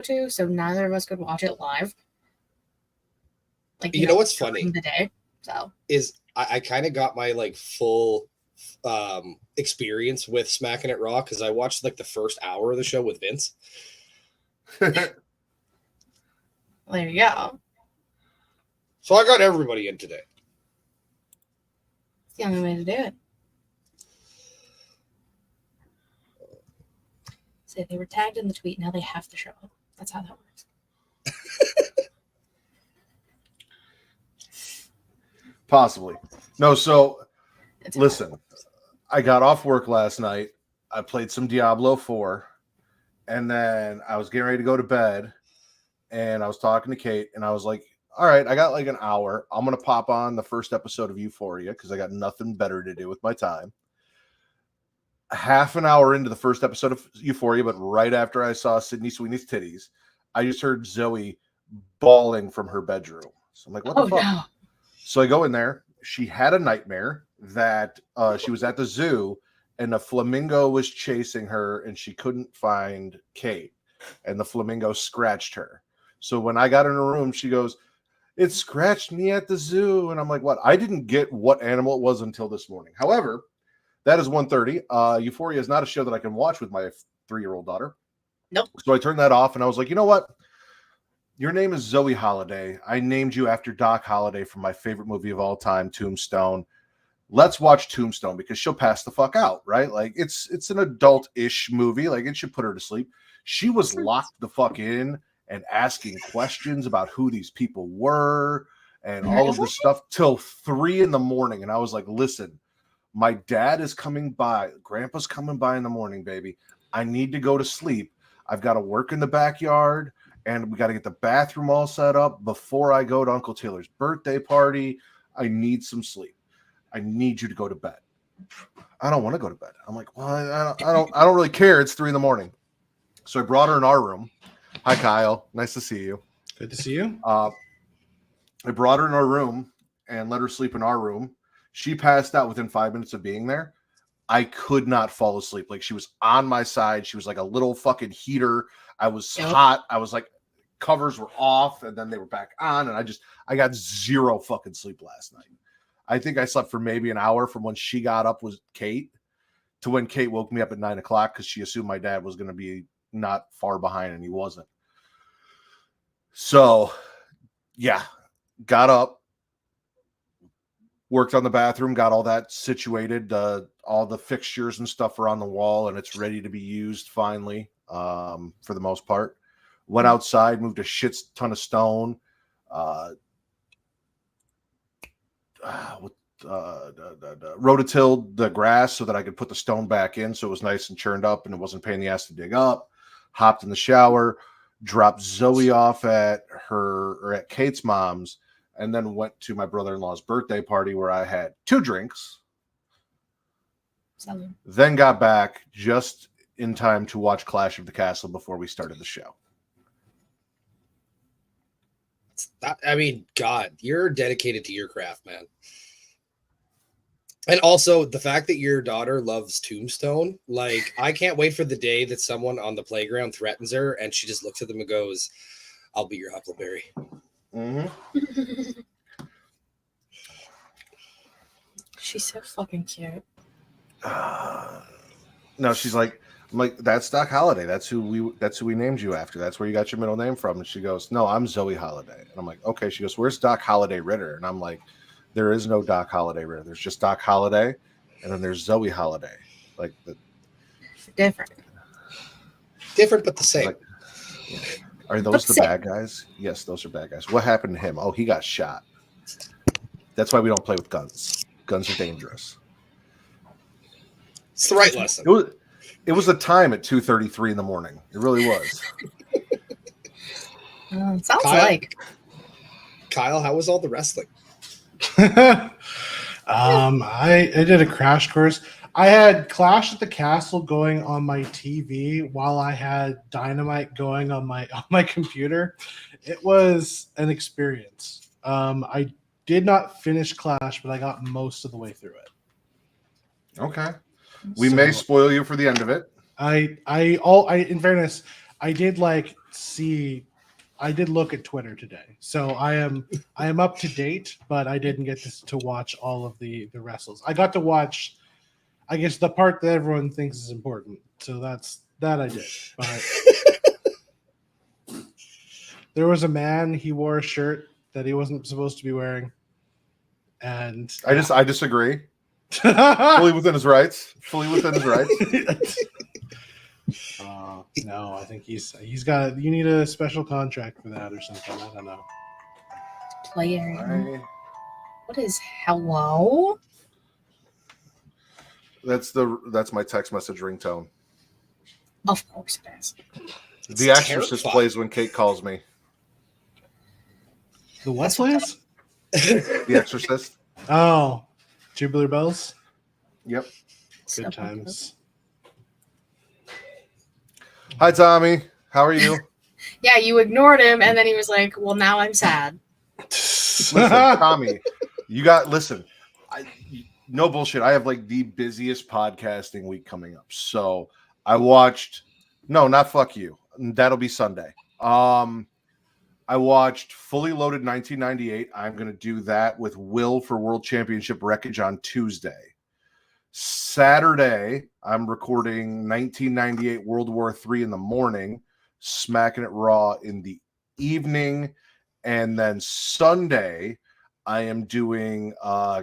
to, so neither of us could watch it live. Like, you know what's funny? The day, so is I kind of got my like full experience with Smackin It Raw because I watched like the first hour of the show with Vince. There you go. So I got everybody in today. It's the only way to do it. So they were tagged in the tweet, now they have to show up. That's how that works. Possibly. No, so listen, I got off work last night. I played some Diablo 4, and then I was getting ready to go to bed, and I was talking to Kate, and I was like, all right, I got like an hour. I'm going to pop on the first episode of Euphoria because I got nothing better to do with my time. Half an hour into the first episode of Euphoria, but right after I saw Sydney Sweeney's titties, I just heard Zoe bawling from her bedroom. So I'm like, what the fuck? No. So I go in there. She had a nightmare that she was at the zoo and a flamingo was chasing her and she couldn't find Kate. And the flamingo scratched her. So when I got in her room, she goes, it scratched me at the zoo. And I'm like, what? I didn't get what animal it was until this morning. However, that is 1:30. Euphoria is not a show that I can watch with my 3-year-old daughter. Nope. So I turned that off and I was like, you know what? Your name is Zoe Holliday. I named you after Doc Holliday from my favorite movie of all time, Tombstone. Let's watch Tombstone because she'll pass the fuck out, right? Like it's an adult-ish movie. Like it should put her to sleep. She was locked the fuck in and asking questions about who these people were and all of this stuff till 3 a.m. And I was like, listen, my dad is coming by. Grandpa's coming by in the morning, baby. I need to go to sleep. I've got to work in the backyard. And we got to get the bathroom all set up before I go to Uncle Taylor's birthday party. I need some sleep. I need you to go to bed. I don't want to go to bed. I'm like, well, I don't really care. It's 3 a.m. So I brought her in our room. Hi, Kyle. Nice to see you. Good to see you. I brought her in our room and let her sleep in our room. She passed out within 5 minutes of being there. I could not fall asleep. Like she was on my side. She was like a little fucking heater. I was hot. I was like, covers were off and then they were back on. And I got zero fucking sleep last night. I think I slept for maybe an hour from when she got up with Kate to when Kate woke me up at 9 o'clock because she assumed my dad was going to be not far behind and he wasn't. So, yeah, got up, worked on the bathroom, got all that situated. All the fixtures and stuff are on the wall and it's ready to be used finally. For the most part, went outside, moved a shit ton of stone, rototilled the grass so that I could put the stone back in, so it was nice and churned up and it wasn't a pain in the ass to dig up. Hopped in the shower, dropped Zoe off at Kate's mom's, and then went to my brother-in-law's birthday party where I had 2 drinks. Then got back just in time to watch Clash of the Castle before we started the show. I mean, God, you're dedicated to your craft, man. And also the fact that your daughter loves Tombstone, like I can't wait for the day that someone on the playground threatens her and she just looks at them and goes, I'll be your Huckleberry. Mm-hmm. She's so fucking cute. No, she's like, I'm like, that's Doc Holliday. That's who we named you after. That's where you got your middle name from. And she goes, no, I'm Zoe Holliday. And I'm like, okay. She goes, where's Doc Holliday Ritter? And I'm like, there is no Doc Holliday Ritter. There's just Doc Holliday, and then there's Zoe Holliday. Like different, but the same. Like, are those the bad guys? Yes, those are bad guys. What happened to him? Oh, he got shot. That's why we don't play with guns. Guns are dangerous. It's the right lesson. It was a time at 2:33 in the morning. It really was. Sounds like. Kyle, how was all the wrestling? I did a crash course. I had Clash at the Castle going on my TV while I had Dynamite going on my computer. It was an experience. I did not finish Clash, but I got most of the way through it. Okay. We may spoil you for the end of it. In fairness, I did like see. I did look at Twitter today, so I am up to date, but I didn't get to watch all of the wrestles. I got to watch, I guess, the part that everyone thinks is important. So that I did. But there was a man. He wore a shirt that he wasn't supposed to be wearing, and I disagree. Fully within his rights. Fully within his rights. No, I think he's got. You need a special contract for that or something. I don't know. Play area. What is hello? That's my text message ringtone. Of course it is. The Exorcist plays when Kate calls me. The what plays? The Exorcist. Oh, Tubular Bells. Yep. Good times. Hi, Tommy. How are you? Yeah, you ignored him, and then he was like, "Well, now I'm sad." Listen, Tommy, listen. No bullshit. I have like the busiest podcasting week coming up. So I watched. No, not fuck you. That'll be Sunday. I watched Fully Loaded 1998. I'm going to do that with Will for World Championship Wreckage on Tuesday. Saturday, I'm recording 1998 World War III in the morning, Smackin It Raw in the evening, and then Sunday, I am doing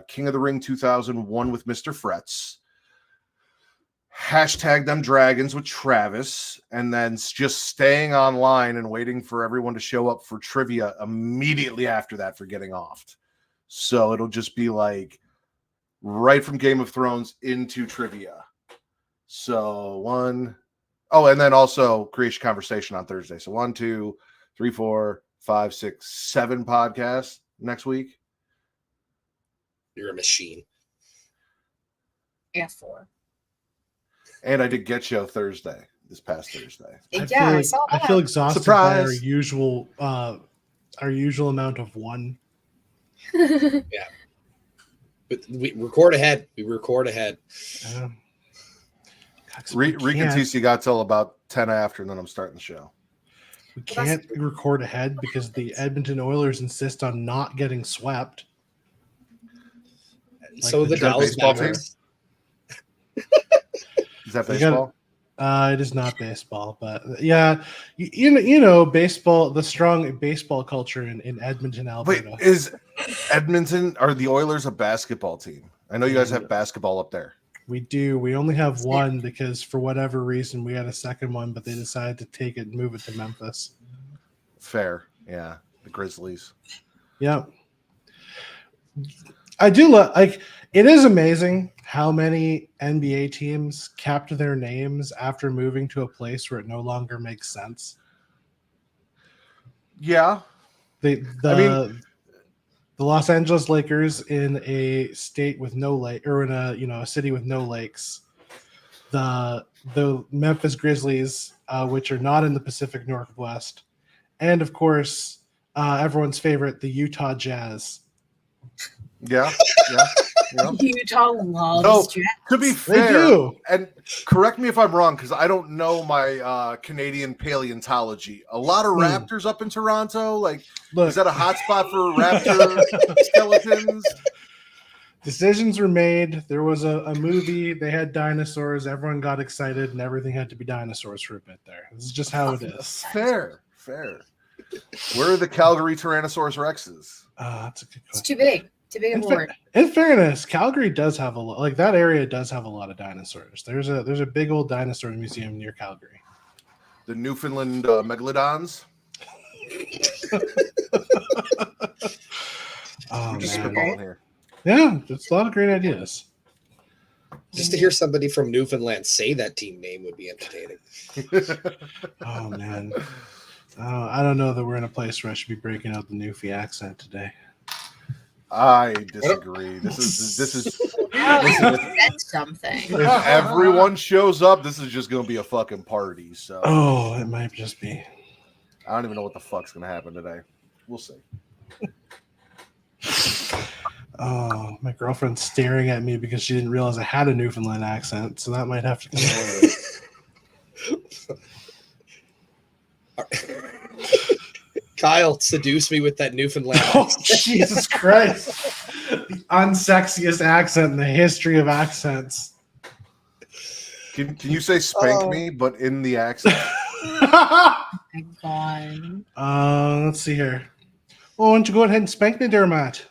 King of the Ring 2001 with Mr. Fretz. Hashtag them dragons with Travis, and then just staying online and waiting for everyone to show up for trivia immediately after that for getting offed. So it'll just be like right from Game of Thrones into trivia. So and then also Creatia Conversation on Thursday. So 1, 2, 3, 4, 5, 6, 7 podcasts next week. You're a machine. Yeah, 4. And I did Get Show Thursday, this past Thursday. I saw that. I feel exhausted Surprise. by our usual amount of 1. Yeah. But we record ahead. Rick and TC got till about 10 after, and then I'm starting the show. We can't record ahead because the Edmonton Oilers insist on not getting swept. So the Dallas baseball team? Mavericks. Is that baseball? It is not baseball, but yeah, you know, baseball, the strong baseball culture in Edmonton, Alberta. Wait, is Edmonton, are the Oilers a basketball team? I know you guys have basketball up there. We do. We only have one because for whatever reason we had a second one, but they decided to take it and move it to Memphis. Fair. Yeah. The Grizzlies. Yeah. I do like it is amazing how many NBA teams kept their names after moving to a place where it no longer makes sense. Yeah. The Los Angeles Lakers in a state with no lake, or in a city with no lakes. The Memphis Grizzlies, which are not in the Pacific Northwest, and of course, everyone's favorite, the Utah Jazz. Yeah. Utah loves Jazz. To be fair, They do. And correct me if I'm wrong, because I don't know my Canadian paleontology. A lot of raptors up in Toronto. Like, Look, is that a hot spot for raptor skeletons? decisions were made. There was a movie. They had dinosaurs. Everyone got excited, and everything had to be dinosaurs for a bit there. This is just how it is. Fair. Where are the Calgary Tyrannosaurus Rexes? That's a good It's question. too big. Too big of a word. In fairness, Calgary does have a lot. Like that area does have a lot of dinosaurs. There's a big old dinosaur museum near Calgary. The Newfoundland megalodons. Oh Just man, spitballing here. yeah, it's a lot of great ideas. Just to hear somebody from Newfoundland say that team name would be entertaining. Oh man, I don't know that we're in a place where I should be breaking out the Newfie accent today. I disagree. This is Said something. if everyone shows up, this is just gonna be a fucking party. So Oh, it might just be. I don't even know what the fuck's gonna happen today. We'll see. Oh, my girlfriend's staring at me because she didn't realize I had a Newfoundland accent, so that might have to come over. Kyle, seduce me with that Newfoundland. Oh, Jesus Christ. The unsexiest accent in the history of accents. Can you say spank Oh. me, but in the accent? Oh my god. Let's see here. Well, why don't you go ahead and spank me there, Matt?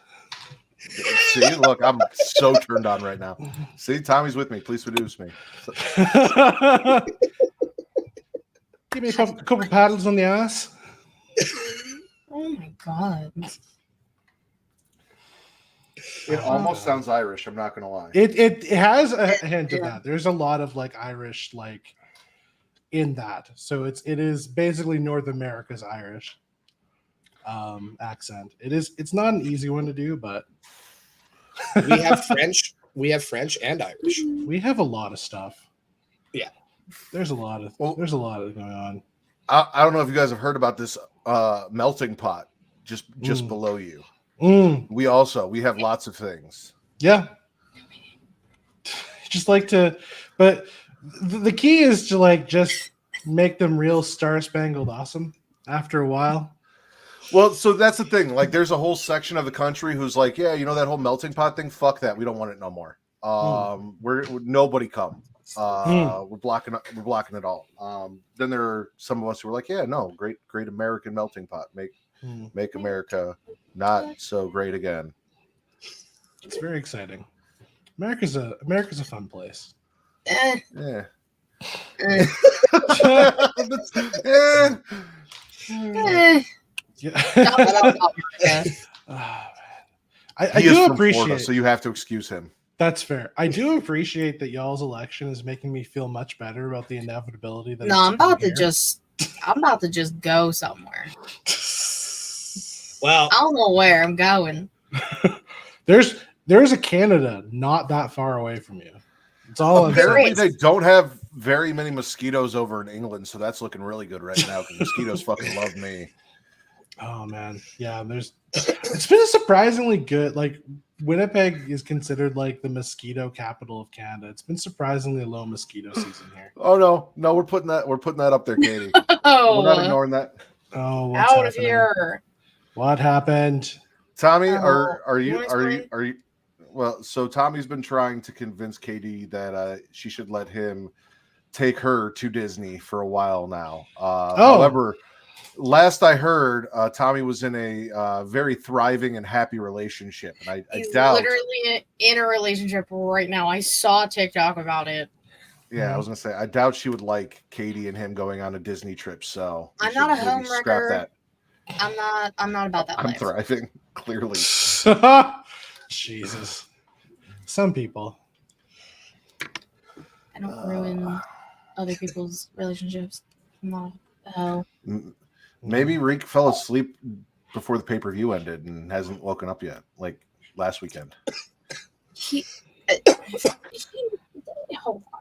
See, look, I'm so turned on right now. See, Tommy's with me. Please seduce me. Give me a couple paddles on the ass. Oh my god. It almost sounds Irish. I'm not gonna lie. It has a hint of that. There's a lot of like Irish like in that. So it is basically North America's Irish accent. It's not an easy one to do, but We have French. We have French and Irish. we have a lot of stuff. Yeah. There's a lot of going on. I don't know if you guys have heard about this melting pot just below you. We have lots of things. Yeah. Just like to, but the key is to like just make them real Star Spangled Awesome after a while. Well, so that's the thing. Like, there's a whole section of the country who's like, yeah, that whole melting pot thing. Fuck that. We don't want it no more. We're nobody come. We're blocking it all. Then there are some of us who are like, yeah, no, great American melting pot. Make America not so great again. It's very exciting. America's a fun place. Yeah. Yeah. I He is do from appreciate Florida, so you have to excuse him. That's fair. I do appreciate that y'all's election is making me feel much better about the inevitability that No, I'm about to here. I'm about to just go somewhere. Well, I don't know where I'm going. There's a Canada not that far away from you. It's all Apparently, saying. they don't have very many mosquitoes over in England, so that's looking really good right now because mosquitoes fucking love me. Oh man, yeah. It's been surprisingly good. Like Winnipeg is considered like the mosquito capital of Canada. It's been surprisingly low mosquito season here. Oh no, we're putting that up there, Katie. Oh, We're not ignoring that. Oh, what's out of happening? here. What happened? Tommy, Oh, are you you wanna are you explain? are you well, so Tommy's been trying to convince Katie that she should let him take her to Disney for a while now. However, last I heard, Tommy was in a very thriving and happy relationship, and I He's doubt. literally in a relationship right now. I saw TikTok about it. Yeah, I was gonna say I doubt she would like Katie and him going on a Disney trip. So we I'm should not a maybe scrap homewrecker. that. I'm not about that I'm life. thriving, clearly. Jesus. Some people. I don't ruin other people's relationships. I'm not the hell. Maybe Reek fell asleep before the pay-per-view ended and hasn't woken up yet, like last weekend. He hold on.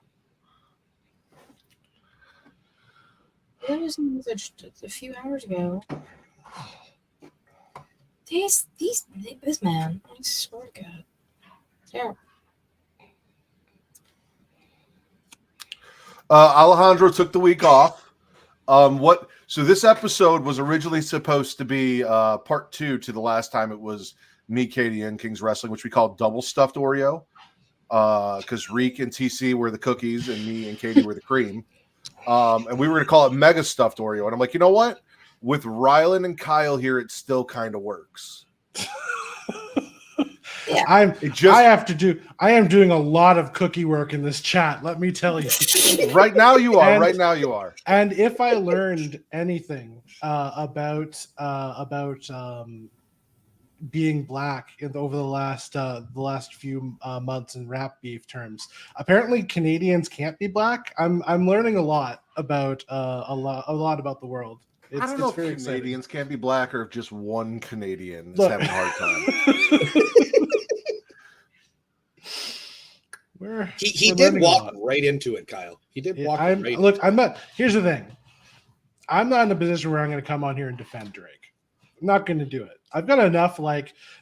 It was just a few hours ago. This man, I swear to God. Yeah. Alejandro took the week off. So this episode was originally supposed to be part 2 to the last time it was me, Katie, and King's Wrestling, which we call double stuffed Oreo. Because Reek and TC were the cookies and me and Katie were the cream. And we were going to call it mega stuffed Oreo. And I'm like, you know what? With Rylan and Kyle here, it still kind of works. Yeah. I am doing a lot of cookie work in this chat, let me tell you. Right now you are. And if I learned anything about being black over the last few months in rap beef terms, apparently Canadians can't be black. I'm learning a lot about a lot about the world. I don't know if very Canadians can't be black or if just one Canadian is Look. having a hard time. He we're did learning a walk lot. right into it, Kyle. He did walk I'm right. not. Here's the thing. I'm not in a position where I'm going to come on here and defend Drake. I'm not going to do it. I've got enough.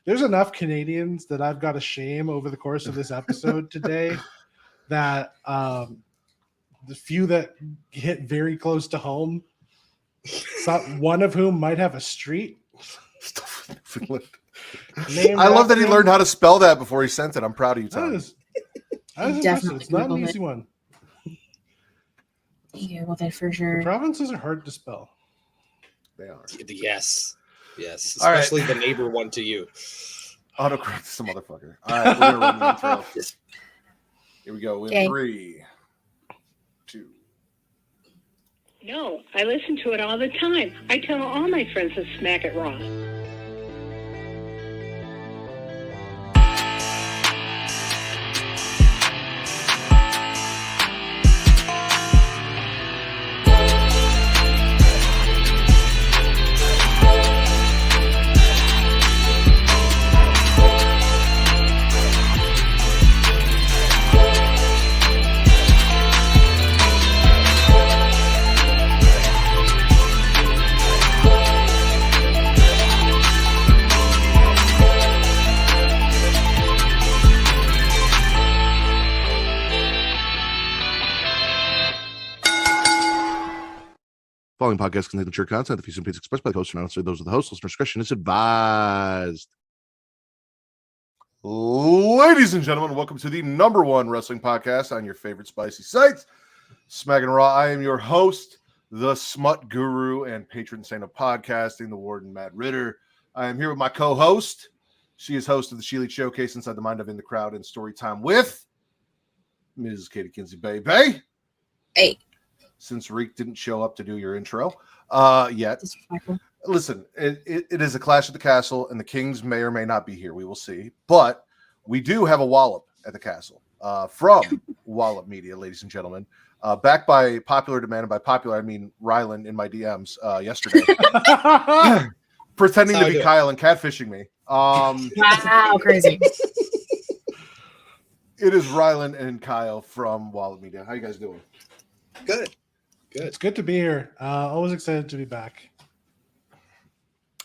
There's enough Canadians that I've got to shame over the course of this episode today. That the few that hit very close to home, One of whom might have a street. I love that he learned how to spell that before he sent it. I'm proud of you, Tom. That is impressive. It's not an easy one. Yeah, well, they for sure. The provinces are hard to spell. They are. Yes. All right. Especially the neighbor one to you. Autocorrect some motherfucker. All right, we're gonna run the intro. Here we go. In 3, 2. No, I listen to it all the time. I tell all my friends to Smack It Raw. Following podcast contains mature content. The views and opinions expressed by the host are not necessarily those of the host. Listener discretion is advised. Ladies and gentlemen, welcome to the #1 wrestling podcast on your favorite spicy sites, Smackin' It Raw. I am your host, the smut guru and patron saint of podcasting, the warden Matt Ritter. I am here with my co-host. She is host of the She-League Showcase Inside the Mind of In the Crowd and Story Time with Mrs. Katie Kinsey Bay. Hey. Since Reek didn't show up to do your intro yet. Listen, it is a clash at the castle, and the Kings may or may not be here. We will see. But we do have a wallop at the castle from Wallop Media, ladies and gentlemen. Backed by popular demand, and by popular, I mean Rylan in my DMs yesterday. Pretending to be Kyle and catfishing me. Wow, crazy. It is Rylan and Kyle from Wallop Media. How you guys doing? Good. It's good to be here. Always excited to be back.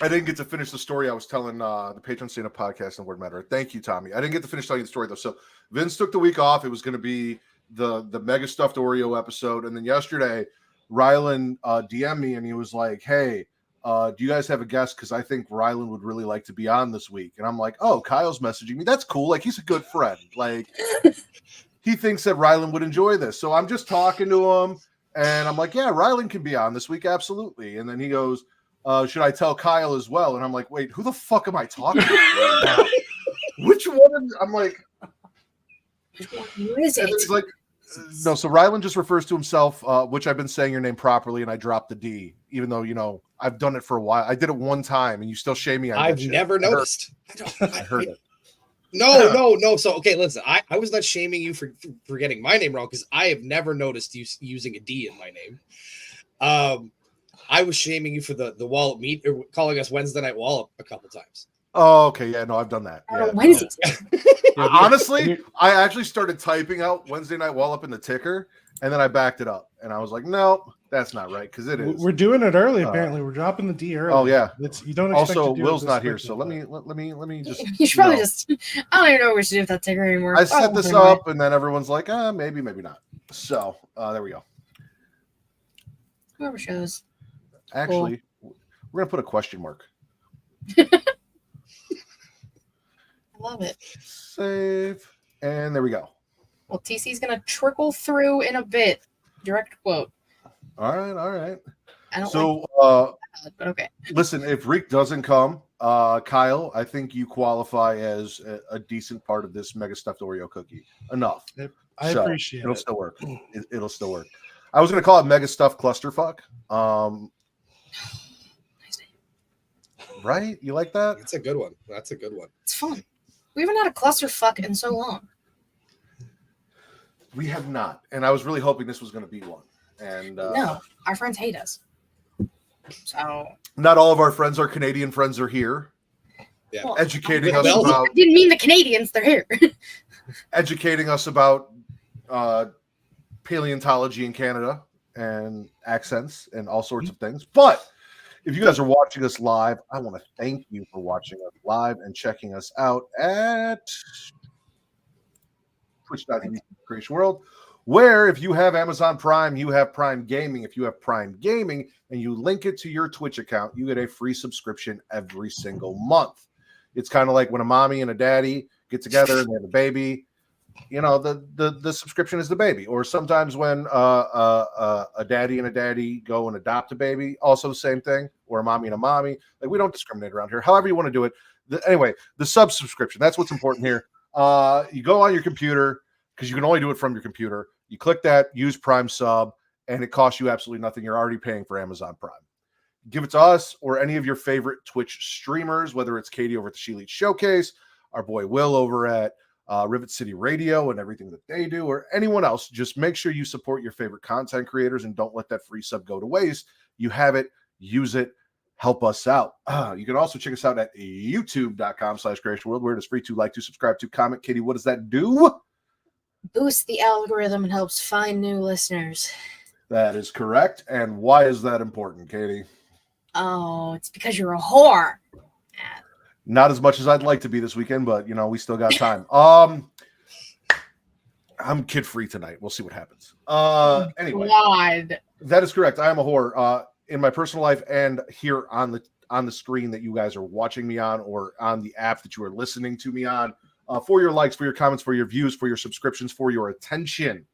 I didn't get to finish the story I was telling the Patron Saint of Podcast and Word Matter. Thank you, Tommy. I didn't get to finish telling you the story, though. So Vince took the week off. It was going to be the Mega Stuffed Oreo episode. And then yesterday, Rylan DM'd me, and he was like, hey, do you guys have a guest? Because I think Rylan would really like to be on this week. And I'm like, oh, Kyle's messaging me. That's cool. Like, he's a good friend. Like, he thinks that Rylan would enjoy this. So I'm just talking to him. And I'm like, yeah, Rylan can be on this week. Absolutely. And then he goes, should I tell Kyle as well? And I'm like, wait, who the fuck am I talking to right now? Which one? I'm like, Who is it? He's like, no. So Rylan just refers to himself, which I've been saying your name properly, and I dropped the D, even though, you know, I've done it for a while. I did it one time, and you still shame me on I've never noticed. I heard it. No. So, okay, listen, I was not shaming you for getting my name wrong because I have never noticed you using a D in my name. I was shaming you for the Wallop meet or calling us Wednesday Night Wallop a couple times. Oh, okay. Yeah, no, I've done that. Yeah, Wednesdays. Honestly, I actually started typing out Wednesday Night Wallop in the ticker, and then I backed it up, and I was like, no, that's not right because it is. We're doing it early. Apparently, we're dropping the D early. Oh yeah. You don't expect also to do Will's it not here, quickly, so let me just. You should probably just. I don't even know what we should do with that ticker anymore. I set this up, and then everyone's like, maybe not. So there we go. Whoever shows. Actually, we're gonna put a question mark. I love it. Save, and there we go. Well, TC's gonna trickle through in a bit. Direct quote. All right. I don't. So, that, but okay. Listen, if Reek doesn't come, Kyle, I think you qualify as a decent part of this Mega Stuffed Oreo cookie. Enough. I appreciate it'll still work. It'll still work. I was gonna call it Mega Stuffed Clusterfuck. Nice name. Right? You like that? That's a good one. It's fun. We haven't had a clusterfuck in so long. We have not, and I was really hoping this was going to be one. And No, our friends hate us. So not all of our friends, our Canadian friends, are here. Yeah, well, Educating I us didn't- about I didn't mean the Canadians. They're here. educating us about paleontology in Canada and accents and all sorts of things. But if you guys are watching us live, I want to thank you for watching us live and checking us out at twitch.tv Creatia World. where if you have Amazon Prime, you have Prime Gaming. If you have Prime Gaming and you link it to your Twitch account, you get a free subscription every single month. It's kind of like when a mommy and a daddy get together and they have a baby. You know, the subscription is the baby. Or sometimes when a daddy and a daddy go and adopt a baby, also the same thing. Or a mommy and a mommy. Like, we don't discriminate around here. However you want to do it. Anyway, the sub subscription. That's what's important here. You go on your computer, because you can only do it from your computer. You click that, use Prime Sub, and it costs you absolutely nothing. You're already paying for Amazon Prime. Give it to us or any of your favorite Twitch streamers, whether it's Katie over at the She Leads Showcase, our boy Will over at Rivet City Radio and everything that they do, or anyone else. Just make sure you support your favorite content creators and don't let that free sub go to waste. You have it, use it, help us out. You can also check us out at youtube.com/Creatia World, where it is free to like, to subscribe, to comment. Katie, what does that do? Boost the algorithm and helps find new listeners. That is correct. And why is that important, Katie? Oh, it's because you're a whore. Not as much as I'd like to be this weekend, but you know, we still got time. I'm kid free tonight. We'll see what happens. Anyway, God. that is correct. I am a whore in my personal life and here on the screen that you guys are watching me on, or on the app that you are listening to me on. For your likes, for your comments, for your views, for your subscriptions, for your attention.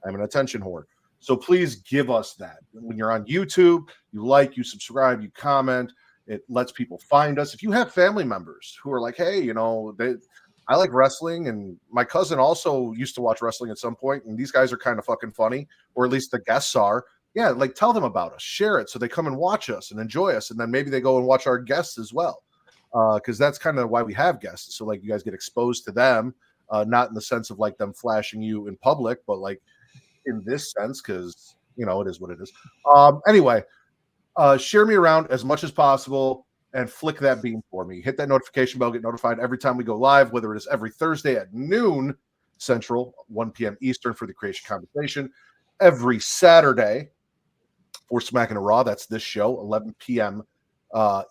I'm an attention whore. So please give us that. When you're on YouTube, you like, you subscribe, you comment. It lets people find us. If you have family members who are like, hey, you know, I like wrestling, and my cousin also used to watch wrestling at some point, and these guys are kind of fucking funny, or at least the guests are. Yeah, like, tell them about us. Share it so they come and watch us and enjoy us, and then maybe they go and watch our guests as well. Because that's kind of why we have guests. So, like, you guys get exposed to them, not in the sense of, like, them flashing you in public, but, like, in this sense, because, you know, it is what it is. Anyway, share me around as much as possible and flick that beam for me. Hit that notification bell, get notified every time we go live, whether it is every Thursday at noon Central, 1 p.m. Eastern for the Creatia Conversation, every Saturday for Smackin It Raw. That's this show, 11 p.m.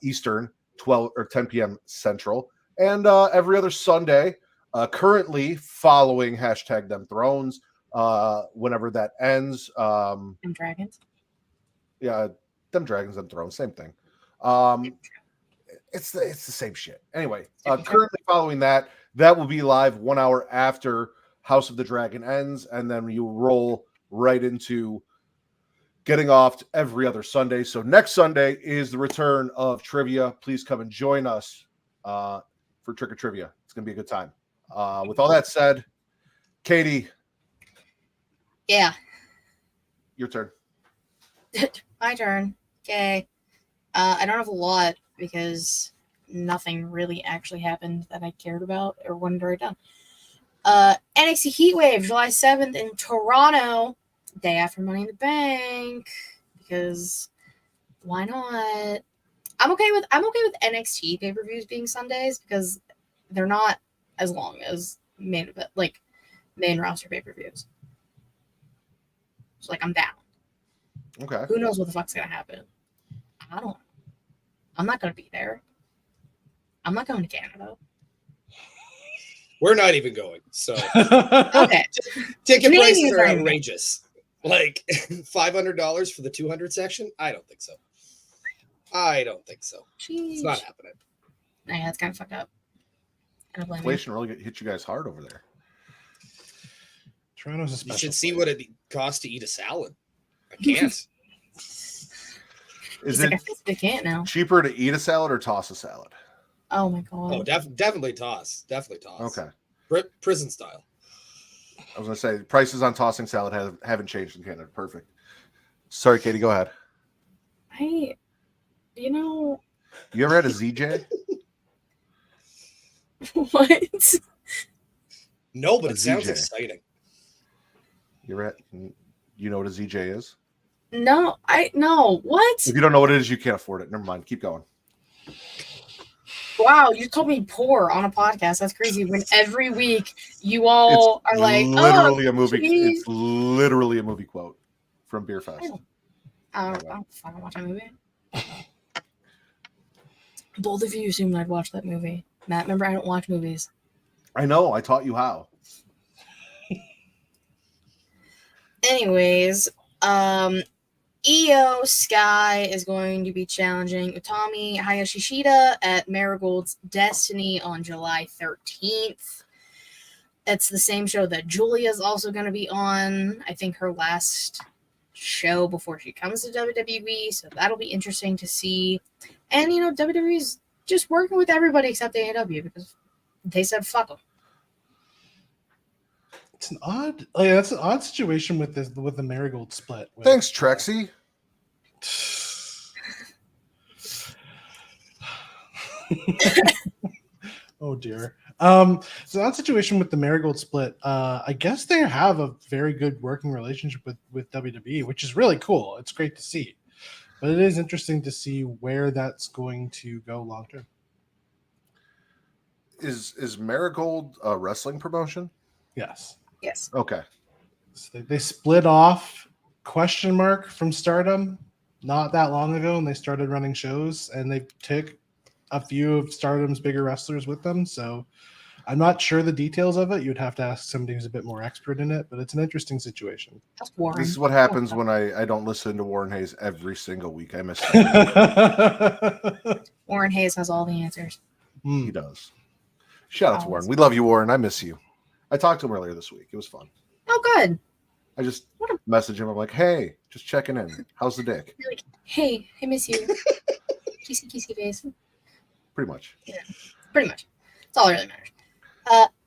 Eastern, 12 or 10 p.m. Central, and every other Sunday, currently following hashtag Them Thrones, whenever that ends. And dragons. Yeah, Them Dragons, Them Thrones, same thing. It's the same shit. Anyway, currently following that will be live 1 hour after House of the Dragon ends, and then you roll right into getting off every other Sunday. So next Sunday is the return of trivia. Please come and join us for Trick or Trivia. It's going to be a good time. With all that said, Katie. Yeah. Your turn. My turn. Okay. I don't have a lot because nothing really actually happened that I cared about or wanted to write down. NXT Heatwave, July 7th in Toronto, day after Money in the Bank, because why not? I'm okay with NXT pay-per-views being Sundays because they're not as long as main roster pay-per-views. So, like, I'm down. Okay. Who knows what the fuck's gonna happen? I don't know. I'm not gonna be there. I'm not going to Canada. We're not even going. So Okay. ticket Canadians prices are are outrageous. Like $500 for the 200 section? I don't think so. It's not happening. Yeah, it's kind of fucked up. Inflation really hit you guys hard over there. Toronto's a special. You should see what it costs to eat a salad. I can't. Is it they can't now. cheaper to eat a salad or toss a salad? Oh my god. Oh, definitely toss. Definitely toss. Okay. Prison style. I was going to say, prices on tossing salad haven't changed in Canada. Perfect. Sorry, Katie, go ahead. You ever had a ZJ? What? No, but A it sounds ZJ. exciting. You know what a ZJ is? No, what? If you don't know what it is, you can't afford it. Never mind. Keep going. Wow, you told me poor on a podcast. That's crazy. When every week you all are like, literally a movie. geez. It's literally a movie quote from Beer Fest. I don't fucking watch that movie. Both of you assumed I'd watch that movie. Matt, remember I don't watch movies. I know. I taught you how. Anyways, Io Sky is going to be challenging Utami Hayashishita at Marigold's Destiny on July 13th. It's the same show that Julia's also going to be on. I think her last show before she comes to WWE, so that'll be interesting to see. And, WWE's just working with everybody except AEW because they said fuck them. It's an odd, that's an odd situation with the Marigold split. Thanks, Trexie. Oh dear. So that situation with the Marigold split, I guess they have a very good working relationship with WWE, which is really cool. It's great to see, but it is interesting to see where that's going to go long term. Is Marigold a wrestling promotion? Yes. Yes. Okay. So they split off from Stardom not that long ago, and they started running shows, and they took a few of Stardom's bigger wrestlers with them. So I'm not sure the details of it. You'd have to ask somebody who's a bit more expert in it, but it's an interesting situation. That's Warren. This is what happens when I don't listen to Warren Hayes every single week. I miss him. Warren Hayes has all the answers. He does. Shout out to Warren. We love you, Warren. I miss you. I talked to him earlier this week. It was fun. Oh, good. I just messaged him. I'm like, hey, just checking in. How's the dick? You're like, hey, I miss you. Kissy face. Pretty much. Yeah, pretty much. That's all that really matters.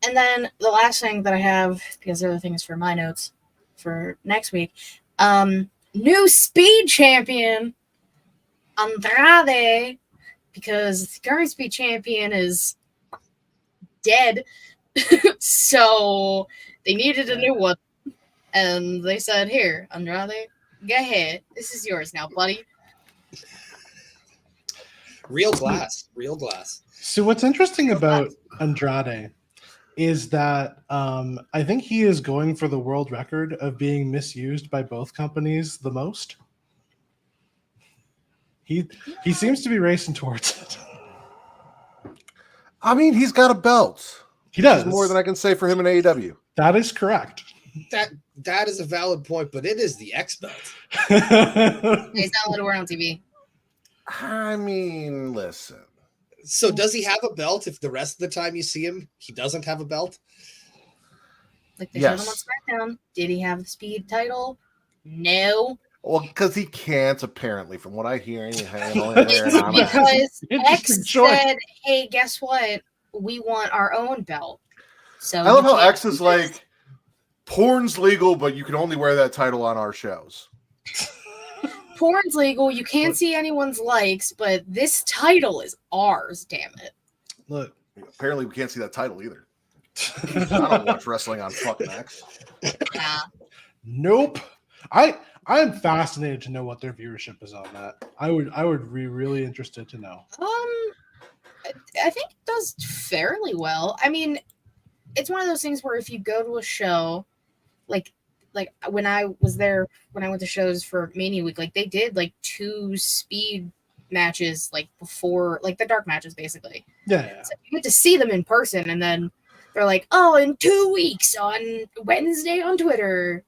And then the last thing that I have, because the other thing is for my notes for next week, new speed champion, Andrade, because the current speed champion is dead. So they needed a new one. And they said, here, Andrade, go ahead. This is yours now, buddy. Real glass. So what's interesting about Andrade is that I think he is going for the world record of being misused by both companies the most. He seems to be racing towards it. I mean, he's got a belt. He does. More than I can say for him in AEW. That is correct. That is a valid point, but it is the X belt. He's not allowed to wear it on TV. I mean, listen. So does he have a belt if the rest of the time you see him, he doesn't have a belt? Like they showed him on SmackDown. Did he have the speed title? No. Well, because he can't, apparently, from what I hear. Because X said, hey, guess what? We want our own belt. So I love how X is like, porn's legal, but you can only wear that title on our shows. Porn's legal. You can't see anyone's likes, but this title is ours, damn it. Look. Apparently, we can't see that title either. I don't watch wrestling on fucking X. Yeah. Nope. I am fascinated to know what their viewership is on that. I would be really interested to know. I think it does fairly well. I mean, it's one of those things where if you go to a show, like when I was there, when I went to shows for Mania Week, like they did like 2 speed matches like before, like the dark matches basically. Yeah. So you get to see them in person, and then they're like, oh, in 2 weeks on Wednesday on Twitter,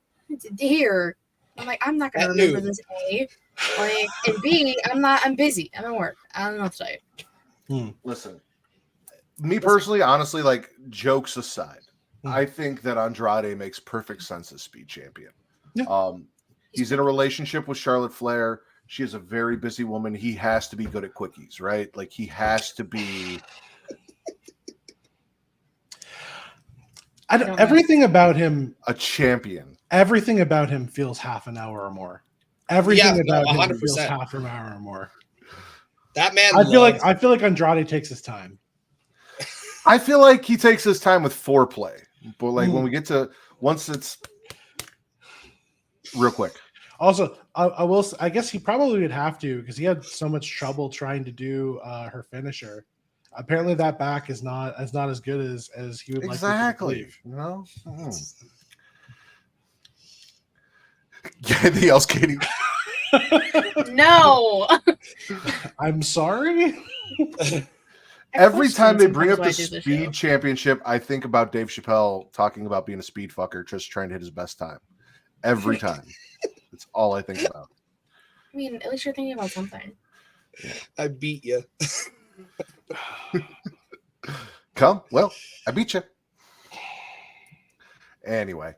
here. I'm like, I'm not gonna remember this A. Like, and B, I'm busy. I'm at work. I don't know what to tell you. Listen, me personally, honestly, like jokes aside, I think that Andrade makes perfect sense as speed champion. Yeah. He's in a relationship with Charlotte Flair. She is a very busy woman. He has to be good at quickies, right? Like he has to be. Everything about him, a champion. Everything about him feels half an hour or more. Everything about 100%. him feels half an hour or more. That man. I feel like Andrade takes his time. I feel like he takes his time with foreplay, but like when we get to once it's real quick. Also, I guess he probably would have to because he had so much trouble trying to do her finisher. Apparently, that back is not as good as he would like. Exactly. You know. Anything else, Katie? No. I'm sorry. Every time they bring up the speed championship, I think about Dave Chappelle talking about being a speed fucker, just trying to hit his best time. every time. It's all I think about. I mean, at least you're thinking about something. I beat you. Come, well, I beat you. Anyway,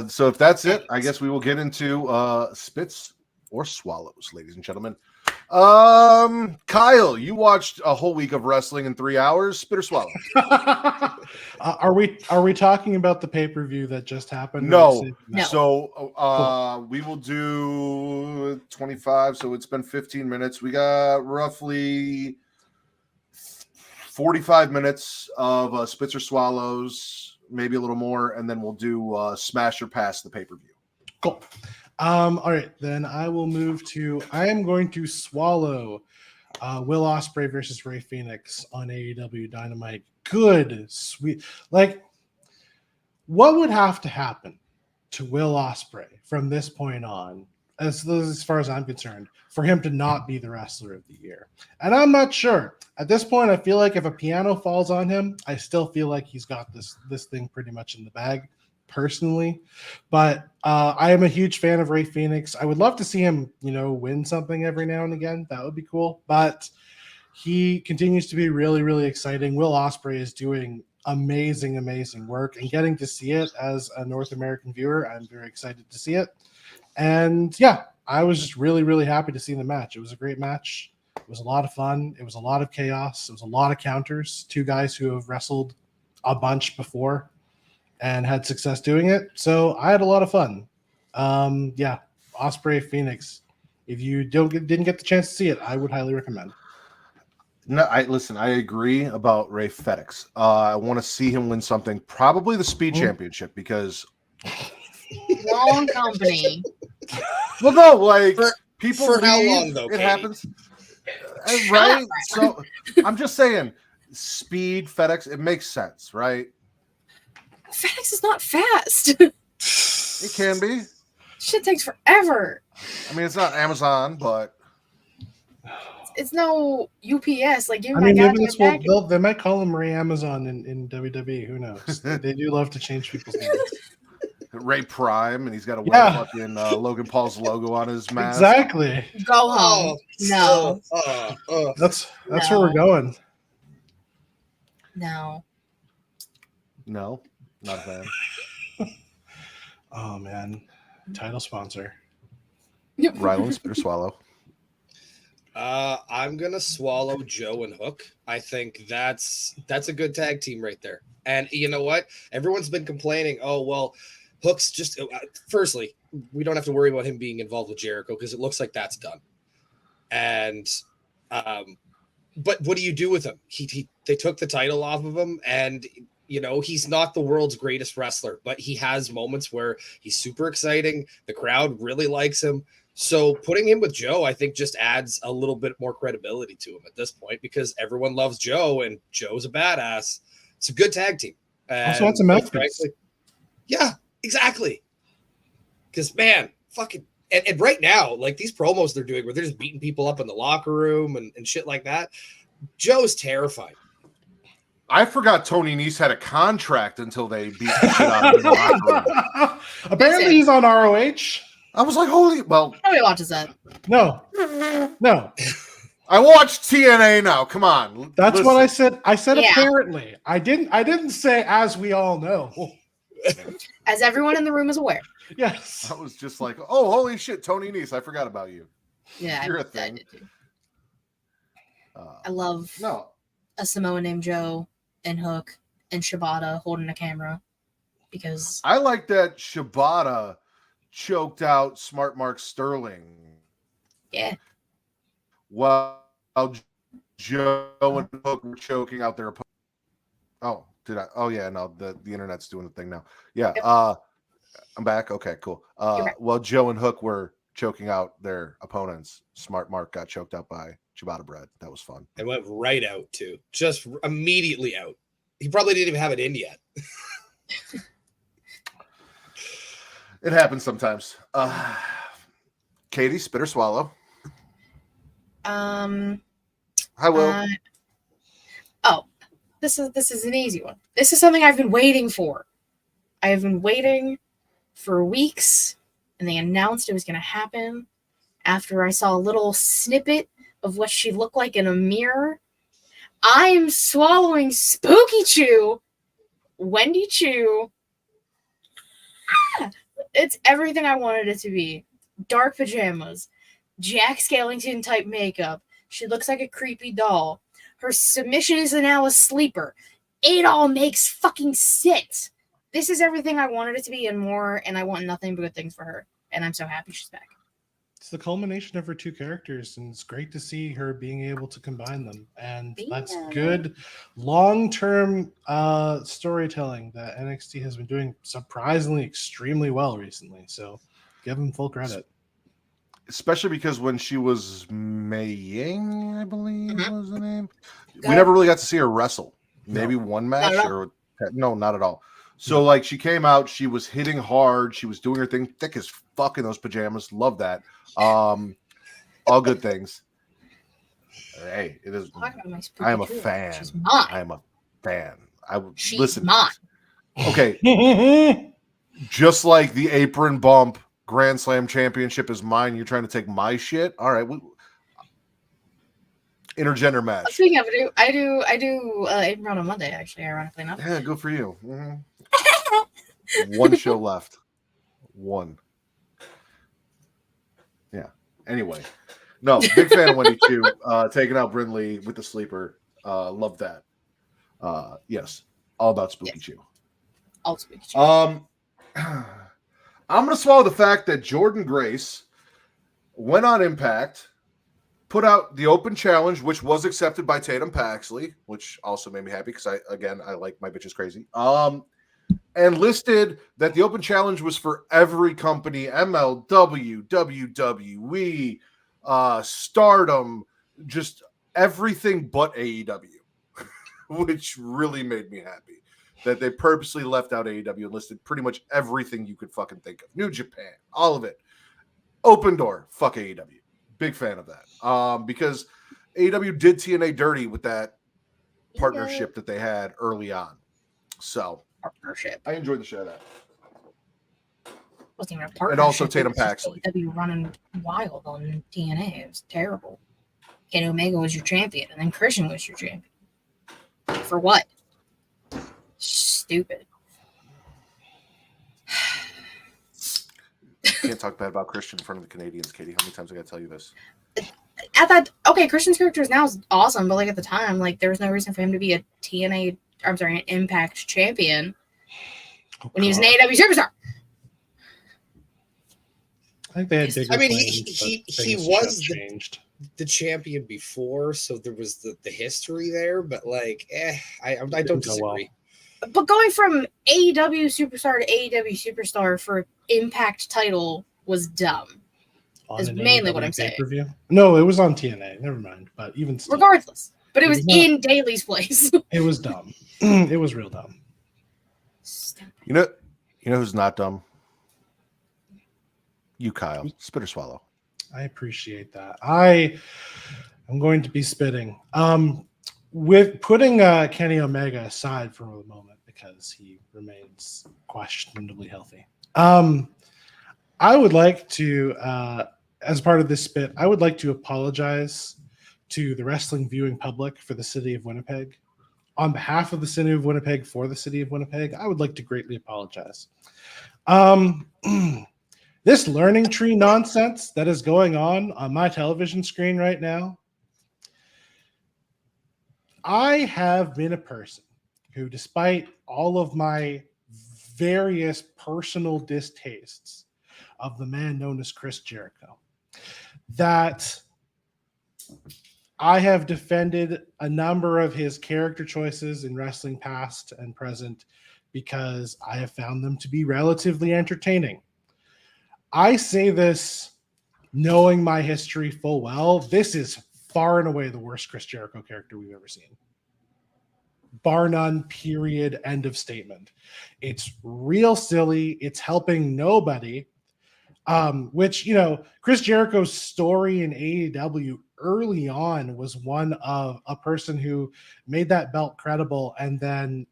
so if that's it, I guess we will get into spits or swallows, ladies and gentlemen. Kyle, you watched a whole week of wrestling in 3 hours. Spit or swallow? Are we talking about the pay-per-view that just happened? No. No. So we will do 25. So it's been 15 minutes. We got roughly 45 minutes of spits or swallows, maybe a little more, and then we'll do smash or pass the pay-per-view. Cool. All right, then I will move to. I am going to swallow Will Ospreay versus Rey Fenix on AEW Dynamite. Good, sweet. Like, what would have to happen to Will Ospreay from this point on, as far as I'm concerned, for him to not be the wrestler of the year? And I'm not sure. At this point, I feel like if a piano falls on him, I still feel like he's got this thing pretty much in the bag, personally. But I am a huge fan of Rey Fenix. I would love to see him, win something every now and again. That would be cool. But he continues to be really, really exciting. Will Ospreay is doing amazing, amazing work, and getting to see it as a North American viewer, I'm very excited to see it. And yeah, I was just really, really happy to see the match. It was a great match. It was a lot of fun. It was a lot of chaos. It was a lot of counters. Two guys who have wrestled a bunch before and had success doing it. So I had a lot of fun. Yeah, Ospreay Phoenix. If you didn't get the chance to see it, I would highly recommend. No, I agree about Rey Fenix. I want to see him win something, probably the Speed Championship, because Wrong company. well, no, like people for how leave, long, though, it Katie? happens, right? So I'm just saying, Speed FedEx, it makes sense, right? FedEx is not fast. It can be. Shit takes forever. I mean, it's not Amazon, but It's no UPS. Like, give I me mean, my maybe goddamn package. they might call him Ray Amazon in WWE. Who knows? They do love to change people's names. Ray Prime, and he's got a Yeah. fucking Logan Paul's logo on his mask. Exactly. Go home. No. That's No. where we're going. No. No, not a fan. Oh man, title sponsor. Rylan, spit or swallow? I'm gonna swallow Joe and Hook. I think that's a good tag team right there. And you know what? Everyone's been complaining. Oh well, Hook's just. Firstly, we don't have to worry about him being involved with Jericho because it looks like that's done. And, but what do you do with him? They took the title off of him, and he's not the world's greatest wrestler, but he has moments where he's super exciting. The crowd really likes him. So putting him with Joe, I think, just adds a little bit more credibility to him at this point because everyone loves Joe and Joe's a badass. It's a good tag team. Also, it's a mouthpiece. Yeah, exactly. Because, man, fucking and right now, like these promos they're doing where they're just beating people up in the locker room and shit like that. Joe's terrifying. I forgot Tony Nese had a contract until they beat the shit out of him in the locker room. Apparently, he's on ROH. I was like, holy, well. Nobody watches that. No. I watched TNA now. Come on. That's listen. what I said. I said Yeah. apparently. I didn't say as we all know. As everyone in the room is aware. Yes. I was just like, oh, holy shit, Tony Nese. I forgot about you. Yeah, You're a I thing. did too. I love a Samoan named Joe and Hook and Shibata holding a camera because I like that Shibata choked out Smart Mark Sterling. Yeah. While Joe and Hook were choking out their opponent. Oh, did I? Oh, yeah, no, the internet's doing the thing now. Yeah, Yep. I'm back. Okay, cool. back. While Joe and Hook were choking out their opponents, Smart Mark got choked out by ciabatta bread. That was fun. It went right out, too. Just immediately out. He probably didn't even have it in yet. It happens sometimes. Katie, spit or swallow? I will. This is an easy one. This is something I've been waiting for. I have been waiting for weeks and they announced it was going to happen after I saw a little snippet of what she looked like in a mirror. I am swallowing Spooky Chew, Wendy Chew. It's everything I wanted it to be. Dark pajamas, Jack Skellington type makeup. She looks like a creepy doll. Her submission is now a sleeper. It all makes fucking sense. This is everything I wanted it to be and more, and I want nothing but good things for her. And I'm so happy she's back. It's the culmination of her two characters, and it's great to see her being able to combine them. And that's good long-term storytelling that NXT has been doing surprisingly extremely well recently. So give them full credit. Especially because when she was Mei Ying, I believe was the name, Go we never really got to see her wrestle. Maybe one match Not at or no, not at all. So like she came out, she was hitting hard, she was doing her thing, thick as fuck in those pajamas. Love that. All good things. Hey, it is. I am a fan. She's mine. I am a fan. She's listen. mine. Okay. Just like the apron bump Grand Slam championship is mine. You're trying to take my shit. All right. Intergender match. Speaking of it, I do apron run on Monday, actually, ironically enough. Yeah, good for you. Mm-hmm. One show left. One. Yeah. Anyway. No, big fan of Wendy Chu. Taking out Brindley with the sleeper. Love that. Yes. All about Spooky Chew. All Spooky Chew. I'm gonna swallow the fact that Jordan Grace went on Impact, put out the open challenge, which was accepted by Tatum Paxley, which also made me happy because I like my bitches crazy. And listed that the open challenge was for every company: MLW, WWE, Stardom, just everything but AEW, which really made me happy that they purposely left out AEW and listed pretty much everything you could fucking think of. New Japan, all of it. Open door, fuck AEW. Big fan of that. Because AEW did TNA dirty with that partnership that they had early on. So Partnership. I enjoyed the shit out of that. Wasn't even a partnership. And also Tatum It was Paxley. just AEW running wild on TNA. It was terrible. Kenny Omega was your champion, and then Christian was your champion. For what? Stupid. Can't talk bad about Christian in front of the Canadians, Katie. How many times I gotta tell you this? At that, okay, Christian's character now is awesome, but like at the time, like there was no reason for him to be a an Impact champion when he was an AEW superstar. I think they had bigger I mean, plans, he was the champion before, so there was the history there, but like, I don't disagree. But going from AEW superstar to AEW superstar for Impact title was dumb. Is mainly what I'm saying. Pay-per-view? No, it was on TNA. Never mind. But even still, regardless, but it was in Daly's place. It was dumb. It was real dumb. You know who's not dumb? You, Kyle. Spit or swallow. I appreciate that. I'm going to be spitting. With putting Kenny Omega aside for a moment because he remains questionably healthy. I would like to, as part of this spit, I would like to apologize to the wrestling viewing public for the city of Winnipeg. On behalf of the city of Winnipeg, for the city of Winnipeg, I would like to greatly apologize. This learning tree nonsense that is going on my television screen right now, I have been a person who, despite all of my various personal distastes of the man known as Chris Jericho, that I have defended a number of his character choices in wrestling past and present because I have found them to be relatively entertaining. I say this knowing my history full well. This is far and away the worst Chris Jericho character we've ever seen. Bar none, period, end of statement. It's real silly. It's helping nobody. Which, Chris Jericho's story in AEW early on was one of a person who made that belt credible and then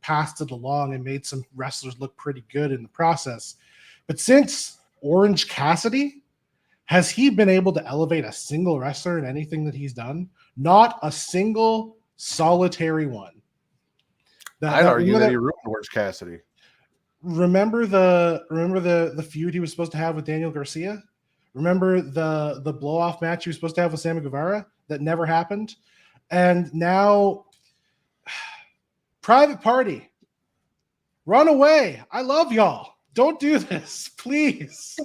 passed it along and made some wrestlers look pretty good in the process. But since Orange Cassidy, has he been able to elevate a single wrestler in anything that he's done? Not a single solitary one. I'd argue that he ruined Orange Cassidy. Remember the feud he was supposed to have with Daniel Garcia? Remember the blow off match he was supposed to have with Sammy Guevara that never happened? And now, Private Party, run away. I love y'all. Don't do this, please.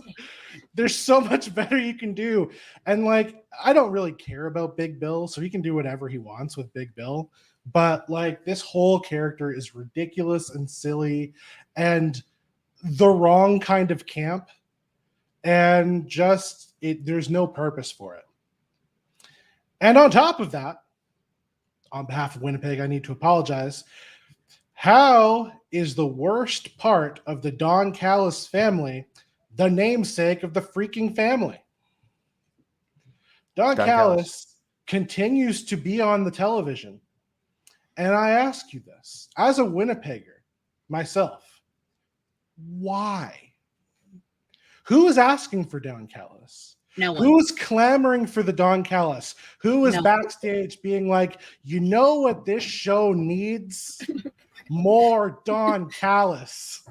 There's so much better you can do. And like, I don't really care about Big Bill, so he can do whatever he wants with Big Bill. But like, this whole character is ridiculous and silly and the wrong kind of camp. And just, there's no purpose for it. And on top of that, on behalf of Winnipeg, I need to apologize. How is the worst part of the Don Callis family the namesake of the freaking family? Don Callis continues to be on the television. And I ask you this, as a Winnipegger myself, why? Who is asking for Don Callis? No one. Who is clamoring for the Don Callis? Who is backstage being like, you know what this show needs? More Don Callis.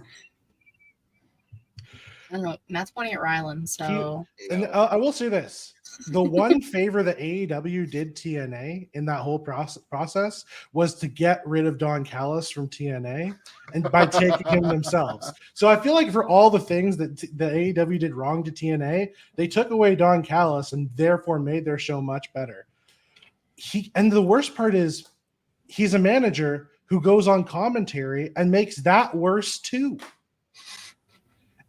I don't know. Matt's pointing at Ryland, so. And I will say this. The one favor that AEW did TNA in that whole process was to get rid of Don Callis from TNA and by taking him themselves. So I feel like for all the things that the AEW did wrong to TNA, they took away Don Callis and therefore made their show much better. And the worst part is he's a manager who goes on commentary and makes that worse too.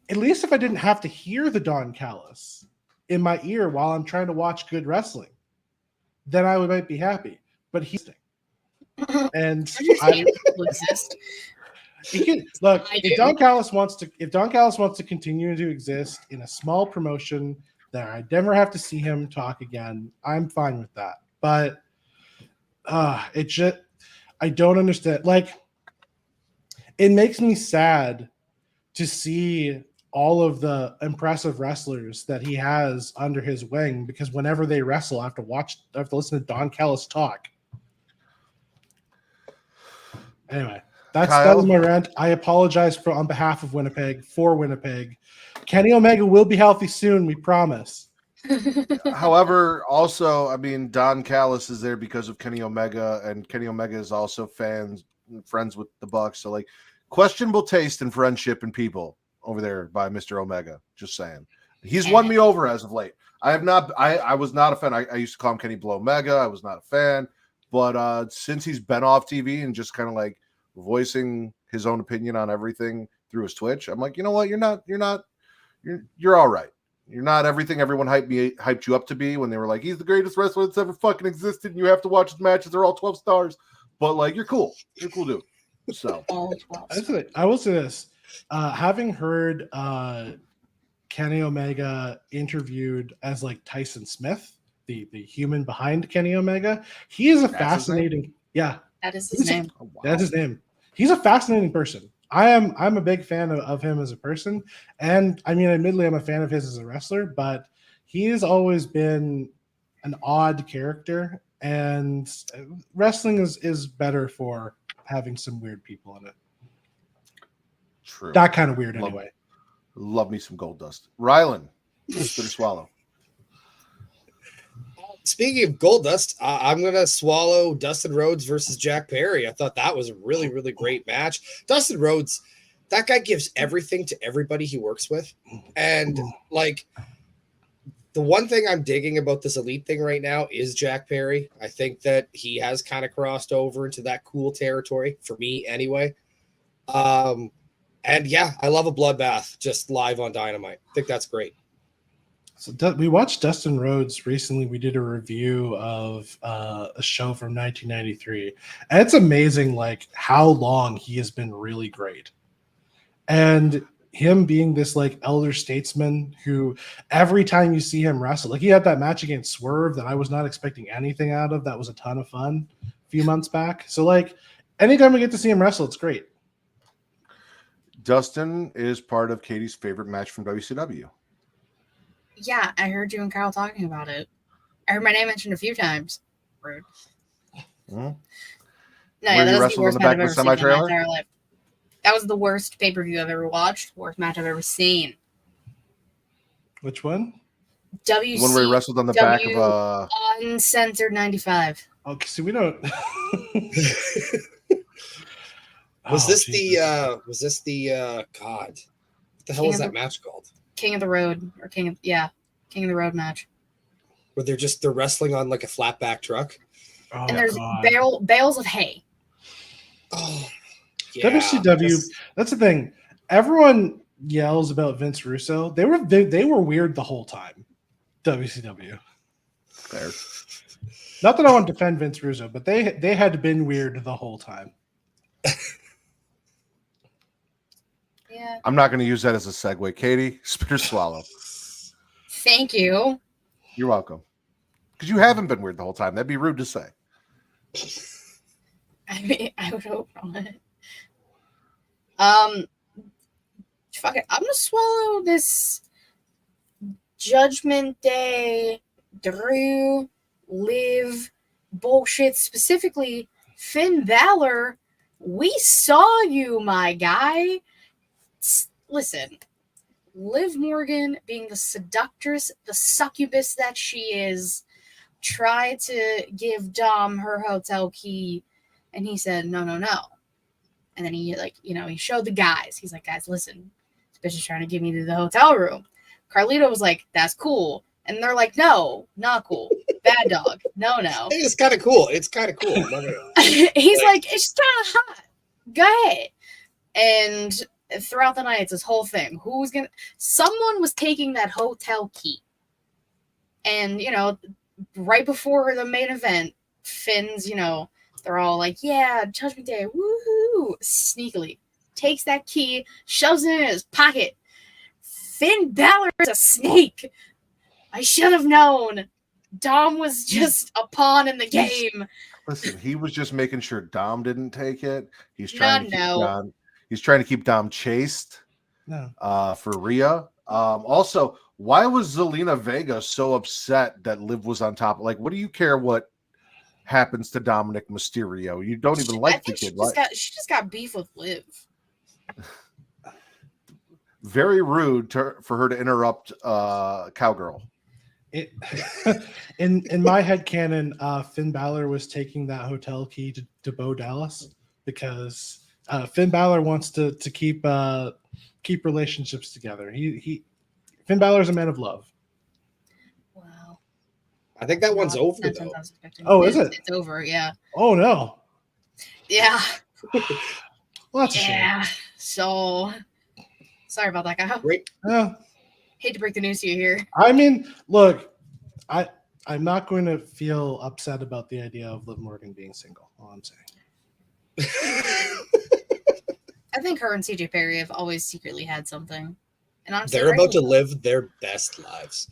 At least if I didn't have to hear the Don Callis in my ear while I'm trying to watch good wrestling, then I might be happy. But he's and exist. He can, look, if Don Callis wants to continue to exist in a small promotion that I never have to see him talk again, I'm fine with that. But it just, I don't understand. Like, it makes me sad to see all of the impressive wrestlers that he has under his wing, because whenever they wrestle, I have to listen to Don Callis talk. Anyway, that was my rant. I apologize on behalf of Winnipeg, for Winnipeg. Kenny Omega will be healthy soon, we promise. However, also, I mean, Don Callis is there because of Kenny Omega, and Kenny Omega is also friends with the Bucks. So, like, questionable taste and friendship and people over there by Mr. Omega. Just saying. He's won me over as of late. I was not a fan. I used to call him Kenny Blow Omega. I was not a fan. But since he's been off TV and just kind of like voicing his own opinion on everything through his Twitch, I'm like, you know what? You're all right. You're not everything everyone hyped you up to be when they were like, he's the greatest wrestler that's ever fucking existed and you have to watch his matches. They're all 12 stars. But like, you're cool. You're a cool dude. So I will say this. Having heard Kenny Omega interviewed as like Tyson Smith, the human behind Kenny Omega, he is fascinating. Yeah, that is his name. Oh, wow. That's his name. He's a fascinating person. I'm a big fan of him as a person, and I mean, admittedly, I'm a fan of his as a wrestler, but he has always been an odd character, and wrestling is better for having some weird people in it. True. That kind of weird, anyway. Love me some Gold Dust. Rylan, spit or swallow. Speaking of Gold Dust, I'm going to swallow Dustin Rhodes versus Jack Perry. I thought that was a really, really great match. Dustin Rhodes, that guy gives everything to everybody he works with. And, like, the one thing I'm digging about this Elite thing right now is Jack Perry. I think that he has kind of crossed over into that cool territory, for me anyway. And, yeah, I love a bloodbath just live on Dynamite. I think that's great. So we watched Dustin Rhodes recently. We did a review of a show from 1993, and it's amazing, like how long he has been really great, and him being this like elder statesman who every time you see him wrestle, like he had that match against Swerve that I was not expecting anything out of. That was a ton of fun a few months back. So like anytime we get to see him wrestle, it's great. Dustin is part of Katie's favorite match from WCW. Yeah, I heard you and Kyle talking about it. I heard my name mentioned a few times. Rude. Hmm? No, Where yeah, you that was the wrestled on worst the match back I've of a ever seen in my semi-trailer? entire life. That was the worst pay-per-view I've ever watched. Worst match I've ever seen. Which one? The one where he wrestled on the back of a. Uncensored 95. Okay, so we don't. Was Oh, this Jesus. the God? What the hell King is of that the- match called? King of the Road or King of the Road match. Where they're wrestling on like a flat back truck. Oh, And there's God. bales of hay. Oh, yeah. WCW. That's the thing. Everyone yells about Vince Russo. They were weird the whole time. WCW. There. Not that I want to defend Vince Russo, but they had been weird the whole time. Yeah. I'm not going to use that as a segue. Katie, spit or swallow. Thank you. You're welcome. Because you haven't been weird the whole time. That'd be rude to say. I mean, I would hope not. Fuck it. I'm gonna swallow this Judgment Day, Drew, Liv bullshit. Specifically, Finn Balor. We saw you, my guy. Listen, Liv Morgan, being the seductress, the succubus that she is, tried to give Dom her hotel key, and he said, no. And then he, he showed the guys. He's like, guys, listen, this bitch is trying to get me to the hotel room. Carlito was like, that's cool. And they're like, no, not cool. Bad dog. No. It's kind of cool. It's kind of cool. He's like, it's kind of hot. Go ahead. And throughout the night, it's this whole thing. Someone was taking that hotel key. And, right before the main event, Finn's, they're all like, yeah, Judgment Day, woohoo! Sneakily takes that key, shoves it in his pocket. Finn Balor is a snake. I should have known. Dom was just a pawn in the game. Listen, he was just making sure Dom didn't take it. He's trying to keep Dom chaste. No. For Rhea. Also, why was Zelina Vega so upset that Liv was on top? Like, what do you care what happens to Dominic Mysterio? You don't even like the kid, right? She just got beef with Liv. Very rude for her to interrupt Cowgirl. In my head canon, Finn Balor was taking that hotel key to Bo Dallas because Finn Balor wants to keep relationships together. Finn Balor's a man of love. Wow. I think that one's over though. Oh, is it? It's over, yeah. Oh no. Yeah. Well, that's a shame. So sorry about that, Kyle. Great. Yeah. Hate to break the news to you here. I mean, look, I'm not going to feel upset about the idea of Liv Morgan being single. All I'm saying. I think her and CJ Perry have always secretly had something. And honestly, they're about to live their best lives.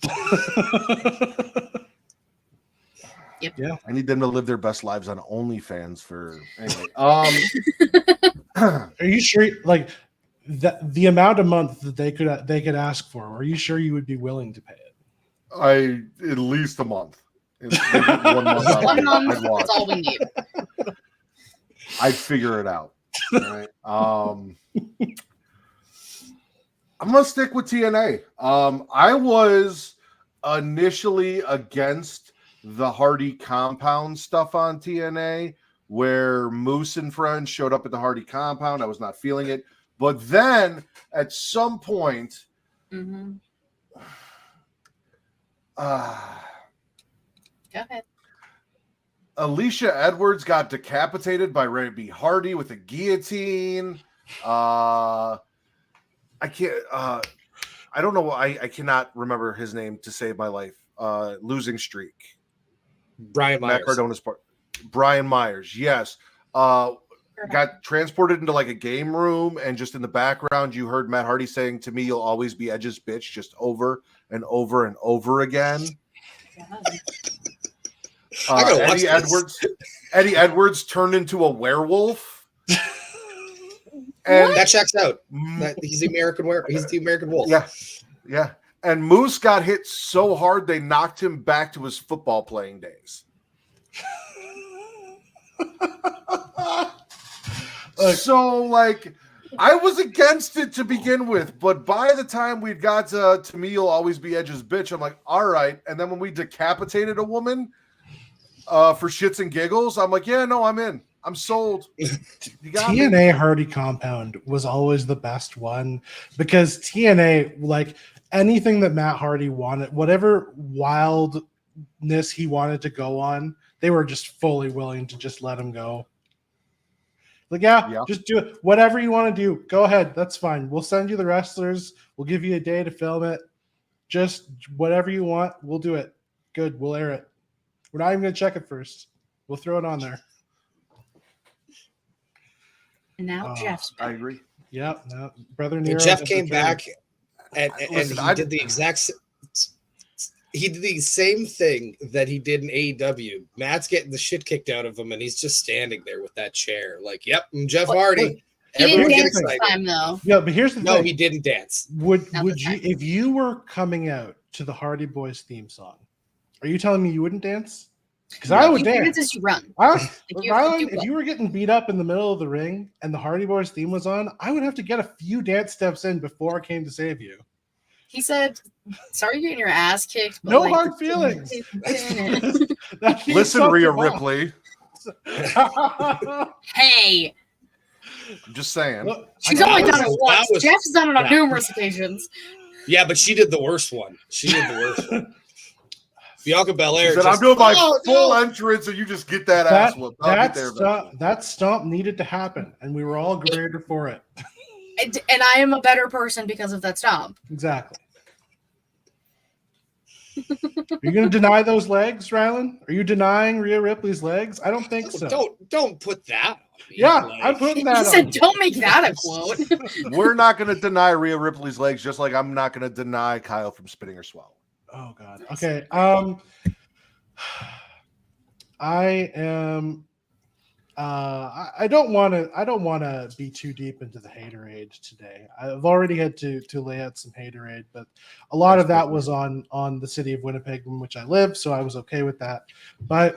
Yep. Yeah. I need them to live their best lives on OnlyFans for anyway. Are you sure? Like the amount of month that they could ask for? Are you sure you would be willing to pay it? At least a month. 1 month. 1 month. That's all we need. I'd figure it out. All right. I'm gonna stick with TNA. I was initially against the Hardy compound stuff on TNA, where Moose and friends showed up at the Hardy compound. I was not feeling it, but then at some point, Mm-hmm. Go ahead. Alicia Edwards got decapitated by Ray B. Hardy with a guillotine. I can't. I don't know. I cannot remember his name to save my life. Losing streak. Brian Myers. Matt Cardona's part. Brian Myers. Yes. Got transported into like a game room, and just in the background, you heard Matt Hardy saying to me, "You'll always be Edge's bitch," just over and over and over again. Eddie Edwards turned into a werewolf. And that checks out. He's the American Wolf. Yeah. and Moose got hit so hard they knocked him back to his football playing days. So, like, I was against it to begin with, but by the time we got to me, you'll always be Edge's bitch, I'm like, all right. And then when we decapitated a woman for shits and giggles, I'm like, yeah, no, I'm in. I'm sold. You got me. TNA Hardy Compound was always the best one because TNA, like anything that Matt Hardy wanted, whatever wildness he wanted to go on, they were just fully willing to just let him go. Like, yeah, just do it. Whatever you want to do, go ahead. That's fine. We'll send you the wrestlers. We'll give you a day to film it. Just whatever you want, we'll do it. Good. We'll air it. We're not even going to check it first. We'll throw it on there. And now Jeff's back. I agree. Yep. No, Brother Nero. And Jeff came back and Listen, he did the exact. He did the same thing that he did in AEW. Matt's getting the shit kicked out of him, and he's just standing there with that chair, like, "Yep, I'm Jeff Hardy." He Everyone didn't gets dance this excited. time, though. Yeah, but here's the No, thing. he didn't dance. Would Not you, this time. if you were coming out to the Hardy Boys theme song, are you telling me you wouldn't dance? Because I would You dance. dance as you run. If you were getting beat up in the middle of the ring and the Hardy Boys theme was on, I would have to get a few dance steps in before I came to save you. He said, "Sorry, you're getting your ass kicked." But No like, hard feelings. That means Listen, something Rhea wrong. Ripley. Hey, I'm just saying. Look, she's I- only that done it was- once. that was- Jeff's done it on yeah. numerous occasions. Yeah, but she did the worst one. She did the worst one. Bianca Belair. Said, I'm doing my full entrance, and you just get that ass whooped. I'll get there eventually. that stomp needed to happen, and we were all greater for it. And I am a better person because of that stomp. Exactly. Are you going to deny those legs, Rylan? Are you denying Rhea Ripley's legs? I don't think so. Don't put that on me. Yeah, Like, I'm putting He that on. said, "Don't make that a quote." We're not going to deny Rhea Ripley's legs, just like I'm not going to deny Kyle from spitting or swallowing. Oh God. Okay. I am. I don't want to be too deep into the haterade today. I've already had to lay out some haterade, but a lot of that was on the city of Winnipeg, in which I live, so I was okay with that. But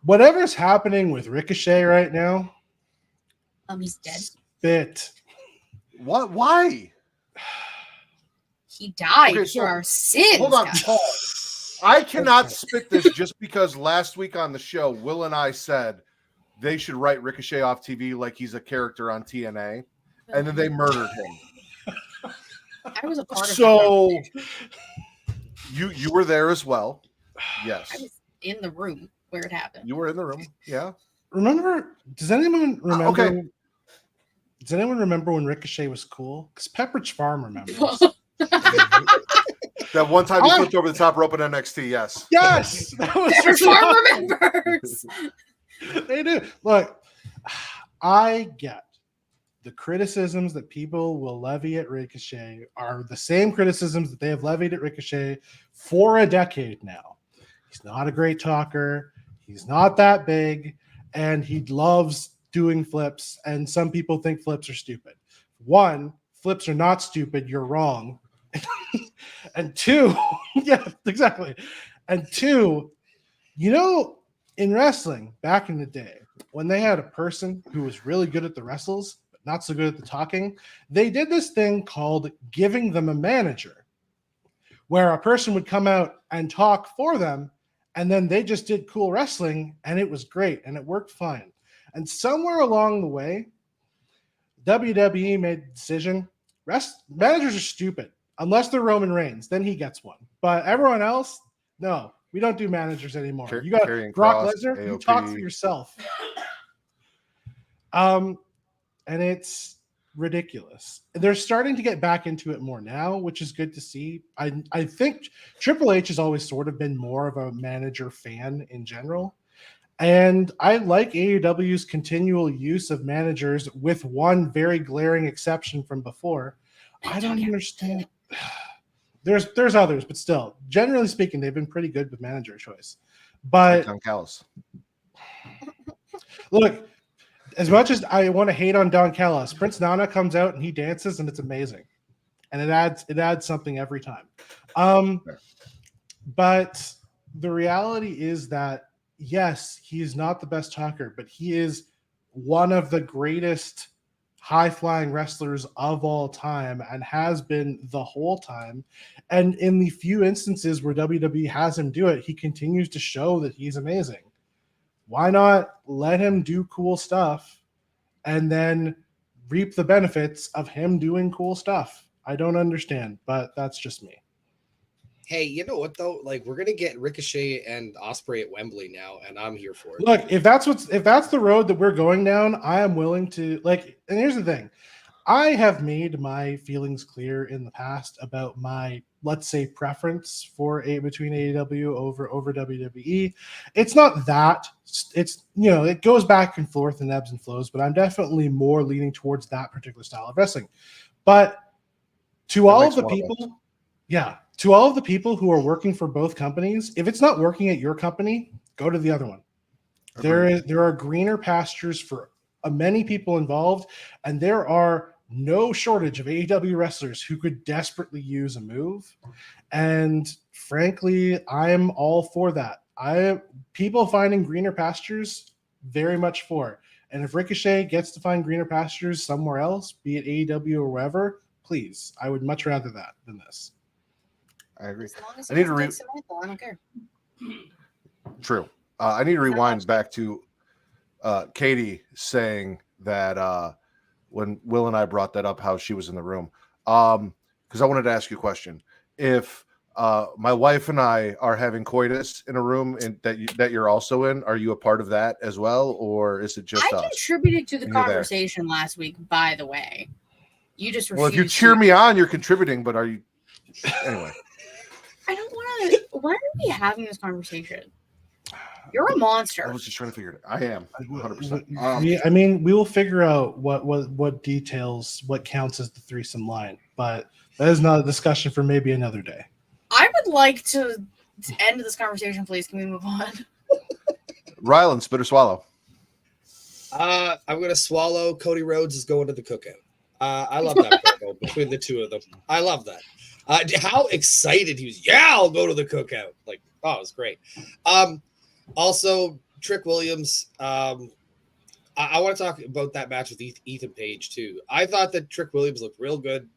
whatever's happening with Ricochet right now, He's dead. spit. What? Why? He died Okay, so- for our sins. Hold on, guys. Paul. I cannot spit this just because last week on the show, Will and I said they should write Ricochet off TV like he's a character on TNA, and then they murdered him. I was a part of that. So you were there as well. Yes, I was in the room where it happened. you were in the room. Yeah. Remember? Does anyone remember? Okay. Does anyone remember when Ricochet was cool? Because Pepperidge Farm remembers. That one time he flipped over the top rope in NXT. Yes. Yes, that was Pepper Farm remembers. They do. Look, I get the criticisms that people will levy at Ricochet are the same criticisms that they have levied at Ricochet for a decade now. He's not a great talker. He's not that big, and he loves doing flips. And some people think flips are stupid. One, flips are not stupid. You're wrong. And two, yeah, exactly. And two, in wrestling back in the day, when they had a person who was really good at the wrestles, but not so good at the talking, they did this thing called giving them a manager, where a person would come out and talk for them, and then they just did cool wrestling, and it was great, and it worked fine. And somewhere along the way, WWE made the decision, managers are stupid. Unless they're Roman Reigns, then he gets one. But everyone else, no, we don't do managers anymore. You got Karrion Brock Kross, Lesnar, you AOP. talk for yourself. And it's ridiculous. They're starting to get back into it more now, which is good to see. I think Triple H has always sort of been more of a manager fan in general. And I like AEW's continual use of managers with one very glaring exception from before. I don't understand. There's others, but still, generally speaking, they've been pretty good with manager choice. But Don Callis. look, as much as I want to hate on Don Callis, Prince Nana comes out and he dances, and it's amazing. and it adds something every time. But the reality is that yes, he is not the best talker, but he is one of the greatest high-flying wrestlers of all time and has been the whole time. And in the few instances where WWE has him do it, he continues to show that he's amazing. Why not let him do cool stuff and then reap the benefits of him doing cool stuff? I don't understand, but that's just me. Hey, you know what though? Like, we're gonna get Ricochet and Osprey at Wembley now, and I'm here for it. Look, if that's the road that we're going down, I am willing to like. And here's the thing: I have made my feelings clear in the past about my, let's say, preference for between AEW over WWE. It's not that it's it goes back and forth and ebbs and flows, but I'm definitely more leaning towards that particular style of wrestling. But to all of the people, to all of the people who are working for both companies, if it's not working at your company, go to the other one. There are greener pastures for many people involved, and there are no shortage of AEW wrestlers who could desperately use a move. And frankly, I'm all for that. People finding greener pastures, very much for. And if Ricochet gets to find greener pastures somewhere else, be it AEW or wherever, please. I would much rather that than this. I agree. As long as I need to I don't care. True. I need to rewind back to Katie saying that when Will and I brought that up, how she was in the room. Because I wanted to ask you a question. If my wife and I are having coitus in a room that you're also in, are you a part of that as well, or is it just us? I contributed to the conversation last week, by the way. You just refused. Well, if you cheer me on, you're contributing, but are you anyway? I don't want to. Why are we having this conversation? You're a monster. I was just trying to figure it out. I am 100%. I mean, we will figure out what details, what counts as the threesome line, but that is not a discussion for maybe another day. I would like to end this conversation, please. Can we move on? Rylan, spit or swallow? I'm gonna swallow. Cody Rhodes is going to the cookout. I love that promo between the two of them. I love that. How excited he was! Yeah, I'll go to the cookout. Like, oh, it was great. Also, Trick Williams. I want to talk about that match with Ethan Page too. I thought that Trick Williams looked real good.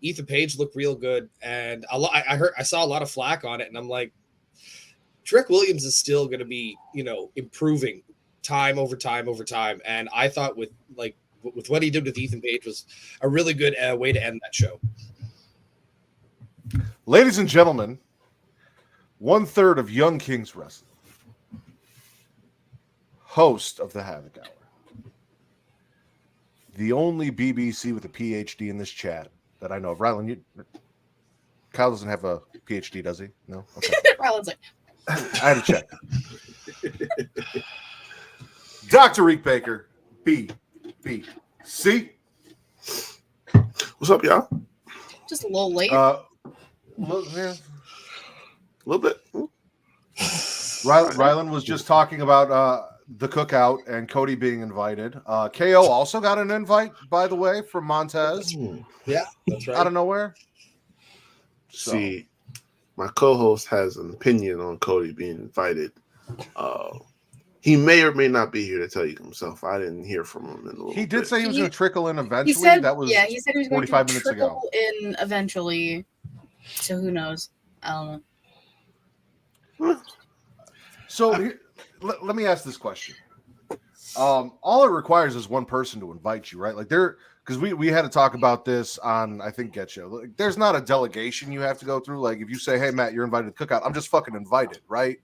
Ethan Page looked real good, and I saw a lot of flack on it, and I'm like, Trick Williams is still going to be, improving time over time over time. And I thought with what he did with Ethan Page was a really good way to end that show. Ladies and gentlemen, 1/3 of Young Kings Wrestling, host of the Havoc Hour, the only BBC with a PhD in this chat that I know of. Rylan, Kyle doesn't have a PhD, does he? No? Okay. Rylan's like, I had to check. Dr. Reek Baker, BBC. What's up, y'all? just a little late. Yeah. A little bit. Rylan was just talking about the cookout and Cody being invited. KO also got an invite, by the way, from Montez. Yeah, that's right. Out of nowhere. See, my co-host has an opinion on Cody being invited. He may or may not be here to tell you himself. I didn't hear from him in a little bit. He did say he was going to trickle in eventually. He said, that was he said he was going 45 to minutes trickle ago. in eventually. So who knows? I don't know. So let me ask this question. All it requires is one person to invite you, right? Like because we had to talk about this on, I think, Get Show. Like, there's not a delegation you have to go through. Like if you say, hey, Matt, you're invited to the cookout, I'm just fucking invited, right?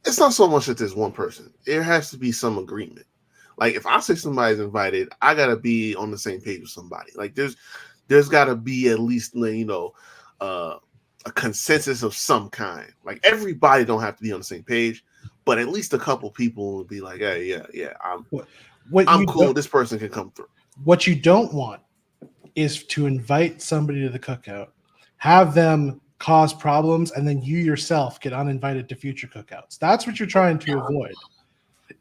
It's not so much that there's one person. There has to be some agreement. Like if I say somebody's invited, I gotta be on the same page with somebody. Like there's gotta be at least a consensus of some kind. Like everybody don't have to be on the same page, but at least a couple people would be like, hey, yeah, I'm cool. This person can come through. What you don't want is to invite somebody to the cookout, have them cause problems, and then you yourself get uninvited to future cookouts. That's what you're trying to avoid.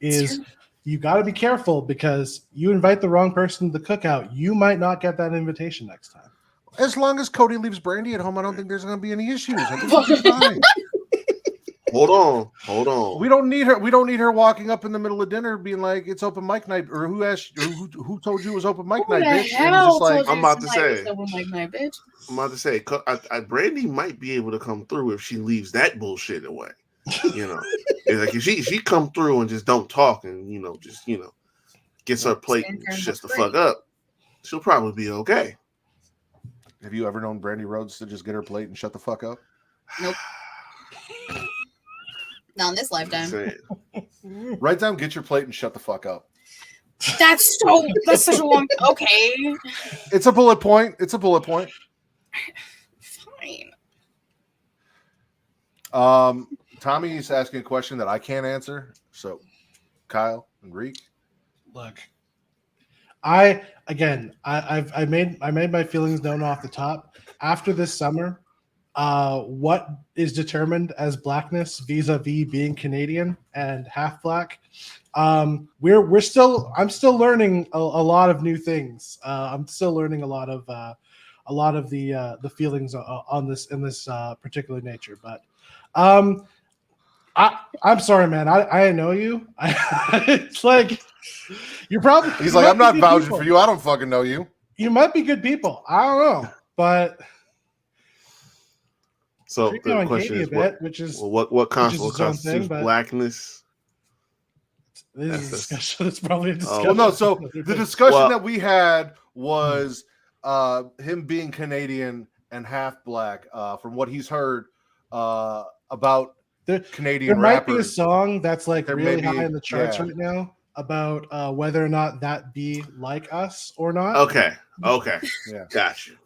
Is you got to be careful because you invite the wrong person to the cookout, you might not get that invitation next time. As long as Cody leaves Brandy at home, I don't think there's going to be any issues. I think she'll be fine. Hold on. We don't need her. We don't need her walking up in the middle of dinner being like, "It's open mic night," or "Who asked? Or who told you it was open mic night, bitch?" And just like, I'm about to say, it's open mic night, bitch. I'm about to say, Brandy might be able to come through if she leaves that bullshit away. You know, it's like if she come through and just don't talk and just gets her plate and shuts the fuck up, she'll probably be okay. have you ever known Brandy Rhodes to just get her plate and shut the fuck up? Nope. Not in this lifetime. Write down, get your plate and shut the fuck up. That's such a long. Okay. It's a bullet point. Fine. Tommy's asking a question that I can't answer. So, Kyle and Reek. Look, I made my feelings known off the top. After this summer, what is determined as blackness vis-a-vis being Canadian and half black? I'm still learning a lot of new things. I'm still learning a lot of the feelings on this in this particular nature. But I'm sorry, man. I know you. It's like you're probably. He's like, I'm not vouching for you. I don't fucking know you. You might be good people. I don't know, but. So the question is, what constitutes blackness? This is a discussion. It's probably a discussion. Well, no. So the discussion that we had was him being Canadian and half black. From what he's heard about Canadian there might rappers, be a song that's like really high in the charts right now about whether or not that be like us or not. Okay. Yeah. Got you.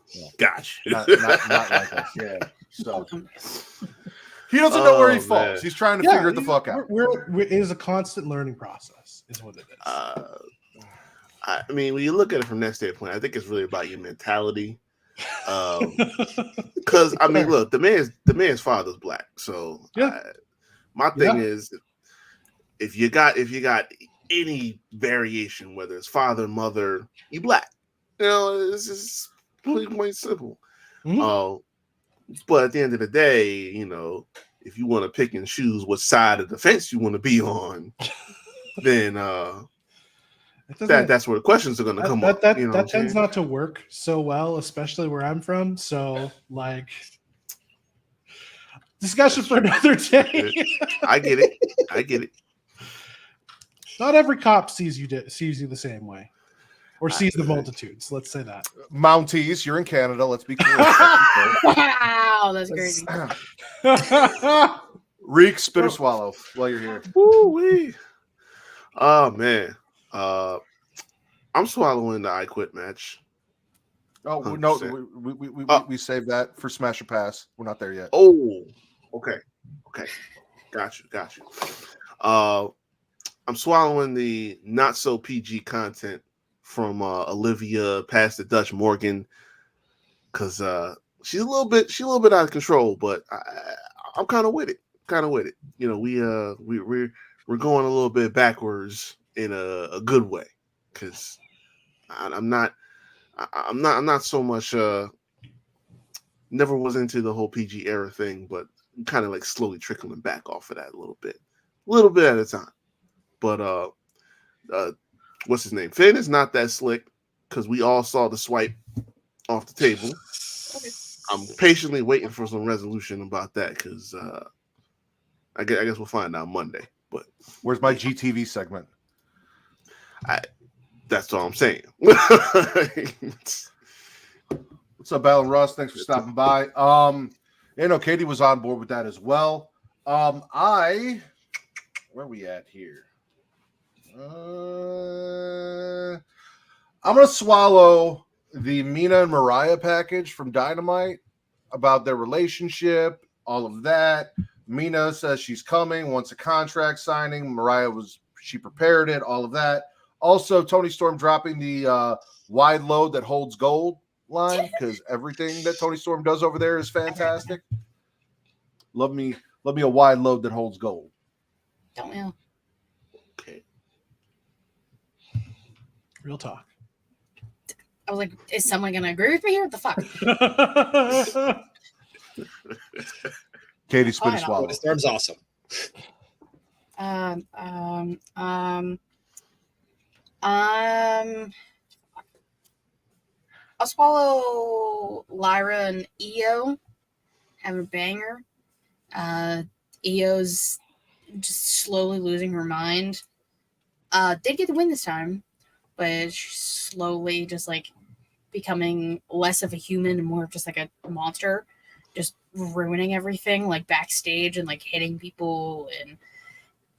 Not like us. Yeah. So he doesn't know where he falls. Man. He's trying to figure it the fuck out. It is a constant learning process, is what it is. I mean, when you look at it from that standpoint, I think it's really about your mentality. Because I mean, look, the man's father's black, so my thing is, if you got any variation, whether it's father, mother, you black. This is pretty point simple. Mm-hmm. But at the end of the day, if you want to pick and choose what side of the fence you want to be on, then that's where the questions are going to come up. That tends not to work so well, especially where I'm from. So, like, discussion for another day. I get it. Not every cop sees you the same way. Or sees the multitudes. Let's say that. Mounties, you're in Canada. Let's be clear. Wow, that's crazy. Reek, spit or swallow while you're here. Woo-wee. Oh man, I'm swallowing the I Quit match. Oh 100%. No, we saved that for Smash or Pass. We're not there yet. Oh, okay, got you. I'm swallowing the not so PG content from Olivia past the Dutch Morgan because she's a little bit out of control, but I'm kind of with it. We're going a little bit backwards in a good way because I'm not so much never was into the whole PG era thing, but I'm kind of like slowly trickling back off of that a little bit at a time. But what's his name? Finn is not that slick because we all saw the swipe off the table. Okay. I'm patiently waiting for some resolution about that because I guess we'll find out Monday. But where's my GTV segment? That's all I'm saying. What's up, Alan Russ? Thanks for stopping by. Katie was on board with that as well. Where are we at here? I'm gonna swallow the Mina and Mariah package from Dynamite about their relationship, all of that. Mina says she's coming, wants a contract signing. Mariah she prepared it, all of that. Also, Tony Storm dropping the wide load that holds gold line because everything that Tony Storm does over there is fantastic. Love me a wide load that holds gold. Don't know. Okay. Real talk. I was like, is someone gonna agree with me here? What the fuck? Katie, spit or Fine, swallow. The storm's awesome. Um, um, um, um, I'll swallow Lyra and Io. Have a banger. Io's just slowly losing her mind. Did get the win this time, but she's slowly just like becoming less of a human and more of just like a monster, just ruining everything like backstage and like hitting people and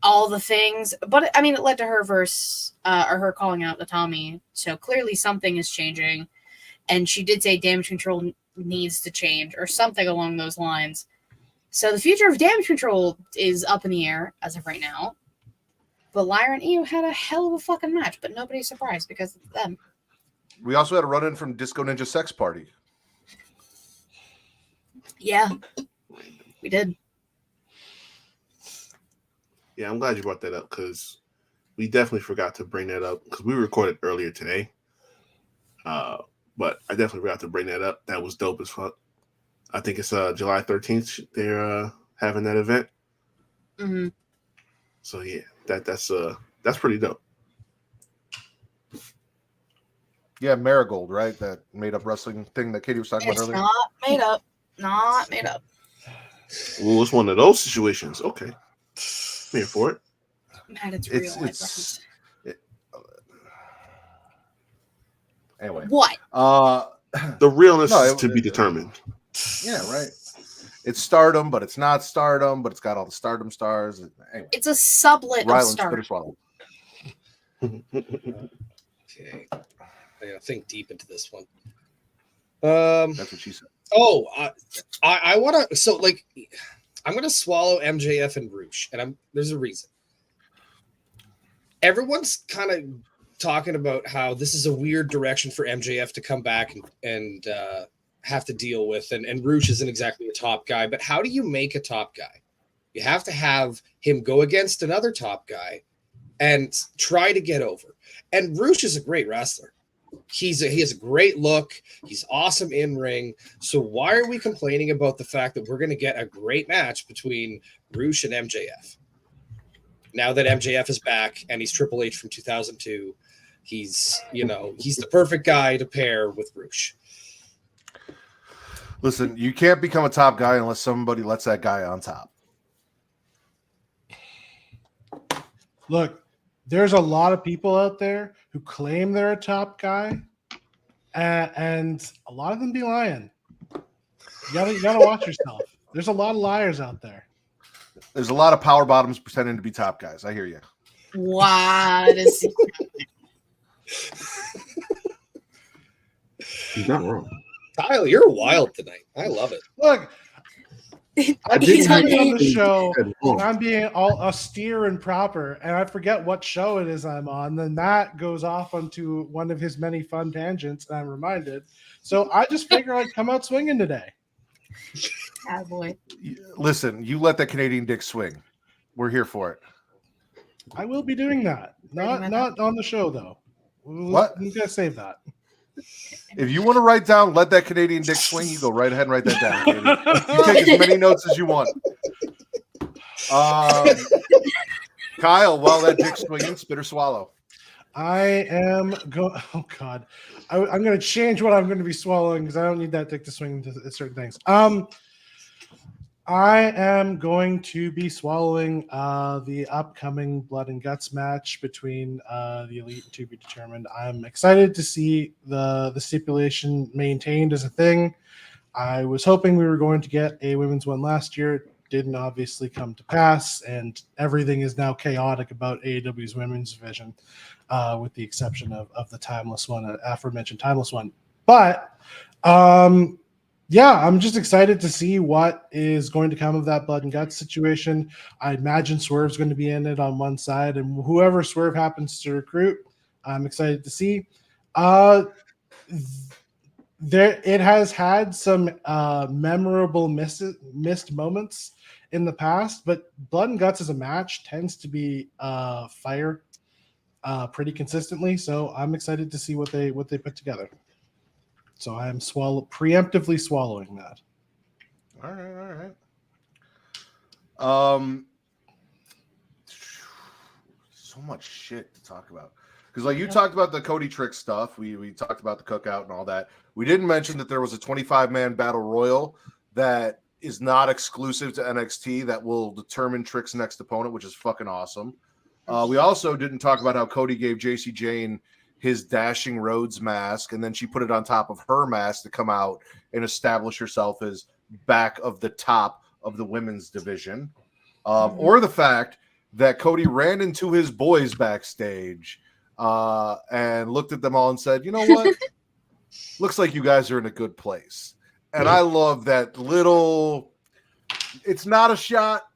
all the things. But I mean, it led to her or her calling out the Tommy. So clearly something is changing. And she did say damage control needs to change or something along those lines. So the future of damage control is up in the air as of right now. But Lyra and Io had a hell of a fucking match, but nobody's surprised because it's them. We also had a run in from Disco Ninja Sex Party. Yeah, we did. Yeah, I'm glad you brought that up because we definitely forgot to bring that up because we recorded earlier today. But I definitely forgot to bring that up. That was dope as fuck. I think it's July 13th. They're having that event. Mm-hmm. So yeah, that's pretty dope. Yeah, Marigold, right? That made up wrestling thing that Katie was talking about It's earlier. not made up. Not made up. Well, it's one of those situations. Okay, I'm here for it. Matt, it's real. Anyway, What? The realness No, is to be determined. Yeah, right. It's Stardom, but it's not Stardom, but it's got all the Stardom stars. Anyway, It's a sublet of Ryland's Star. Twitter swallow. Okay. I gotta think deep into this one. That's what she said. Oh, I want to. So, like, I'm gonna swallow MJF and Roosh, and there's a reason. Everyone's kind of talking about how this is a weird direction for MJF to come back and have to deal with, and Roosh isn't exactly a top guy. But how do you make a top guy? You have to have him go against another top guy and try to get over. And Roosh is a great wrestler. He has a great look. He's awesome in ring. So why are we complaining about the fact that we're going to get a great match between Roosh and MJF? Now that MJF is back and he's Triple H from 2002, he's the perfect guy to pair with Roosh. Listen, you can't become a top guy unless somebody lets that guy on top. Look, there's a lot of people out there who claim they're a top guy, and a lot of them be lying. You gotta watch yourself. There's a lot of liars out there. There's a lot of power bottoms pretending to be top guys. I hear you. What is He's not wrong. Kyle, you're wild tonight. I love it. Look, I'm He's on on the show. I'm being all austere and proper, and I forget what show it is I'm on. Then Matt goes off onto one of his many fun tangents, and I'm reminded. So I just figure I'd come out swinging today. Oh, boy. Listen, you let that Canadian dick swing. We're here for it. I will be doing that. Not on the show though. What? You gotta save that. If you want to write down "let that Canadian dick swing," you go right ahead and write that down. Katie. You take as many notes as you want. Kyle, while that dick's swinging, spit or swallow. I am going. Oh God, I'm going to change what I'm going to be swallowing because I don't need that dick to swing into certain things. I am going to be swallowing the upcoming Blood and Guts match between the Elite and To Be Determined. I'm excited to see the stipulation maintained as a thing. I was hoping we were going to get a women's one last year. It didn't obviously come to pass, and everything is now chaotic about AEW's women's division, with the exception of the timeless one, aforementioned timeless one. But yeah, I'm just excited to see what is going to come of that Blood and Guts situation. I imagine Swerve's going to be in it on one side, and whoever Swerve happens to recruit, I'm excited to see. It has had some memorable missed moments in the past, but Blood and Guts as a match tends to be fire. pretty consistently. So I'm excited to see what they put together. So I am preemptively swallowing that. All right. So much shit to talk about. Because like you talked about the Cody Trick stuff, we talked about the cookout and all that. We didn't mention that there was a 25-man battle royal that is not exclusive to NXT that will determine Trick's next opponent, which is fucking awesome. We also didn't talk about how Cody gave JC Jane his Dashing Rhodes mask, and then she put it on top of her mask to come out and establish herself as back of the top of the women's division. Or the fact that Cody ran into his boys backstage and looked at them all and said, you know what? Looks like you guys are in a good place. And I love that little, it's not a shot,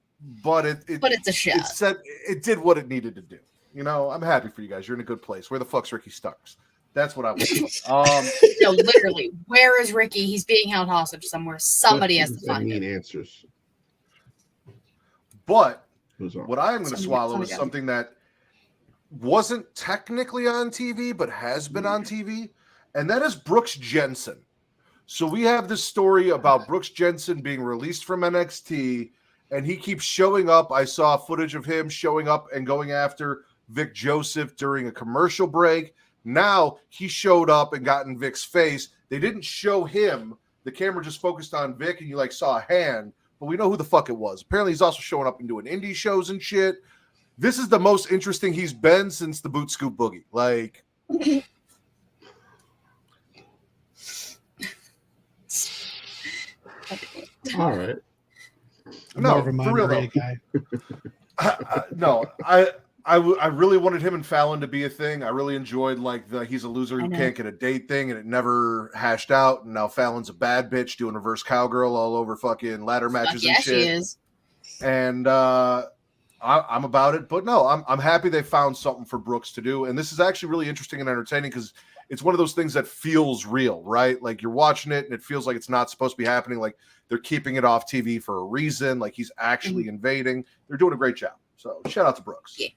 but it's a shot. It did what it needed to do. You know, I'm happy for you guys. You're in a good place. Where the fuck's Ricky Starks? That's what I want. No, literally, where is Ricky? He's being held hostage somewhere. Somebody has to find him. Answers. But what I am going to swallow is something that wasn't technically on TV, but has been on TV, and that is Brooks Jensen. So we have this story about Brooks Jensen being released from NXT, and he keeps showing up. I saw footage of him showing up and going after Vic Joseph during a commercial break. Now he showed up and got in Vic's face. They didn't show him. The camera just focused on Vic, and you like saw a hand, but we know who the fuck it was. Apparently he's also showing up and doing indie shows and shit. This is the most interesting he's been since the Boot Scoop Boogie. Like, all right. No, for real though. Guy. No, I really wanted him and Fallon to be a thing. I really enjoyed like the he's a loser who can't get a date thing, and it never hashed out. And now Fallon's a bad bitch doing reverse cowgirl all over fucking ladder matches and shit. She is. And I'm about it, but no, I'm happy they found something for Brooks to do. And this is actually really interesting and entertaining because it's one of those things that feels real, right? Like you're watching it and it feels like it's not supposed to be happening. Like they're keeping it off TV for a reason. Like he's actually invading. They're doing a great job. So shout out to Brooks. Yeah.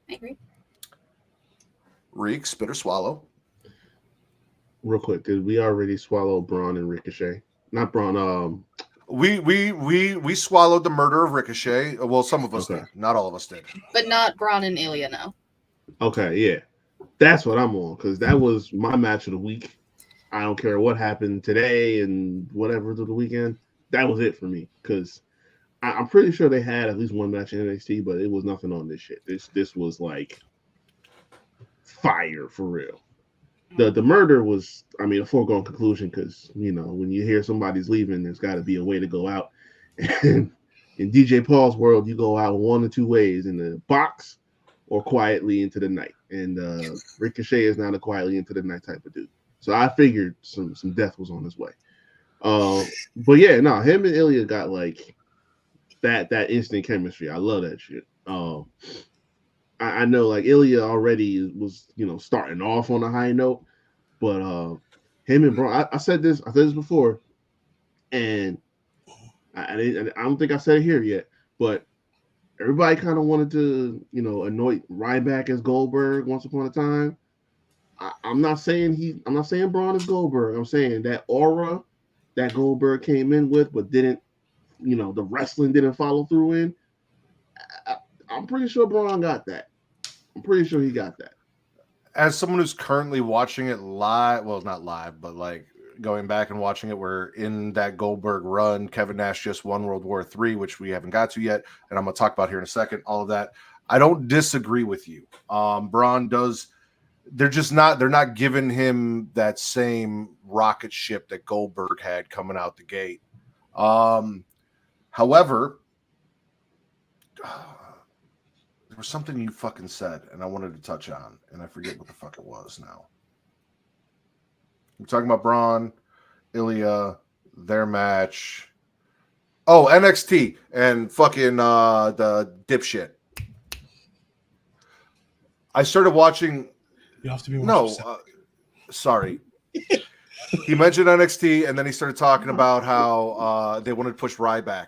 I agree. Reek, spit or swallow. Real quick, did we already swallow Braun and Ricochet? Not Braun. We swallowed the murder of Ricochet. Well, some of us did. Not all of us did. But not Braun and Ilya, no. Okay, yeah. That's what I'm on, because that was my match of the week. I don't care what happened today and whatever to the weekend. That was it for me, because I'm pretty sure they had at least one match in NXT, but it was nothing on this shit. This was like fire for real. The murder was, I mean, a foregone conclusion because, you know, when you hear somebody's leaving, there's got to be a way to go out. And in DJ Paul's world, you go out one or two ways, in the box or quietly into the night. And Ricochet is not a quietly into the night type of dude. So I figured some death was on his way. But yeah, no, him and Ilya got like that instant chemistry. I love that shit. I know like Ilya already was, you know, starting off on a high note, but him and Braun, I said this before, and I don't think I said it here yet, but everybody kind of wanted to, you know, anoint Ryback as Goldberg once upon a time. I'm not saying Braun is Goldberg. I'm saying that aura that Goldberg came in with, but didn't, you know, the wrestling didn't follow through in. I'm pretty sure Braun got that. I'm pretty sure he got that. As someone who's currently watching it live, well, not live, but like going back and watching it, we're in that Goldberg run. Kevin Nash just won World War III, which we haven't got to yet, and I'm going to talk about here in a second. All of that. I don't disagree with you. Braun does. They're not giving him that same rocket ship that Goldberg had coming out the gate. However, there was something you fucking said, and I wanted to touch on, and I forget what the fuck it was now. We're talking about Braun, Ilya, their match. Oh, NXT and fucking the dipshit. I started watching. You have to be more sorry. He mentioned NXT, and then he started talking about how they wanted to push Ryback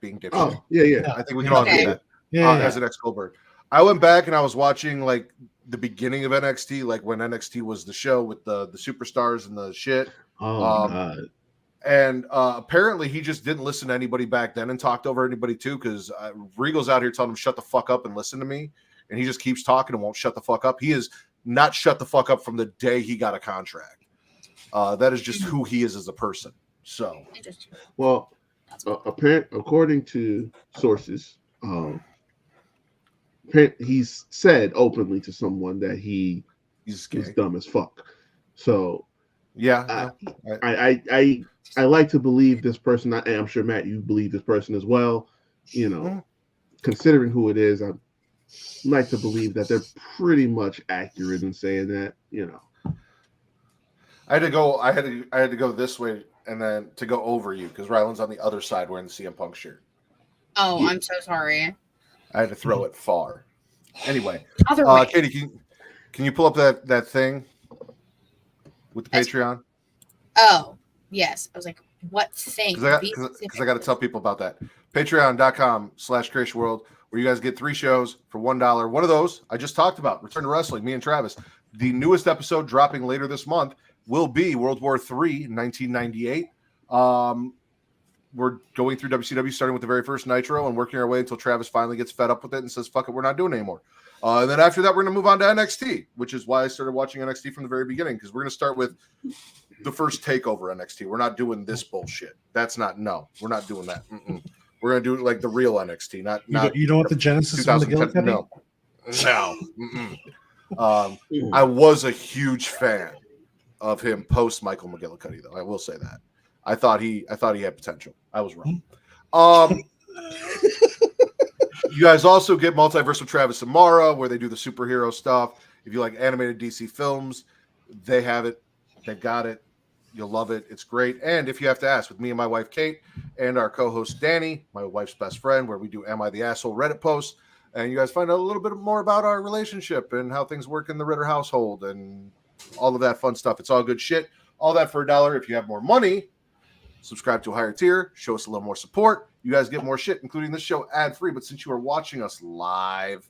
being dipshit. Oh, yeah. I think we can all agree that. Yeah. As an ex-Goldberg. I went back and I was watching like the beginning of NXT, like when NXT was the show with the superstars and the shit. Oh God. And apparently he just didn't listen to anybody back then and talked over anybody too, because Regal's out here telling him shut the fuck up and listen to me, and he just keeps talking and won't shut the fuck up. He is not shut the fuck up from the day he got a contract. That is just who he is as a person. So, well, according to sources, he's said openly to someone that he's dumb as fuck. So, yeah, I like to believe this person. And I'm sure Matt, you believe this person as well. You know, considering who it is, I like to believe that they're pretty much accurate in saying that. You know, I had to go this way and then to go over you because Ryland's on the other side wearing the CM Punk shirt. Oh, yeah. I'm so sorry. I had to throw it far. Anyway, Other Katie, can you pull up that thing with the Patreon? Oh, yes. I was like, what thing? Because I got to tell people about that. Patreon.com/Creatia World, where you guys get 3 shows for $1. One of those I just talked about, Return to Wrestling, me and Travis. The newest episode dropping later this month will be World War III, 1998. We're going through WCW, starting with the very first Nitro and working our way until Travis finally gets fed up with it and says, fuck it, we're not doing it anymore. And then after that, we're going to move on to NXT, which is why I started watching NXT from the very beginning, because we're going to start with the first takeover NXT. We're not doing this bullshit. We're not doing that. We're going to do like the real NXT, not you don't want the Genesis of McGillicuddy? No. I was a huge fan of him post Michael McGillicuddy, though. I will say that. I thought he had potential. I was wrong. You guys also get Multiverse with Travis and Mara, where they do the superhero stuff. If you like animated DC films, they have it. They got it. You'll love it. It's great. And if you have to ask, with me and my wife, Kate, and our co-host, Danny, my wife's best friend, where we do Am I the Asshole Reddit posts, and you guys find out a little bit more about our relationship and how things work in the Ritter household and all of that fun stuff. It's all good shit. All that for $1. If you have more money, subscribe to a higher tier, show us a little more support. You guys get more shit, including this show ad-free. But since you are watching us live,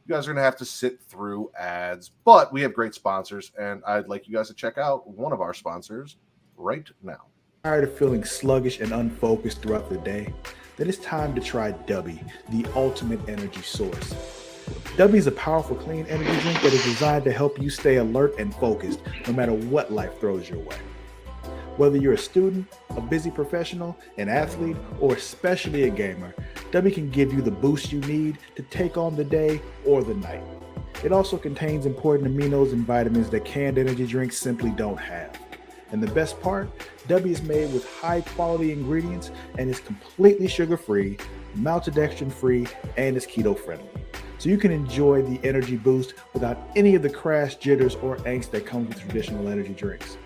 you guys are going to have to sit through ads. But we have great sponsors, and I'd like you guys to check out one of our sponsors right now. Tired of feeling sluggish and unfocused throughout the day? Then it's time to try W, the ultimate energy source. W is a powerful, clean energy drink that is designed to help you stay alert and focused no matter what life throws your way. Whether you're a student, a busy professional, an athlete, or especially a gamer, W can give you the boost you need to take on the day or the night. It also contains important aminos and vitamins that canned energy drinks simply don't have. And the best part, W is made with high-quality ingredients and is completely sugar-free, maltodextrin-free, and is keto-friendly. So you can enjoy the energy boost without any of the crash, jitters, or angst that comes with traditional energy drinks.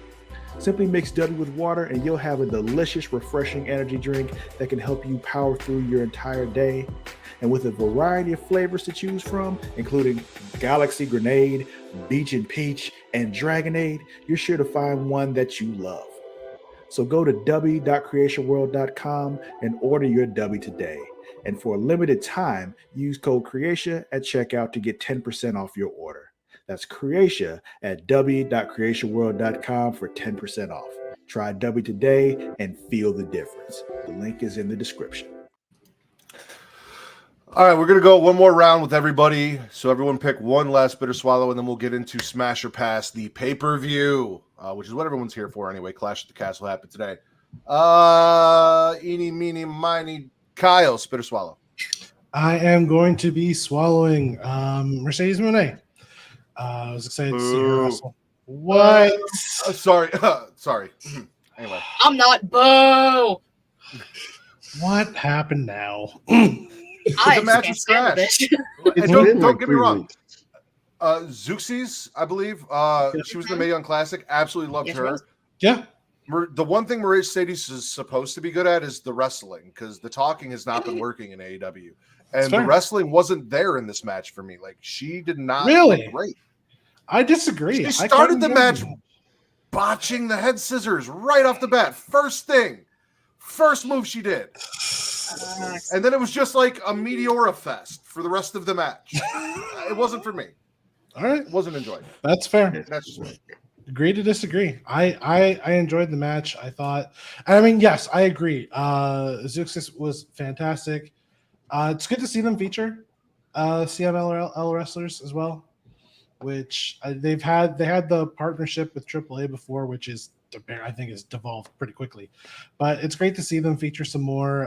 Simply mix W with water and you'll have a delicious, refreshing energy drink that can help you power through your entire day. And with a variety of flavors to choose from, including Galaxy Grenade, Beach and Peach, and Dragonade, you're sure to find one that you love. So go to w.creatiaworld.com and order your W today. And for a limited time, use code Creatia at checkout to get 10% off your order. That's Creatia at w.creatiaworld.com for 10% off. Try W today and feel the difference. The link is in the description. All right, we're going to go one more round with everybody. So everyone pick one last bitter swallow, and then we'll get into Smash or Pass, the pay-per-view, which is what everyone's here for anyway. Clash at the Castle happened today. Eeny, meeny, miny, Kyle, spit or swallow. I am going to be swallowing Mercedes Moné. I was excited to see her wrestle. What? Sorry. Anyway. I'm not boo. What happened now? The match was trash. Don't get me wrong. Zeuxis, I believe. She was in the Mae Young Classic. Absolutely loved her. Yeah. The one thing Mercedes is supposed to be good at is the wrestling, because the talking has not been working in AEW. And the wrestling wasn't there in this match for me. Like, she did not look great. I disagree. She started the match botching the head scissors right off the bat. First move she did. And then it was just like a Meteora fest for the rest of the match. It wasn't for me. All right, It wasn't enjoyed. that's fair. That's just me. Agree to disagree. I enjoyed the match. I thought, I mean, yes, I agree. Zeuxis was fantastic. It's good to see them feature CMLL wrestlers as well, which they had the partnership with AAA before, which is I think has devolved pretty quickly. But it's great to see them feature some more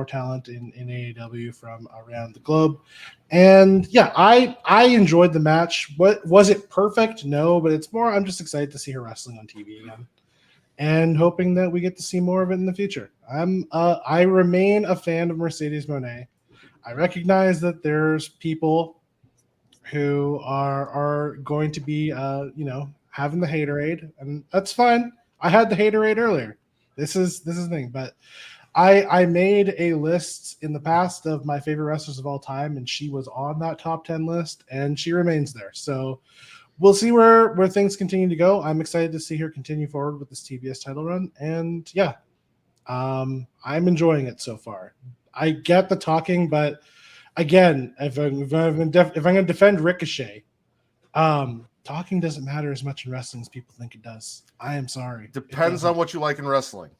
talent in AEW from around the globe. And yeah, I enjoyed the match. What was it perfect? No, but it's more I'm just excited to see her wrestling on TV again. And hoping that we get to see more of it in the future. I remain a fan of Mercedes Moné. I recognize that there's people who are going to be having the haterade, and that's fine. I had the haterade earlier. This is the thing, but I made a list in the past of my favorite wrestlers of all time, and she was on that top 10 list, and she remains there. So we'll see where things continue to go. I'm excited to see her continue forward with this TBS title run, and yeah, I'm enjoying it so far. I get the talking, but again, if I'm going to defend Ricochet, talking doesn't matter as much in wrestling as people think it does. I am sorry. Depends on what you like in wrestling.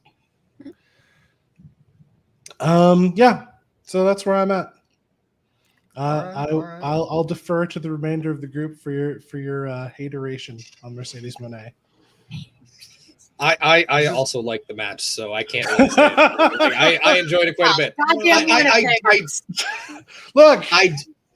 Yeah. So that's where I'm at. All right. I'll defer to the remainder of the group for your hateration on Mercedes Moné. I also like the match, so I can't really say it. I enjoyed it quite a bit. Look,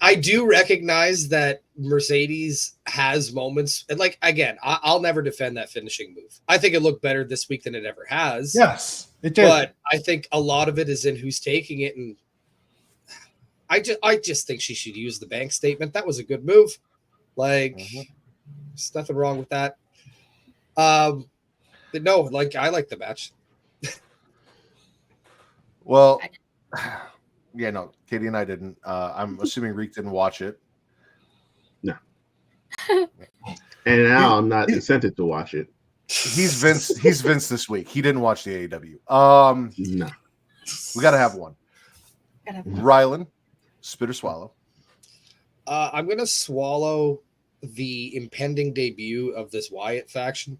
I do recognize that Mercedes has moments, and like again, I'll never defend that finishing move. I think it looked better this week than it ever has. Yes, it did. But I think a lot of it is in who's taking it, and I just think she should use the bank statement. That was a good move. Like, there's nothing wrong with that. But no, like I like the match. Well, yeah, no, Katie and I didn't. I'm assuming Reek didn't watch it. No. And now I'm not incented to watch it. He's Vince this week. He didn't watch the AEW. No. We gotta have one. Rylan, spit or swallow? I'm gonna swallow the impending debut of this Wyatt faction.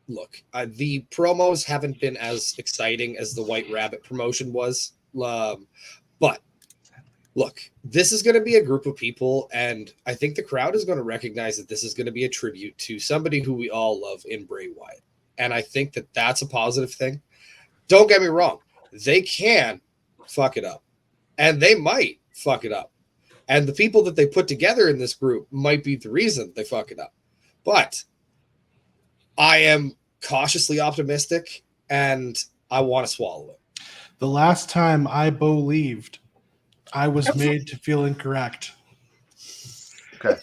Look, the promos haven't been as exciting as the White Rabbit promotion was. But look, this is going to be a group of people, and I think the crowd is going to recognize that this is going to be a tribute to somebody who we all love in Bray Wyatt. And I think that that's a positive thing. Don't get me wrong. They can fuck it up, and they might fuck it up. And the people that they put together in this group might be the reason they fuck it up. But I am cautiously optimistic, and I want to swallow it. The last time I believed, I was made to feel incorrect. Okay.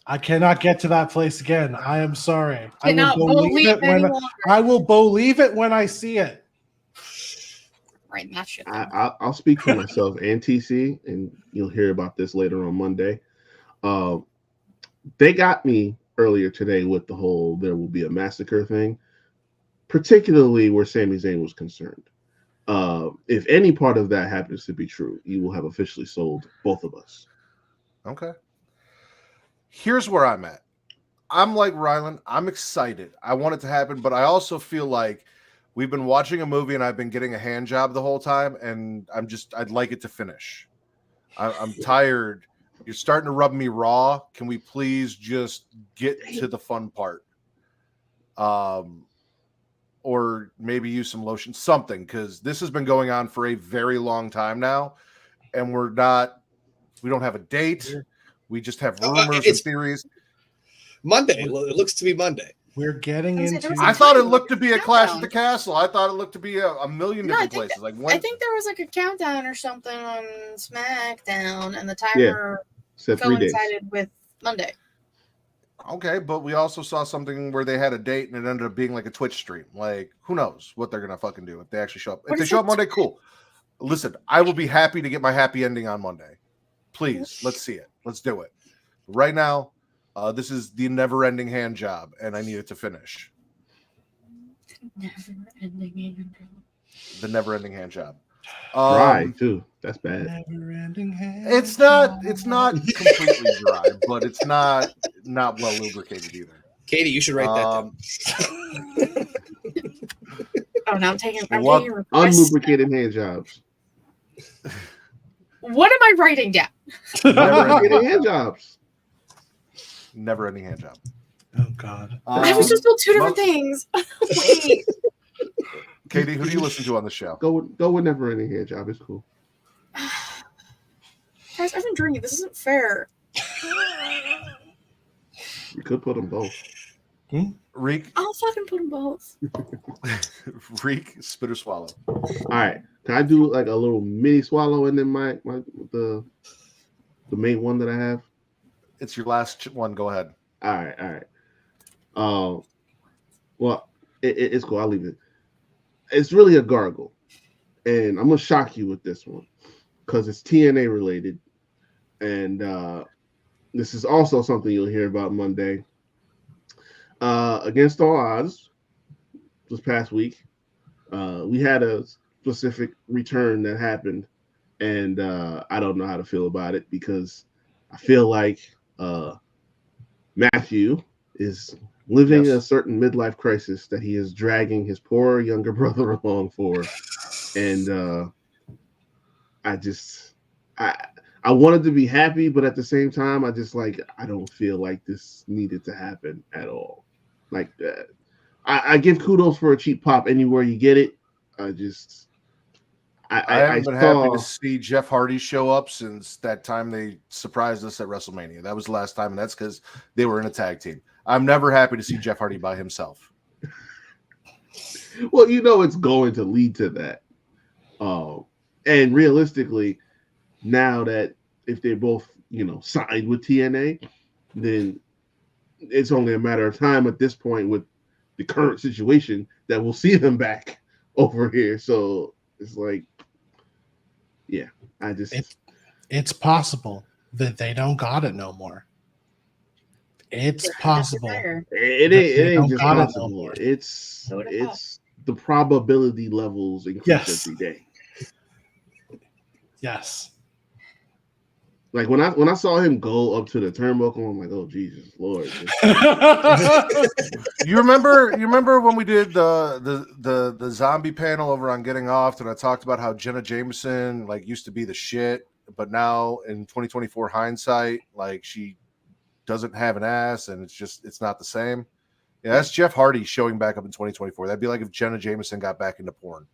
I cannot get to that place again. I am sorry. I will believe it when I see it. Right, that shit. I'll speak for myself and TC, and you'll hear about this later on Monday. They got me earlier today with the whole there will be a massacre thing, particularly where Sami Zayn was concerned. If any part of that happens to be true, you will have officially sold both of us. Okay. Here's where I'm at. I'm like Rylan. I'm excited. I want it to happen, but I also feel like we've been watching a movie and I've been getting a hand job the whole time, and I'd like it to finish. I'm tired. You're starting to rub me raw. Can we please just get to the fun part? Or maybe use some lotion, something, because this has been going on for a very long time now, and we don't have a date. We just have rumors and theories. Monday. It looks to be Monday. We're getting into. I thought it looked to be a Clash at the Castle. I thought it looked to be a million different places. Like I think there was like a countdown or something on SmackDown, and the timer coincided with Monday. Okay, but we also saw something where they had a date and it ended up being like a Twitch stream. Like, who knows what they're gonna fucking do if they actually show up. If they show up Monday, cool. Listen, I will be happy to get my happy ending on Monday. Please, let's see it. Let's do it. Right now, this is the never-ending hand job, and I need it to finish. Never-ending hand job. The never-ending hand job. Dry too. That's bad. Never-ending hand It's not completely dry, but it's not well lubricated either. Katie, you should write that down. Oh, now I'm taking What- requests. Unlubricated hand jobs. What am I writing down? Unlubricated hand jobs. Never-ending hand job. Oh God. I was just told two different mo- things. Wait. Katie, who do you listen to on the show? Go with never ending hand job. It's cool. Guys, I've been drinking. This isn't fair. You could put them both. Reek, I'll fucking put them both. Reek, spit or swallow. All right. Can I do like a little mini swallow and then the main one that I have? It's your last one. Go ahead. All right. Well, it's cool. I'll leave it. It's really a gargle, and I'm gonna shock you with this one because it's TNA related, and this is also something you'll hear about Monday. Against all odds, this past week, we had a specific return that happened, and I don't know how to feel about it because I feel like Matthew is living a certain midlife crisis that he is dragging his poor younger brother along for, and I wanted to be happy, but at the same time, I don't feel like this needed to happen at all. Like I give kudos for a cheap pop anywhere you get it. I haven't been happy to see Jeff Hardy show up since that time they surprised us at WrestleMania. That was the last time, and that's because they were in a tag team. I'm never happy to see Jeff Hardy by himself. Well, it's going to lead to that. And realistically, now that if they both, signed with TNA, then it's only a matter of time at this point with the current situation that we'll see them back over here. So it's like, yeah, It's possible that they don't got it no more. It's possible. It ain't just possible. It's the probability levels increase every day. Yes. Like when I saw him go up to the turnbuckle, I'm like, oh Jesus Lord. You remember when we did the zombie panel over on Getting Off, and I talked about how Jenna Jameson used to be the shit, but now in 2024 hindsight, she doesn't have an ass, and it's not the same. Yeah, that's Jeff Hardy showing back up in 2024. That'd be like if Jenna Jameson got back into porn.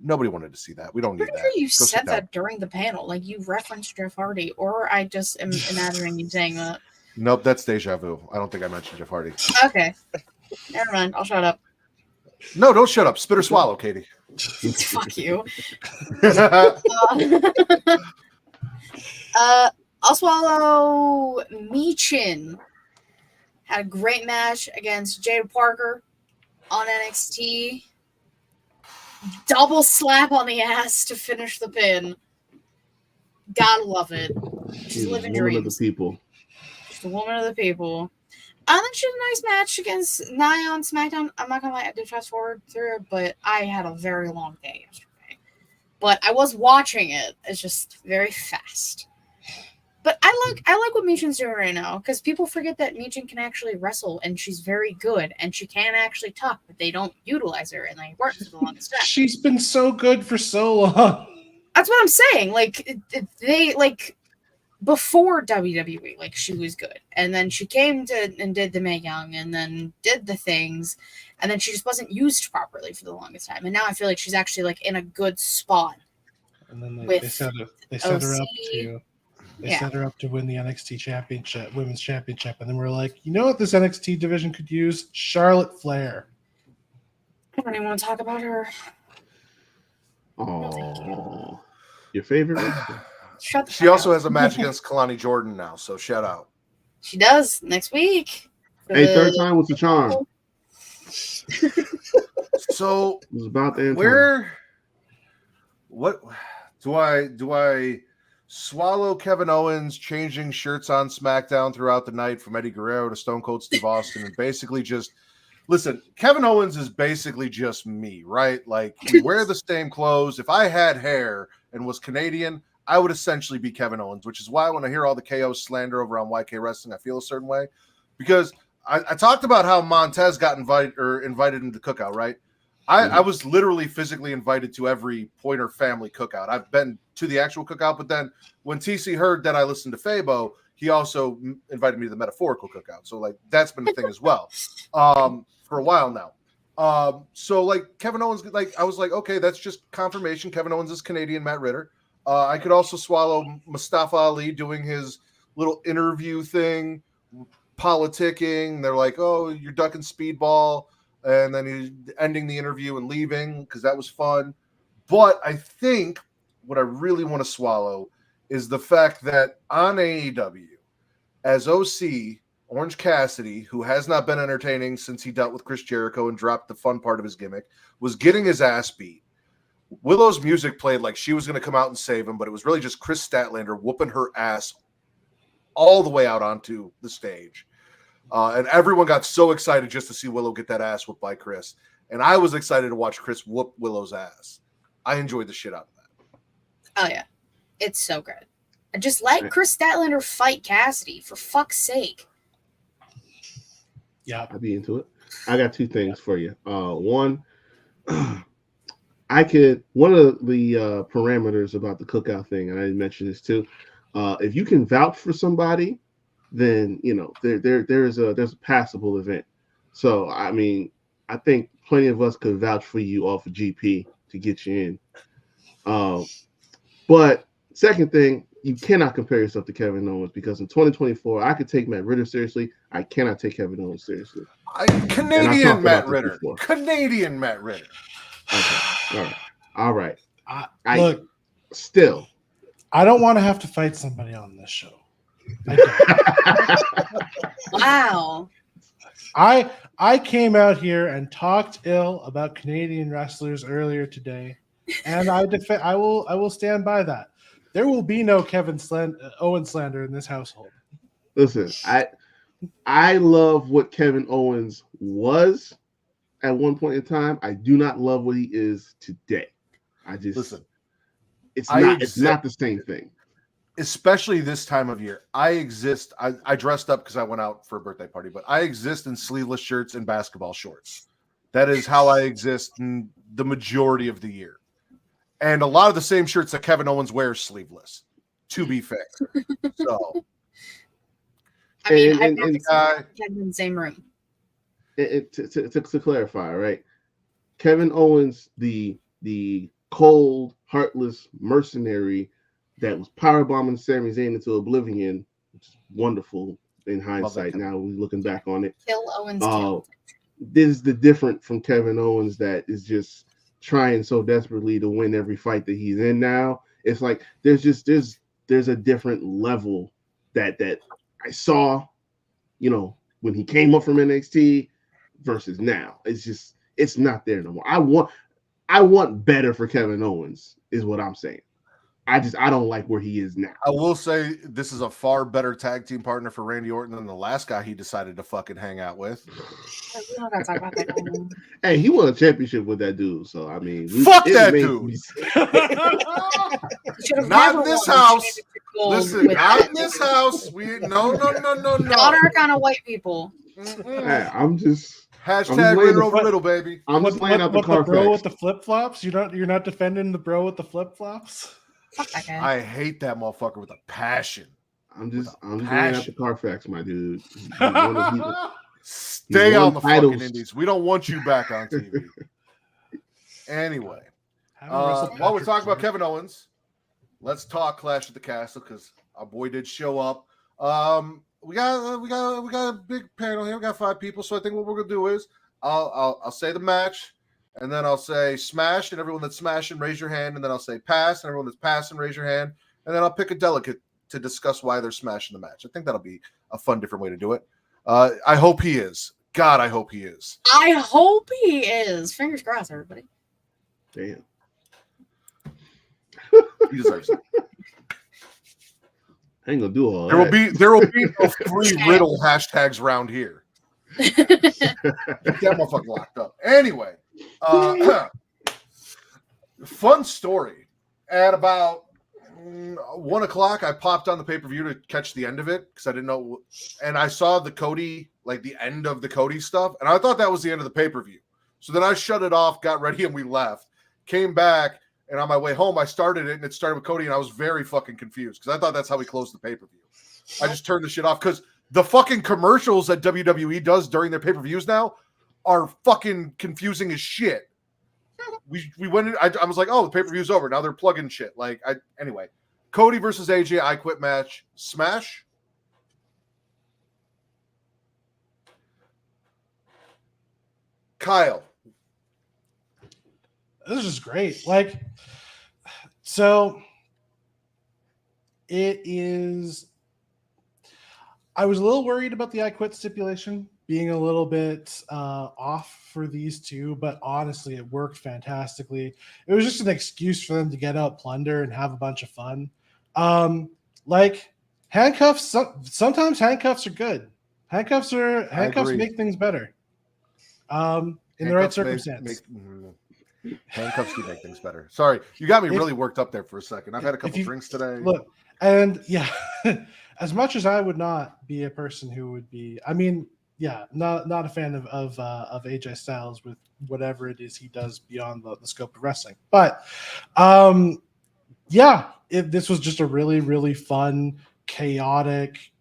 Nobody wanted to see that. We don't need that. You said that during the panel. You referenced Jeff Hardy, or I just am imagining you saying that. Nope, that's deja vu. I don't think I mentioned Jeff Hardy. Okay. Never mind. I'll shut up. No, don't shut up. Spit or swallow, Katie. Fuck you. I'll swallow Michin. Had a great match against Jada Parker on NXT. Double slap on the ass to finish the pin. Gotta love it. She's living dreams. Of the people. She's the woman of the people. I think she had a nice match against Nia on SmackDown. I'm not gonna lie, I did fast forward through it, but I had a very long day yesterday. But I was watching it. It's just very fast. But I like what Michin's doing right now, because people forget that Michin can actually wrestle, and she's very good, and she can actually talk, but they don't utilize her, and they work for the longest time. She's been so good for so long. That's what I'm saying. They before WWE, she was good, and then she came to and did the Mae Young, and then did the things, and then she just wasn't used properly for the longest time, and now I feel like she's actually in a good spot. And then they set her up to. They Yeah. set her up to win the NXT championship, women's championship, and then we're like, you know what this NXT division could use? Charlotte Flair. I don't even want to talk about her. Oh, your favorite? Shut the She fuck also up. has a match against Kalani Jordan now, so shout out. She does next week. Hey, third time was the charm. So It was about the what do I swallow Kevin Owens changing shirts on SmackDown throughout the night from Eddie Guerrero to Stone Cold Steve Austin and basically just listen, Kevin Owens is basically just me, right? Like we wear the same clothes. If I had hair and was Canadian, I would essentially be Kevin Owens, which is why when I hear all the KO slander over on YK Wrestling, I feel a certain way. Because I talked about how Montez got invited into the cookout, right? I was literally physically invited to every Pointer family cookout. I've been to the actual cookout, but then when TC heard that I listened to Fabo, he also invited me to the metaphorical cookout. So like that's been a thing as well for a while now. So like Kevin Owens, like I was like, okay, that's just confirmation. Kevin Owens is Canadian Matt Ritter. I could also swallow Mustafa Ali doing his little interview thing, politicking. They're like, oh, you're ducking speedball. And then he's ending the interview and leaving because that was fun. But I think what I really want to swallow is the fact that on AEW, as OC, Orange Cassidy, who has not been entertaining since he dealt with Chris Jericho and dropped the fun part of his gimmick, was getting his ass beat. Willow's music played like she was going to come out and save him, but it was really just Chris Statlander whooping her ass all the way out onto the stage. And everyone got so excited just to see Willow get that ass whooped by Chris. And I was excited to watch Chris whoop Willow's ass. I enjoyed the shit out of that. Oh, yeah. It's so good. And just let Chris Statlander fight Cassidy, for fuck's sake. Yeah. I'd be into it. I got two things for you. One, one of the parameters about the cookout thing, and I didn't mention this too, if you can vouch for somebody, then you know there's a passable event. So I mean, I think plenty of us could vouch for you off of GP to get you in. But second thing, you cannot compare yourself to Kevin Owens because in 2024, I could take Matt Ritter seriously. I cannot take Kevin Owens seriously. Canadian Matt Ritter. Canadian Matt Ritter. Okay. All right. Look, still, I don't want to have to fight somebody on this show. Wow. I came out here and talked ill about Canadian wrestlers earlier today, and I will stand by that. There will be no Owen slander in this household. Listen, I love what Kevin Owens was at one point in time. I do not love what he is today. I just listen. It's not the same thing. Especially this time of year. I dressed up because I went out for a birthday party, but I exist in sleeveless shirts and basketball shorts. That is how I exist in the majority of the year. And a lot of the same shirts that Kevin Owens wears sleeveless, to be fair. So, I mean, I've never seen in the same room. To clarify, right? Kevin Owens, the cold, heartless mercenary that was powerbombing Sami Zayn into oblivion, which is wonderful in hindsight. Now we're looking back on it. Kill Owens. This is the different from Kevin Owens that is just trying so desperately to win every fight that he's in now. It's like there's a different level that I saw, you know, when he came up from NXT versus now. It's not there no more. I want better for Kevin Owens, is what I'm saying. I don't like where he is now. I will say this is a far better tag team partner for Randy Orton than the last guy he decided to fucking hang out with. We don't gotta talk about that. Hey, he won a championship with that dude, so I mean, fuck that dude. Not in this house. Listen, not in this house. No. Not our kind of white people. Hey, I'm just hashtag winner over middle, baby. I'm just laying out the bro with the flip flops. You're not defending the bro with the flip flops. Fuck that guy. I hate that motherfucker with a passion. I'm just laying out the Carfax, my dude. Stay on the fucking indies. We don't want you back on TV. Anyway, while we're talking about Kevin Owens, let's talk Clash at the Castle because our boy did show up. We got a big panel here. We got 5 people, so I think what we're gonna do is I'll say the match. And then I'll say smash, and everyone that's smashing, raise your hand. And then I'll say pass, and everyone that's passing, raise your hand. And then I'll pick a delegate to discuss why they're smashing the match. I think that'll be a fun, different way to do it. I hope he is. God, I hope he is. I hope he is. Fingers crossed, everybody. Damn. He deserves it. I ain't gonna do all that. There will be no free riddle hashtags around here. Get that motherfucker locked up. Anyway, fun story. At about 1 o'clock, I popped on the pay-per-view to catch the end of it because I didn't know. And I saw the Cody, like the end of the Cody stuff. And I thought that was the end of the pay-per-view. So then I shut it off, got ready, and we left. Came back, and on my way home, I started it, and it started with Cody, and I was very fucking confused because I thought that's how we closed the pay-per-view. I just turned the shit off because the fucking commercials that WWE does during their pay-per-views now are fucking confusing as shit. We went in, I was like, oh, the pay-per-view's over. Now they're plugging shit. Anyway, Cody versus AJ, I Quit match. Smash. Kyle. This is great. Like, so it is. I was a little worried about the I Quit stipulation being a little bit off for these two, but honestly, it worked fantastically. It was just an excuse for them to get out plunder and have a bunch of fun. Like handcuffs, sometimes handcuffs are good. Handcuffs make things better. In the right circumstance. Handcuffs can make things better. Sorry, you got me really worked up there for a second. I've had a couple drinks today. Look, and yeah, as much as I would not be a person who would be, I mean, yeah, not a fan of AJ Styles with whatever it is he does beyond the scope of wrestling. But yeah, this was just a really, really fun, chaotic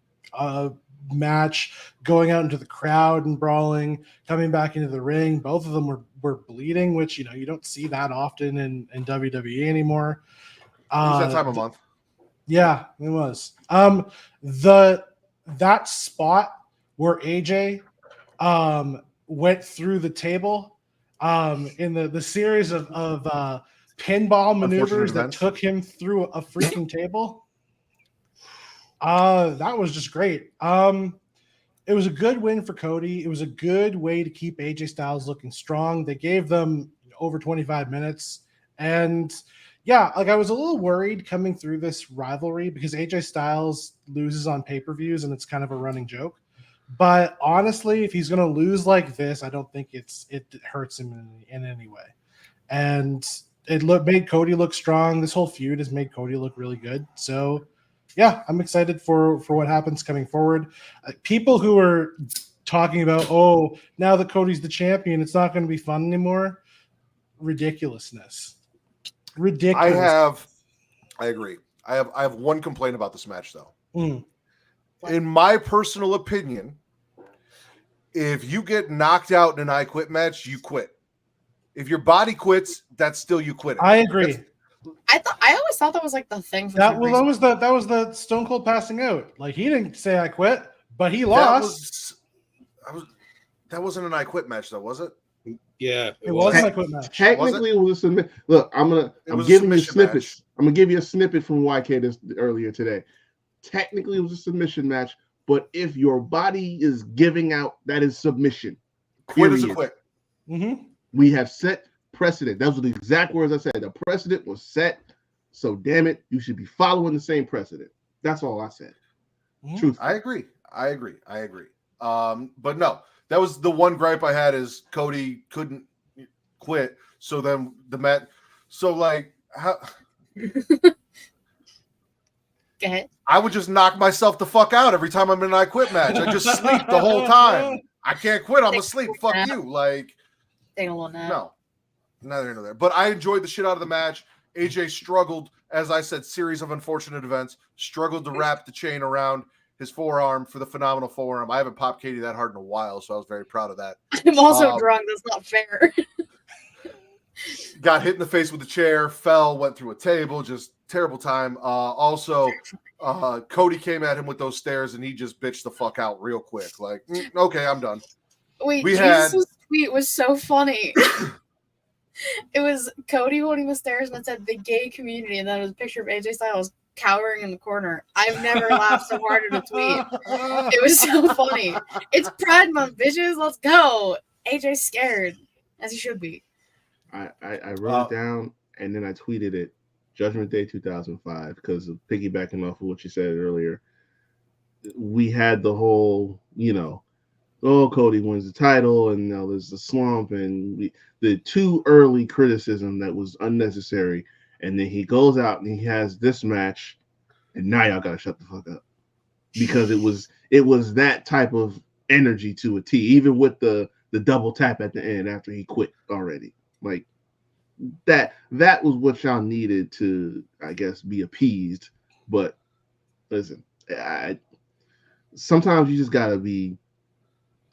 match, going out into the crowd and brawling, coming back into the ring. Both of them were bleeding, which you don't see that often in WWE anymore. It's that time of month. Yeah, it was. That spot where AJ went through the table in the series of pinball maneuvers that took him through a freaking table. That was just great. It was a good win for Cody. It was a good way to keep AJ Styles looking strong. They gave them over 25 minutes. And yeah, like I was a little worried coming through this rivalry because AJ Styles loses on pay-per-views and it's kind of a running joke. But honestly, if he's going to lose like this, I don't think it hurts him in any way. And it made Cody look strong. This whole feud has made Cody look really good. So yeah, I'm excited for what happens coming forward. People who are talking about, oh, now that Cody's the champion, it's not going to be fun anymore. Ridiculousness. I agree. I have one complaint about this match though. In my personal opinion, if you get knocked out in an I Quit match, you quit. If your body quits, that's still you quitting. I agree. I always thought that was like the thing. That was the Stone Cold passing out. Like he didn't say I quit, but he lost. That wasn't an I Quit match though, was it? Yeah, it wasn't an I Quit match. Technically, it was a submit. Look, I'm giving you snippets. I'm gonna give you a snippet from YK earlier today. Technically, it was a submission match, but if your body is giving out, that is submission. Quit is a quit. Mm-hmm. We have set precedent. Those are the exact words I said. The precedent was set, so damn it, you should be following the same precedent. That's all I said. Truth. I agree. But no, that was the one gripe I had is Cody couldn't quit. So then the match. So like how? Go ahead. I would just knock myself the fuck out every time I'm in an I Quit match. I just sleep the whole time. I can't quit. I'm asleep. Fuck you. Like, take a little nap. No, neither here nor there. But I enjoyed the shit out of the match. AJ struggled, as I said, series of unfortunate events. Struggled to wrap the chain around his forearm for the phenomenal forearm. I haven't popped Katie that hard in a while, so I was very proud of that. I'm also drunk. That's not fair. Got hit in the face with a chair, fell, went through a table, just terrible time. Also, Cody came at him with those stairs, and he just bitched the fuck out real quick. Like, okay, I'm done. Wait, Jesus' tweet was so funny. It was Cody holding the stairs, and it said the gay community, and then it was a picture of AJ Styles cowering in the corner. I've never laughed so hard at a tweet. It was so funny. It's Pride Month, bitches. Let's go. AJ's scared, as he should be. I wrote it down and then I tweeted it. Judgment Day 2005, because of piggybacking off of what you said earlier. We had the whole, oh, Cody wins the title, and now there's the slump, and the too early criticism that was unnecessary. And then he goes out and he has this match, and now y'all gotta shut the fuck up because it was that type of energy to a T, even with the double tap at the end after he quit already. Like that was what y'all needed to, I guess, be appeased. But listen, sometimes you just gotta be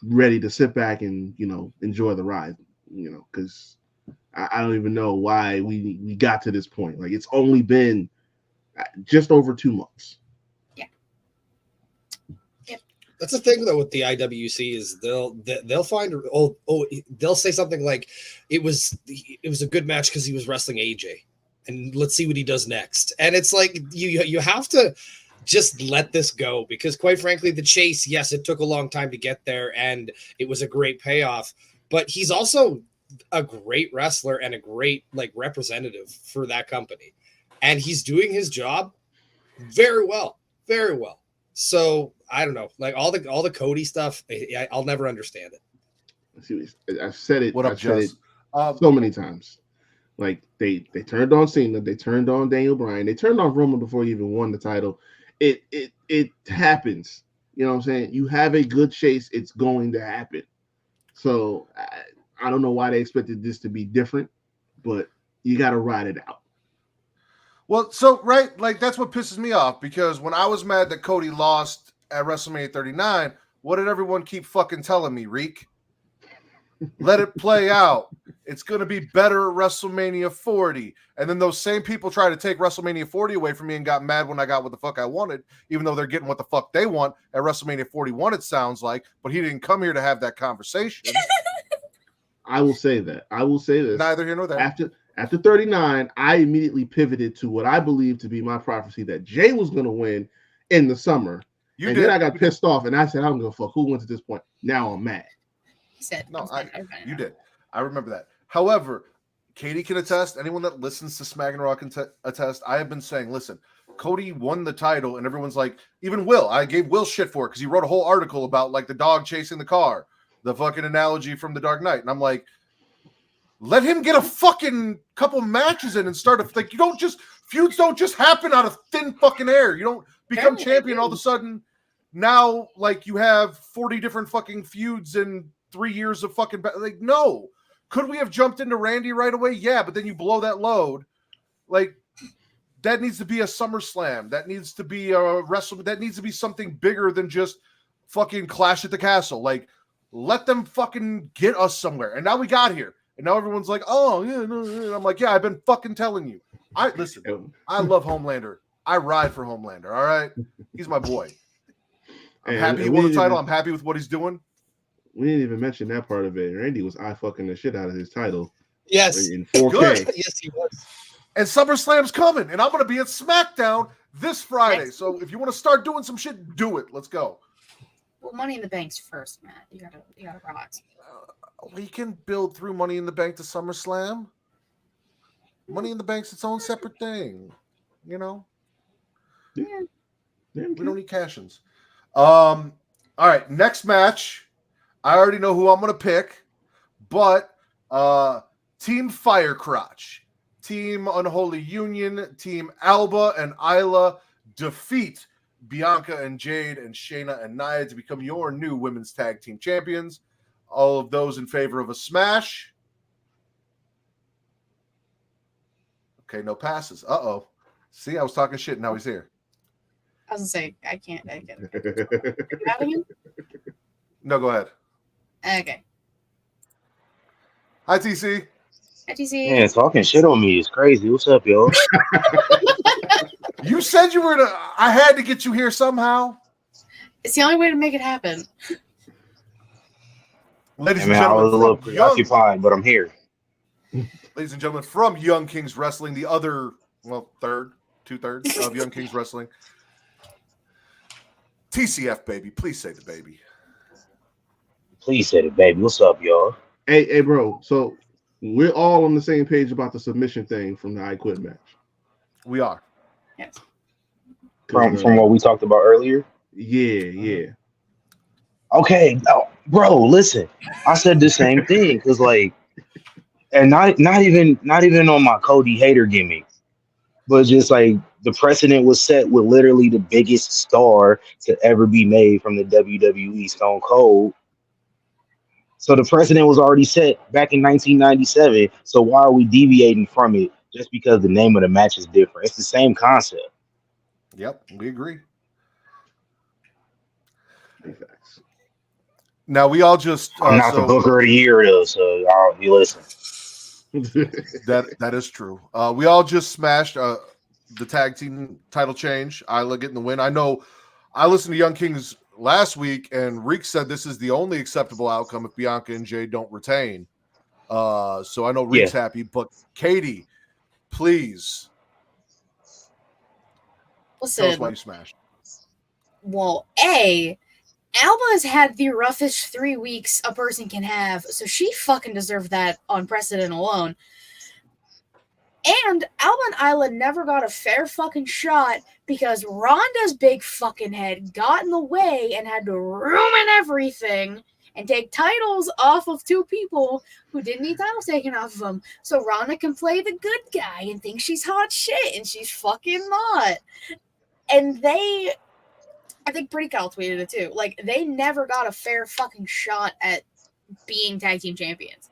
ready to sit back and enjoy the ride, because I don't even know why we got to this point. Like, it's only been just over 2 months. Yeah. Yep. That's the thing though with the IWC is they'll find they'll say something like it was a good match because he was wrestling AJ, and let's see what he does next. And it's like you have to just let this go, because quite frankly, the chase, yes, it took a long time to get there and it was a great payoff, but he's also a great wrestler and a great representative for that company, and he's doing his job very well. So I don't know, like all the Cody stuff, I'll never understand it. I've said it. What up, I've said Jess? it so many times. Like they turned on Cena, they turned on Daniel Bryan, they turned on Roman before he even won the title. It happens. You know what I'm saying? You have a good chase, it's going to happen. So I don't know why they expected this to be different, but you got to ride it out. Well, so right, like that's what pisses me off, because when I was mad that Cody lost at WrestleMania 39, what did everyone keep fucking telling me, Reek? Let it play out. It's going to be better at WrestleMania 40. And then those same people try to take WrestleMania 40 away from me and got mad when I got what the fuck I wanted, even though they're getting what the fuck they want at WrestleMania 41, it sounds like. But he didn't come here to have that conversation. I will say that. I will say this. Neither here nor there. After 39, I immediately pivoted to what I believe to be my prophecy that Jay was going to win in the summer. Then I got pissed off, and I said, I don't give a fuck who wins at this point. Now I'm mad. He said, no, you did. I remember that. However, Katie can attest. Anyone that listens to Smackin It Raw can attest. I have been saying, listen, Cody won the title, and everyone's like, even Will. I gave Will shit for it because he wrote a whole article about like the dog chasing the car, the fucking analogy from The Dark Knight, and I'm like, let him get a fucking couple matches in and start feuds don't just happen out of thin fucking air. You don't become champion all of a sudden. Now, like, you have 40 different fucking feuds in 3 years of fucking no. Could we have jumped into Randy right away? Yeah, but then you blow that load. Like, that needs to be a SummerSlam. That needs to be a wrestle. That needs to be something bigger than just fucking Clash at the Castle. Like, let them fucking get us somewhere. And now we got here. And now everyone's like, oh, yeah, no. And I'm like, yeah, I've been fucking telling you. Listen, I love Homelander. I ride for Homelander, all right? He's my boy. I'm happy he won the title. I'm happy with what he's doing. We didn't even mention that part of it. Randy was eye-fucking the shit out of his title. Yes. In 4K. Good. Yes, he was. And SummerSlam's coming, and I'm going to be at SmackDown this Friday. So if you want to start doing some shit, do it. Let's go. Well, Money in the Bank's first, Matt. You gotta relax. We can build through Money in the Bank to SummerSlam. Money in the Bank's its own separate thing, you know. Yeah. We don't need cash-ins. All right, next match. I already know who I'm gonna pick, but Team Firecrotch, Team Unholy Union, Team Alba and Isla defeat Bianca and Jade and Shayna and Nia to become your new women's tag team champions. All of those in favor of a smash. Okay, no passes. Uh-oh. See, I was talking shit, now he's here. I was gonna say, I can't. Are you having him? No, go ahead. Okay. Hi, TC. Hi, TC. Man, talking shit on me is crazy. What's up, y'all? You said you were I had to get you here somehow. It's the only way to make it happen. Ladies and gentlemen, I was a little preoccupied, but I'm here. Ladies and gentlemen, from Young Kings Wrestling, the other, two-thirds of Young Kings Wrestling. TCF, baby. Please say the baby. Please say the baby. What's up, y'all? Hey, bro. So we're all on the same page about the submission thing from the I Quit match. We are. Yes. From what we talked about earlier? Yeah. Okay. bro, listen, I said the same thing because like, and not even on my Cody hater gimmick, but just like the precedent was set with literally the biggest star to ever be made from the WWE, Stone Cold. So the precedent was already set back in 1997. So why are we deviating from it just because the name of the match is different? It's the same concept. Yep, we agree. Big facts. Now we all just I'm not the Booker of the Year though, so you listen. that is true. We all just smashed the tag team title change. Isla getting the win. I know. I listened to Young Kings last week, and Reek said this is the only acceptable outcome if Bianca and Jade don't retain. So I know Reek's happy, but Katie, please tell us why you smashed. Well, Alba has had the roughest 3 weeks a person can have, so she fucking deserved that on precedent alone. And Alba and Isla never got a fair fucking shot because Ronda's big fucking head got in the way and had to ruin everything and take titles off of two people who didn't need titles taken off of them. So Ronda can play the good guy and think she's hot shit, and she's fucking not. And I think Pretty Kyle tweeted it too. Like, they never got a fair fucking shot at being tag team champions.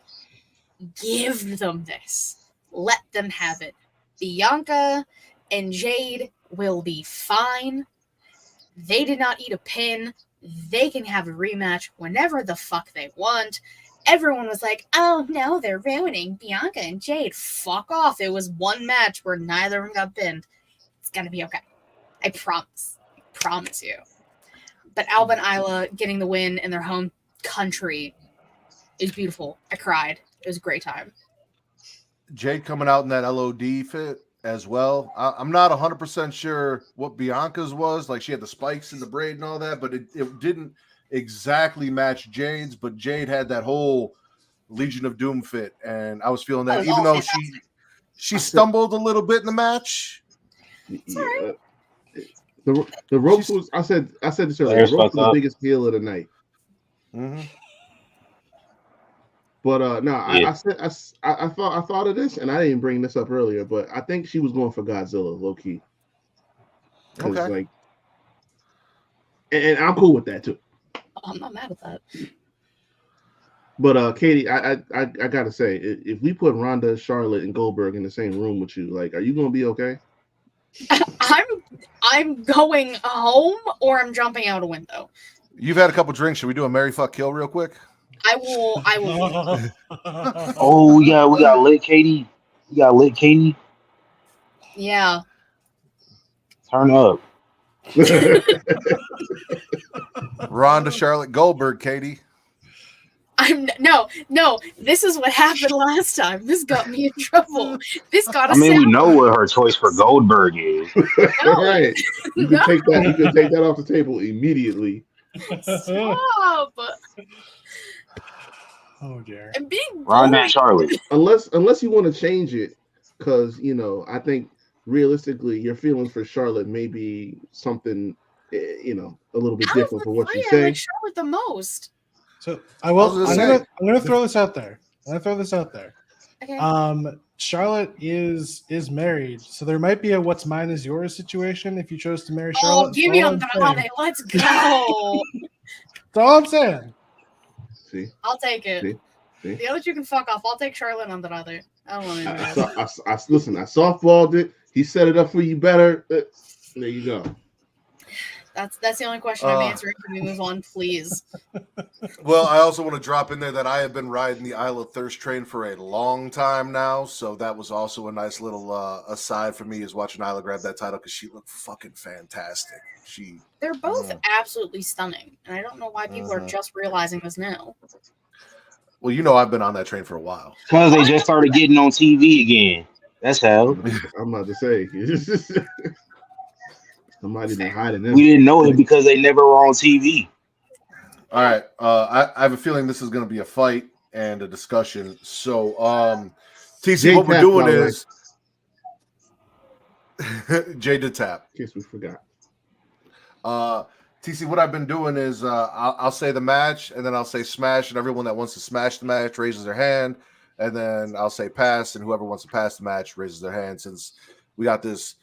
Give them this. Let them have it. Bianca and Jade will be fine. They did not eat a pin. They can have a rematch whenever the fuck they want. Everyone was like, oh no, they're ruining Bianca and Jade. Fuck off. It was one match where neither of them got pinned. It's gonna be okay. I promise. I promise you. But Alba and Isla getting the win in their home country is beautiful. I cried. It was a great time. Jade coming out in that LOD fit as well. I'm not 100% sure what Bianca's was. Like, she had the spikes and the braid and all that, but it didn't exactly match Jade's. But Jade had that whole Legion of Doom fit, and I was feeling that, even though she stumbled a little bit in the match. Yeah. The ropes was. I said this earlier. The ropes was the biggest heel of the night. Mm-hmm. But no, I thought of this, and I didn't bring this up earlier, but I think she was going for Godzilla, low key. Okay. Like, and I'm cool with that too. I'm not mad at that. But Katie, I gotta say, if we put Ronda, Charlotte, and Goldberg in the same room with you, like, are you gonna be okay? I'm going home, or I'm jumping out a window. You've had a couple drinks. Should we do a Marry Fuck Kill real quick? I will. Oh yeah, we got lit Katie. Yeah. Turn up. Ronda, Charlotte, Goldberg, Katie. No. This is what happened last time. This got me in trouble. This got us. I mean, we know what her choice for Goldberg is. No. Right. You can take that. You can take that off the table immediately. Stop. Oh dear. I'm being Ronda and Charlotte. Unless you want to change it, because I think realistically your feelings for Charlotte may be something a little bit different from what you say. I like Charlotte the most. So I'm gonna throw this out there. Okay. Charlotte is married, so there might be a what's mine is yours situation if you chose to marry Charlotte. Oh, give me Andrade. Let's go. That's all I'm saying. See, I'll take it. See? The other two can fuck off. I'll take Charlotte and Andrade. I don't want to. Listen. I softballed it. He set it up for you better. There you go. That's the only question I'm answering. Can we move on, please? Well, I also want to drop in there that I have been riding the Isla Thirst train for a long time now, so that was also a nice little aside for me, is watching Isla grab that title because she looked fucking fantastic. They're both absolutely stunning, and I don't know why people are just realizing this now. Well, I've been on that train for a while. Because they just started getting on TV again. That's how. I'm about to say. Somebody been hiding them. We didn't know it because they never were on TV. All right. I have a feeling this is going to be a fight and a discussion. So, TC, what we're doing is Jay did tap. In case we forgot. TC, what I've been doing is I'll say the match, and then I'll say smash, and everyone that wants to smash the match raises their hand, and then I'll say pass, and whoever wants to pass the match raises their hand, since we got this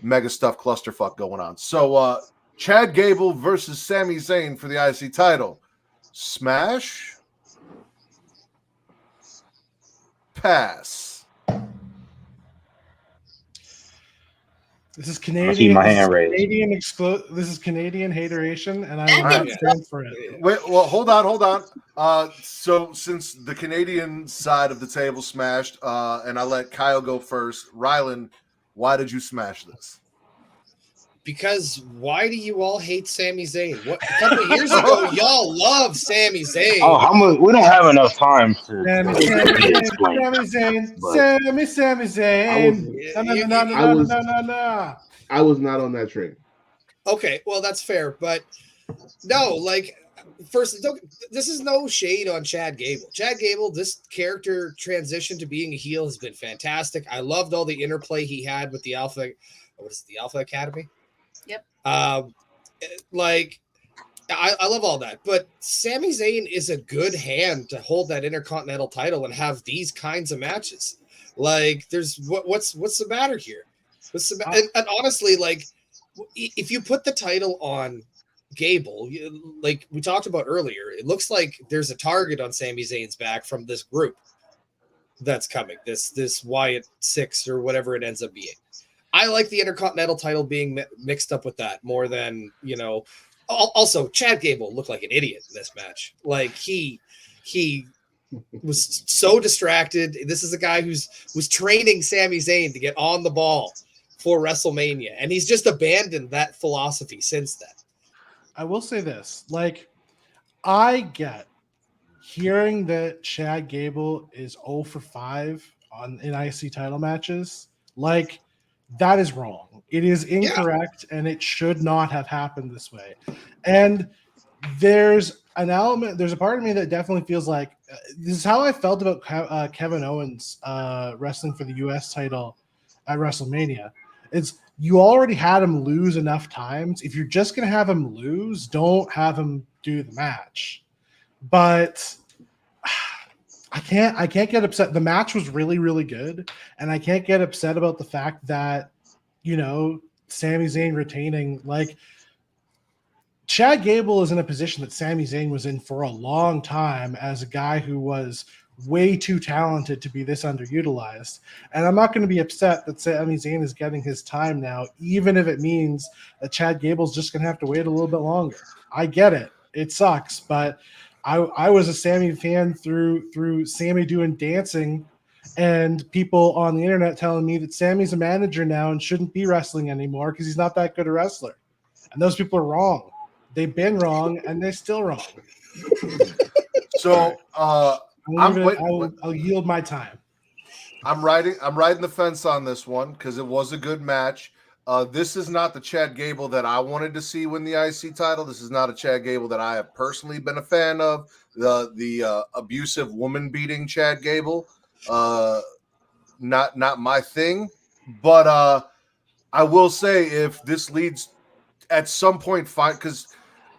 mega stuff clusterfuck going on. So Chad Gable versus Sami Zayn for the IC title. Smash? Pass. This is I Canadian. keep my This is hand raised. Canadian this is Canadian hateration, and I will That not stand for it. Wait, well, hold on. So since the Canadian side of the table smashed, and I let Kyle go first, Rylan, why did you smash this? Because why do you all hate Sami Zayn? What, a couple of years ago, y'all loved Sami Zayn. Oh, how much? We don't have enough time for Sami me to explain. Zayn, But- Sami Zayn. No. I was not on that train. Okay, well, that's fair, but no, like, first, this is no shade on Chad Gable. Chad Gable, this character transition to being a heel has been fantastic. I loved all the interplay he had with the Alpha Academy? Yep. Like, I love all that, but Sami Zayn is a good hand to hold that Intercontinental title and have these kinds of matches. Like, there's what's the matter here? And honestly, like, if you put the title on Gable, like we talked about earlier, it looks like there's a target on Sami Zayn's back from this group that's coming. This Wyatt 6 or whatever it ends up being. I like the Intercontinental title being mixed up with that more than, you know. Also, Chad Gable looked like an idiot in this match. Like he was so distracted. This is a guy was training Sami Zayn to get on the ball for WrestleMania, and he's just abandoned that philosophy since then. I will say this, like, I get hearing that Chad Gable is 0 for 5 in IC title matches. Like, that is wrong. It is incorrect, and it should not have happened this way. And there's a part of me that definitely feels like this is how I felt about Kevin Owens wrestling for the US title at WrestleMania. It's you already had him lose enough times. If you're just going to have him lose, don't have him do the match. But I can't get upset. The match was really, really good, and I can't get upset about the fact that, you know, Sami Zayn retaining. Like, Chad Gable is in a position that Sami Zayn was in for a long time as a guy who was way too talented to be this underutilized. And I'm not going to be upset that Sami Zayn is getting his time now, even if it means that Chad Gable's just going to have to wait a little bit longer. I get it. It sucks, but I was a Sami fan through Sami doing dancing and people on the internet telling me that Sami's a manager now and shouldn't be wrestling anymore because he's not that good a wrestler. And those people are wrong. They've been wrong, and they're still wrong. So I'll yield my time. I'm riding the fence on this one because it was a good match. This is not the Chad Gable that I wanted to see win the IC title. This is not a Chad Gable that I have personally been a fan of. The abusive woman beating Chad Gable, not my thing. But I will say, if this leads at some point, fine, because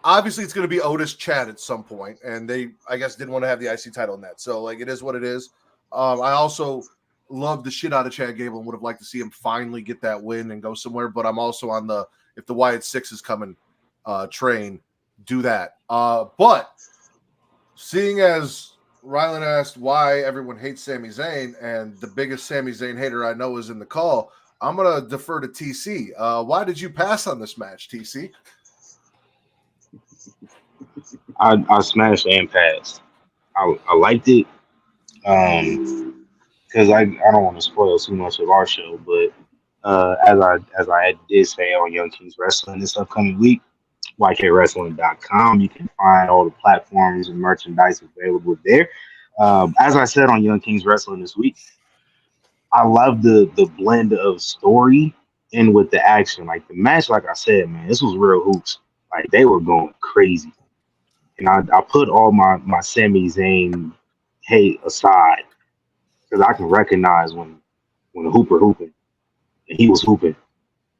obviously it's going to be Otis Chad at some point, and they, I guess, didn't want to have the IC title in that. So, like, it is what it is. I also love the shit out of Chad Gable and would have liked to see him finally get that win and go somewhere. But I'm also on the, if the Wyatt 6 is coming train, do that. But seeing as Rylan asked why everyone hates Sami Zayn, and the biggest Sami Zayn hater I know is in the call, I'm going to defer to TC. Why did you pass on this match, TC? I smashed and passed. I liked it because I don't want to spoil too much of our show, but as I did say on Young Kings Wrestling this upcoming week, YKWrestling.com, you can find all the platforms and merchandise available there. As I said on Young Kings Wrestling this week, I love the blend of story in with the action. Like the match, like I said, man, this was real hoops. Like they were going crazy. And I put all my Sami Zayn hate aside because I can recognize when a hooper hooping and he was hooping,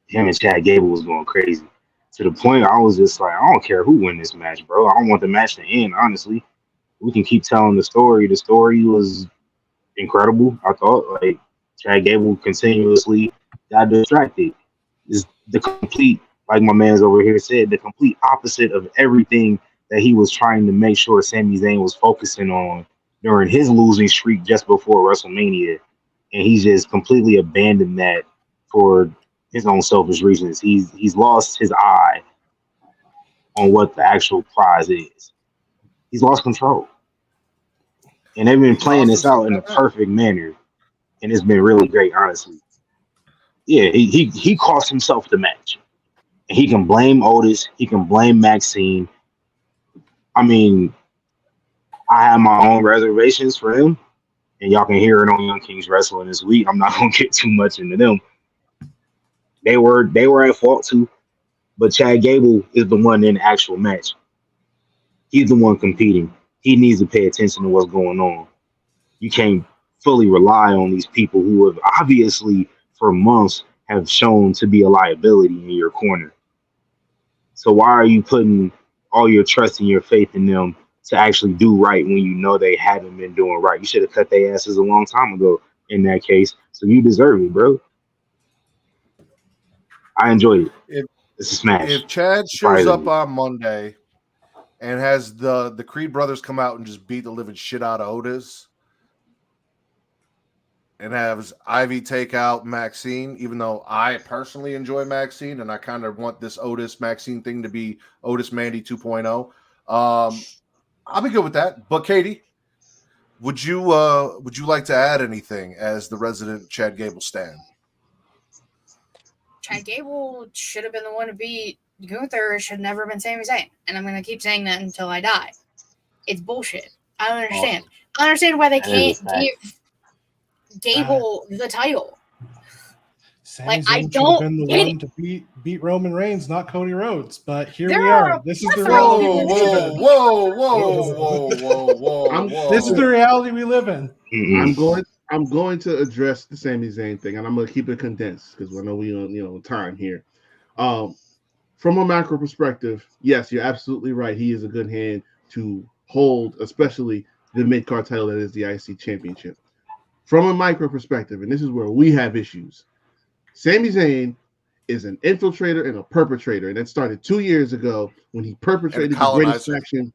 him and Chad Gable was going crazy. to the point I was just like, I don't care who win this match, bro. I don't want the match to end. Honestly, we can keep telling the story. The story was incredible. I thought like Chad Gable continuously got distracted. Is the complete, like my man's over here said, the complete opposite of everything that he was trying to make sure Sami Zayn was focusing on during his losing streak just before WrestleMania, and he's just completely abandoned that for his own selfish reasons. He's lost his eye on what the actual prize is. He's lost control, and they've been playing this out in a perfect manner, and it's been really great, honestly. Yeah, he cost himself the match. And he can blame Otis. He can blame Maxine. I mean, I have my own reservations for him, and y'all can hear it on Young Kings Wrestling this week. I'm not gonna get too much into them. They were at fault too, but Chad Gable is the one in the actual match. He's the one competing. He needs to pay attention to what's going on. You can't fully rely on these people who have obviously for months have shown to be a liability in your corner. So why are you putting all your trust and your faith in them to actually do right when you know they haven't been doing right? You should have cut their asses a long time ago in that case. So you deserve it, bro. I enjoyed it. It's a smash. If Chad shows up on Monday and has the Creed brothers come out and just beat the living shit out of Otis and has Ivy take out Maxine, even though I personally enjoy Maxine and I kind of want this Otis Maxine thing to be Otis Mandy 2.0, I'll be good with that. But Katie, would you like to add anything as the resident Chad Gable stan? Chad Gable should have been the one to beat Gunther. Should never have been Sami Zayn, and I'm gonna keep saying that until I die. It's bullshit. I don't understand. I don't understand why they can't give Gable the title. Sami Zayn should have been the one to beat Roman Reigns, not Cody Rhodes. But here we are. This is the reality we live in. Whoa. This is the reality we live in. I'm going to address the Sami Zayn thing, and I'm going to keep it condensed because I know we on time here. From a macro perspective, yes, you're absolutely right. He is a good hand to hold, especially the mid-card title that is the IC Championship. From a micro perspective, and this is where we have issues, Sami Zayn is an infiltrator and a perpetrator, and that started 2 years ago when he perpetrated the greatest faction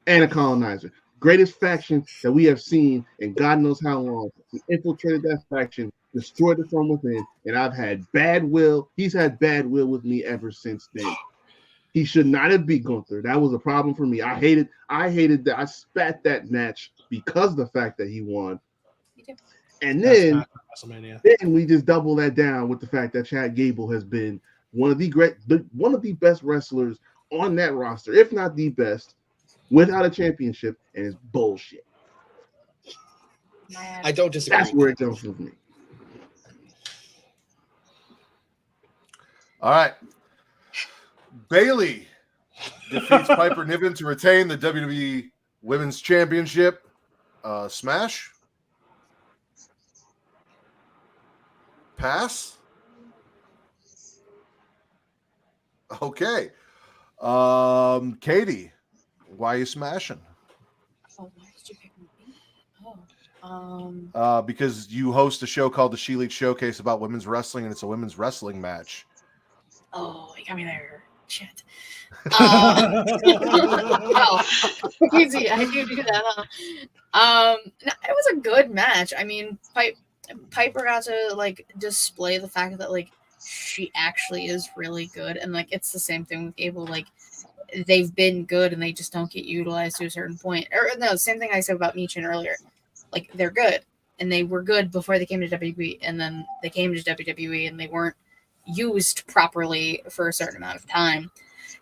and a colonizer. Greatest faction that we have seen in God knows how long. He infiltrated that faction, destroyed it from within, and I've had bad will. He's had bad will with me ever since then. He should not have beat Gunther. That was a problem for me. I hated that. I spat that match because of the fact that he won. And then we just double that down with the fact that Chad Gable has been one of the best wrestlers on that roster, if not the best, without a championship, and it's bullshit. I don't disagree. That's where it comes from me. All right. Bayley defeats Piper Niven to retain the WWE Women's Championship. Smash? Pass? Okay. Katie, why are you smashing? Oh, why did you pick me? Because you host a show called the She League Showcase about women's wrestling, and it's a women's wrestling match. Oh, you got me there. Shit. Well, easy. I do that. Huh? No, it was a good match. I mean, Piper got to display the fact that she actually is really good, and it's the same thing with Gable. They've been good, and they just don't get utilized to a certain point. Or no, same thing I said about Michin earlier. They're good, and they were good before they came to WWE, and then they came to WWE, and they weren't used properly for a certain amount of time.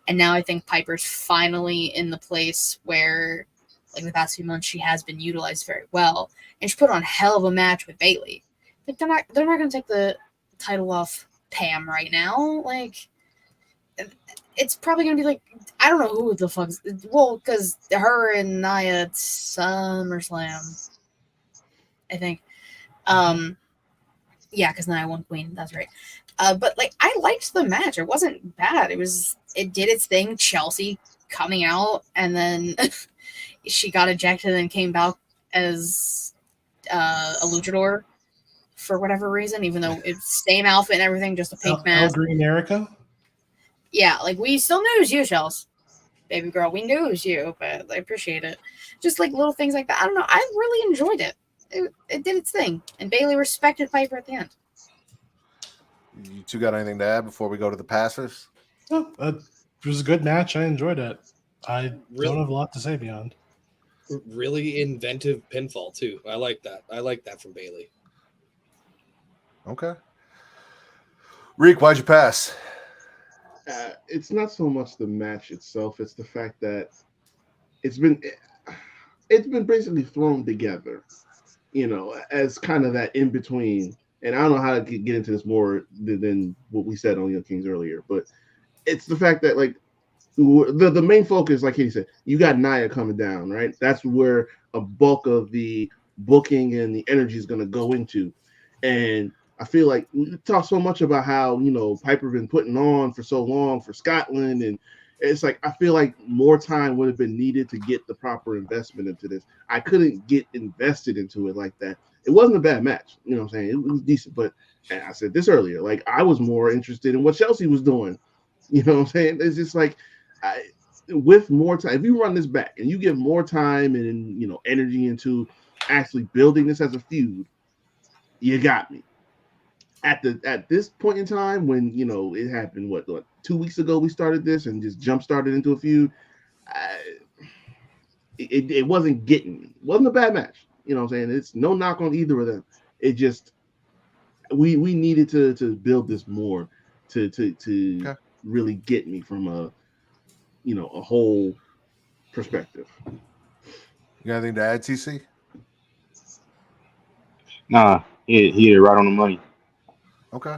And now I think Piper's finally in the place where, the past few months, she has been utilized very well, and she put on a hell of a match with Bayley. They're not going to take the title off Pam right now. It's probably going to be I don't know who the fuck's, because her and Nia at SummerSlam, I think. Yeah, because Nia won Queen. That's right. But I liked the match. It wasn't bad. It was it did its thing. Chelsea coming out, and then she got ejected and came back as a luchador for whatever reason, even though it's same outfit and everything, just a pink El mask. Green Erica? Yeah, like we still knew it was you, Shells. Baby girl, we knew it was you, but I appreciate it. Just like little things like that. I don't know. I really enjoyed it. It did its thing. And Bailey respected Piper at the end. You two got anything to add before we go to the passives? Oh, it was a good match. I enjoyed it. I Really? don't have a lot to say beyond. Really inventive pinfall too. I like that. I like that from Bailey. Okay. Reek, why'd you pass? It's not so much the match itself; it's the fact that it's been basically thrown together, as kind of that in between. And I don't know how to get into this more than what we said on Young Kings earlier, but it's the fact that like the main focus, like he said, you got Nia coming down, right? That's where a bulk of the booking and the energy is going to go into, and I feel like we talk so much about how, Piper been putting on for so long for Scotland. And it's like, I feel like more time would have been needed to get the proper investment into this. I couldn't get invested into it like that. It wasn't a bad match. You know what I'm saying? It was decent. But and I said this earlier, like I was more interested in what Chelsea was doing. You know what I'm saying? It's just like, with more time, if you run this back and you give more time and, energy into actually building this as a feud, you got me. At this point in time, when it happened, what 2 weeks ago we started this and just jump started into a feud, it wasn't getting me. It wasn't a bad match. You know what I'm saying? It's no knock on either of them. It just we needed to build this more to okay. Really get me from a whole perspective. You got anything to add, TC? Nah, he hit it right on the money. Okay.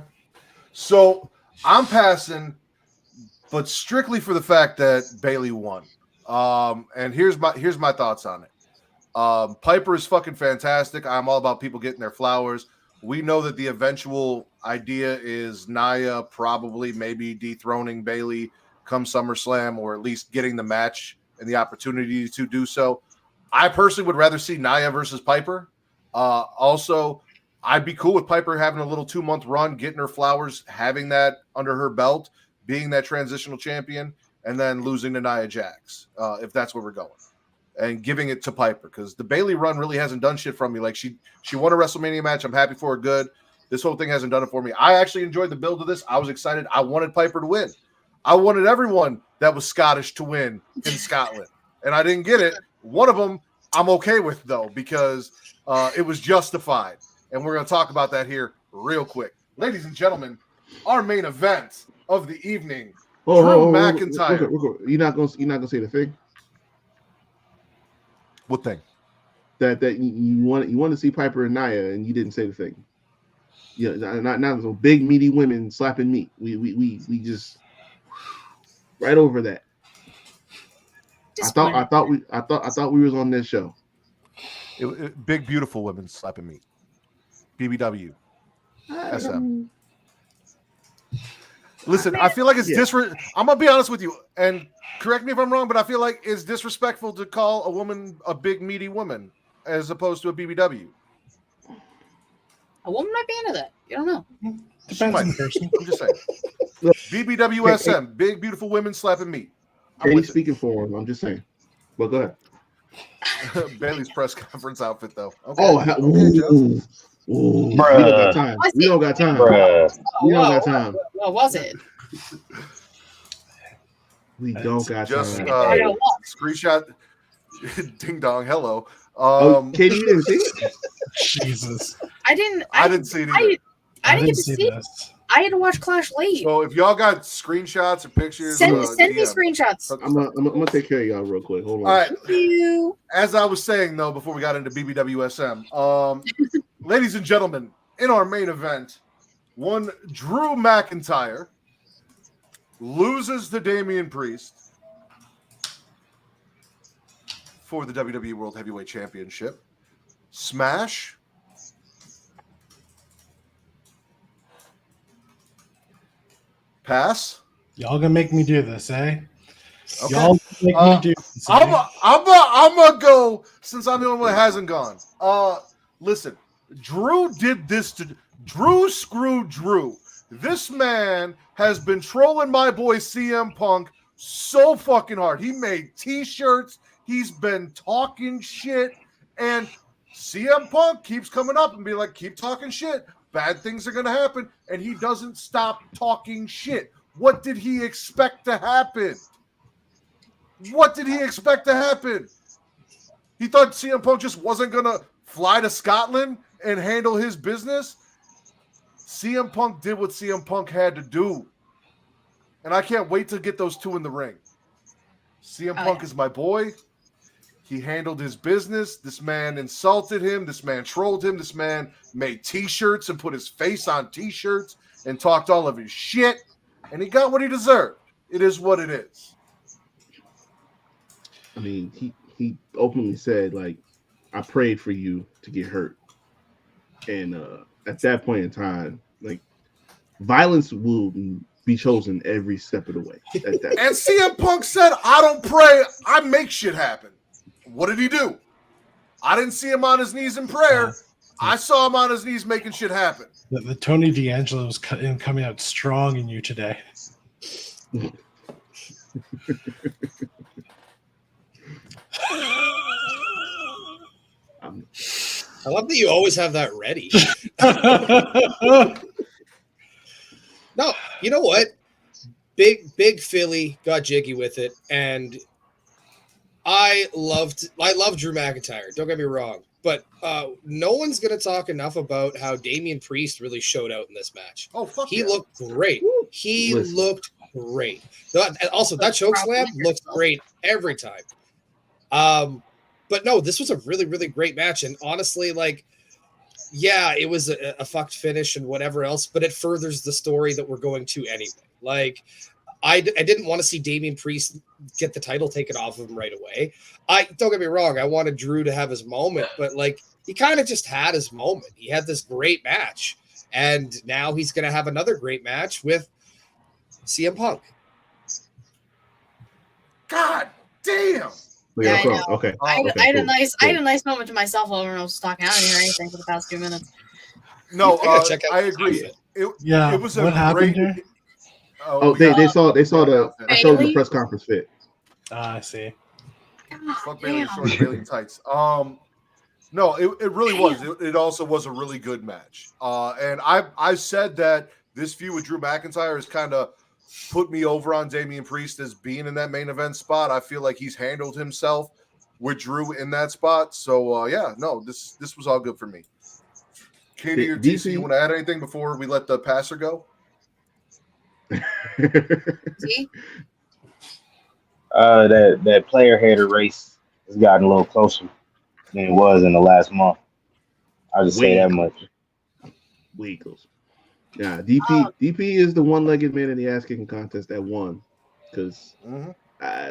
So I'm passing, but strictly for the fact that Bailey won. And here's my thoughts on it. Piper is fucking fantastic. I'm all about people getting their flowers. We know that the eventual idea is Nia probably maybe dethroning Bailey come SummerSlam, or at least getting the match and the opportunity to do so. I personally would rather see Nia versus Piper. Also, I'd be cool with Piper having a little 2-month run, getting her flowers, having that under her belt, being that transitional champion, and then losing to Nia Jax, if that's where we're going, and giving it to Piper, because the Bailey run really hasn't done shit from me. Like she won a WrestleMania match. I'm happy for her. Good. This whole thing hasn't done it for me. I actually enjoyed the build of this. I was excited. I wanted Piper to win. I wanted everyone that was Scottish to win in Scotland, and I didn't get it. One of them I'm okay with, though, because it was justified. And we're going to talk about that here real quick. Ladies and gentlemen, our main event of the evening, Drew McIntyre. You're not gonna say the thing? What thing? That you want to see Piper and Nia, and you didn't say the thing. Yeah, not some big meaty women slapping meat. We just right over that. I thought we was on this show. Big beautiful women slapping meat. BBW. SM. Listen, I feel like it's I'm gonna be honest with you, and correct me if I'm wrong, but I feel like it's disrespectful to call a woman a big meaty woman as opposed to a BBW. A woman might be into that. You don't know. Depends on the person. I'm just saying. BBWSM, big beautiful women slapping meat. He's speaking for him. I'm just saying. But go ahead. Bailey's press conference outfit, though. Okay. Oh, we don't got time. We don't got time. We don't got time. What was it? We don't got just, time. Screenshot. Ding dong. Hello. Katie, you didn't see it? Jesus. I didn't see it either. I didn't get to see this. I had to watch Clash late. So if y'all got screenshots or pictures, send me screenshots. I'm gonna take care of y'all real quick. Hold on. All right. Thank you. As I was saying though, before we got into BBWSM, ladies and gentlemen, in our main event, one Drew McIntyre loses to Damian Priest for the WWE World Heavyweight Championship. Smash. Pass. Y'all gonna make me do this, eh? Okay. Y'all make me do this. I'm gonna go since I'm the only one that hasn't gone. Listen, Drew did this to Drew. Screw Drew. This man has been trolling my boy CM Punk so fucking hard. He made T-shirts. He's been talking shit, and CM Punk keeps coming up and being like, "Keep talking shit. Bad things are gonna happen," and he doesn't stop talking shit. What did he expect to happen? What did he expect to happen? He thought CM Punk just wasn't going to fly to Scotland and handle his business? CM Punk did what CM Punk had to do. And I can't wait to get those two in the ring. CM Punk is my boy. He handled his business. This man insulted him. This man trolled him. This man made T-shirts and put his face on T-shirts and talked all of his shit. And he got what he deserved. It is what it is. I mean, he openly said, like, I prayed for you to get hurt. And at that point in time, like, violence will be chosen every step of the way. And CM Punk said, I don't pray, I make shit happen. What did he do? I didn't see him on his knees in prayer. I saw him on his knees making shit happen. The Tony D'Angelo was coming out strong in you today. I love that you always have that ready. No, you know what? Big Philly got jiggy with it, and I love Drew McIntyre. Don't get me wrong, but no one's gonna talk enough about how Damian Priest really showed out in this match. Oh, fuck he yeah. looked great. He looked great. Also, that chokeslam looked great every time. But no, this was a really, really great match. And honestly, like, yeah, it was a fucked finish and whatever else, but it furthers the story that we're going to anyway. Like, I didn't want to see Damian Priest get the title taken off of him right away. Don't get me wrong, I wanted Drew to have his moment, but like, he kind of just had his moment. He had this great match, and now he's going to have another great match with CM Punk. God damn. Yeah, I know. Okay. I had a nice moment to myself while everyone was talking. I didn't hear anything for the past 2 minutes. No, check out I agree. It was a what happened great. here? They saw I showed the press conference fit. I see. Fuck Bailey short Bailey tights. No, it really was. It also was a really good match. And I said that this feud with Drew McIntyre has kind of put me over on Damian Priest as being in that main event spot. I feel like he's handled himself with Drew in that spot. So yeah, no, this was all good for me. Katie or DC, you want to add anything before we let the passer go? See? That player hater race has gotten a little closer than it was in the last month. I'll just say that much. Way closer. Yeah, DP is the one-legged man in the ass kicking contest that won, because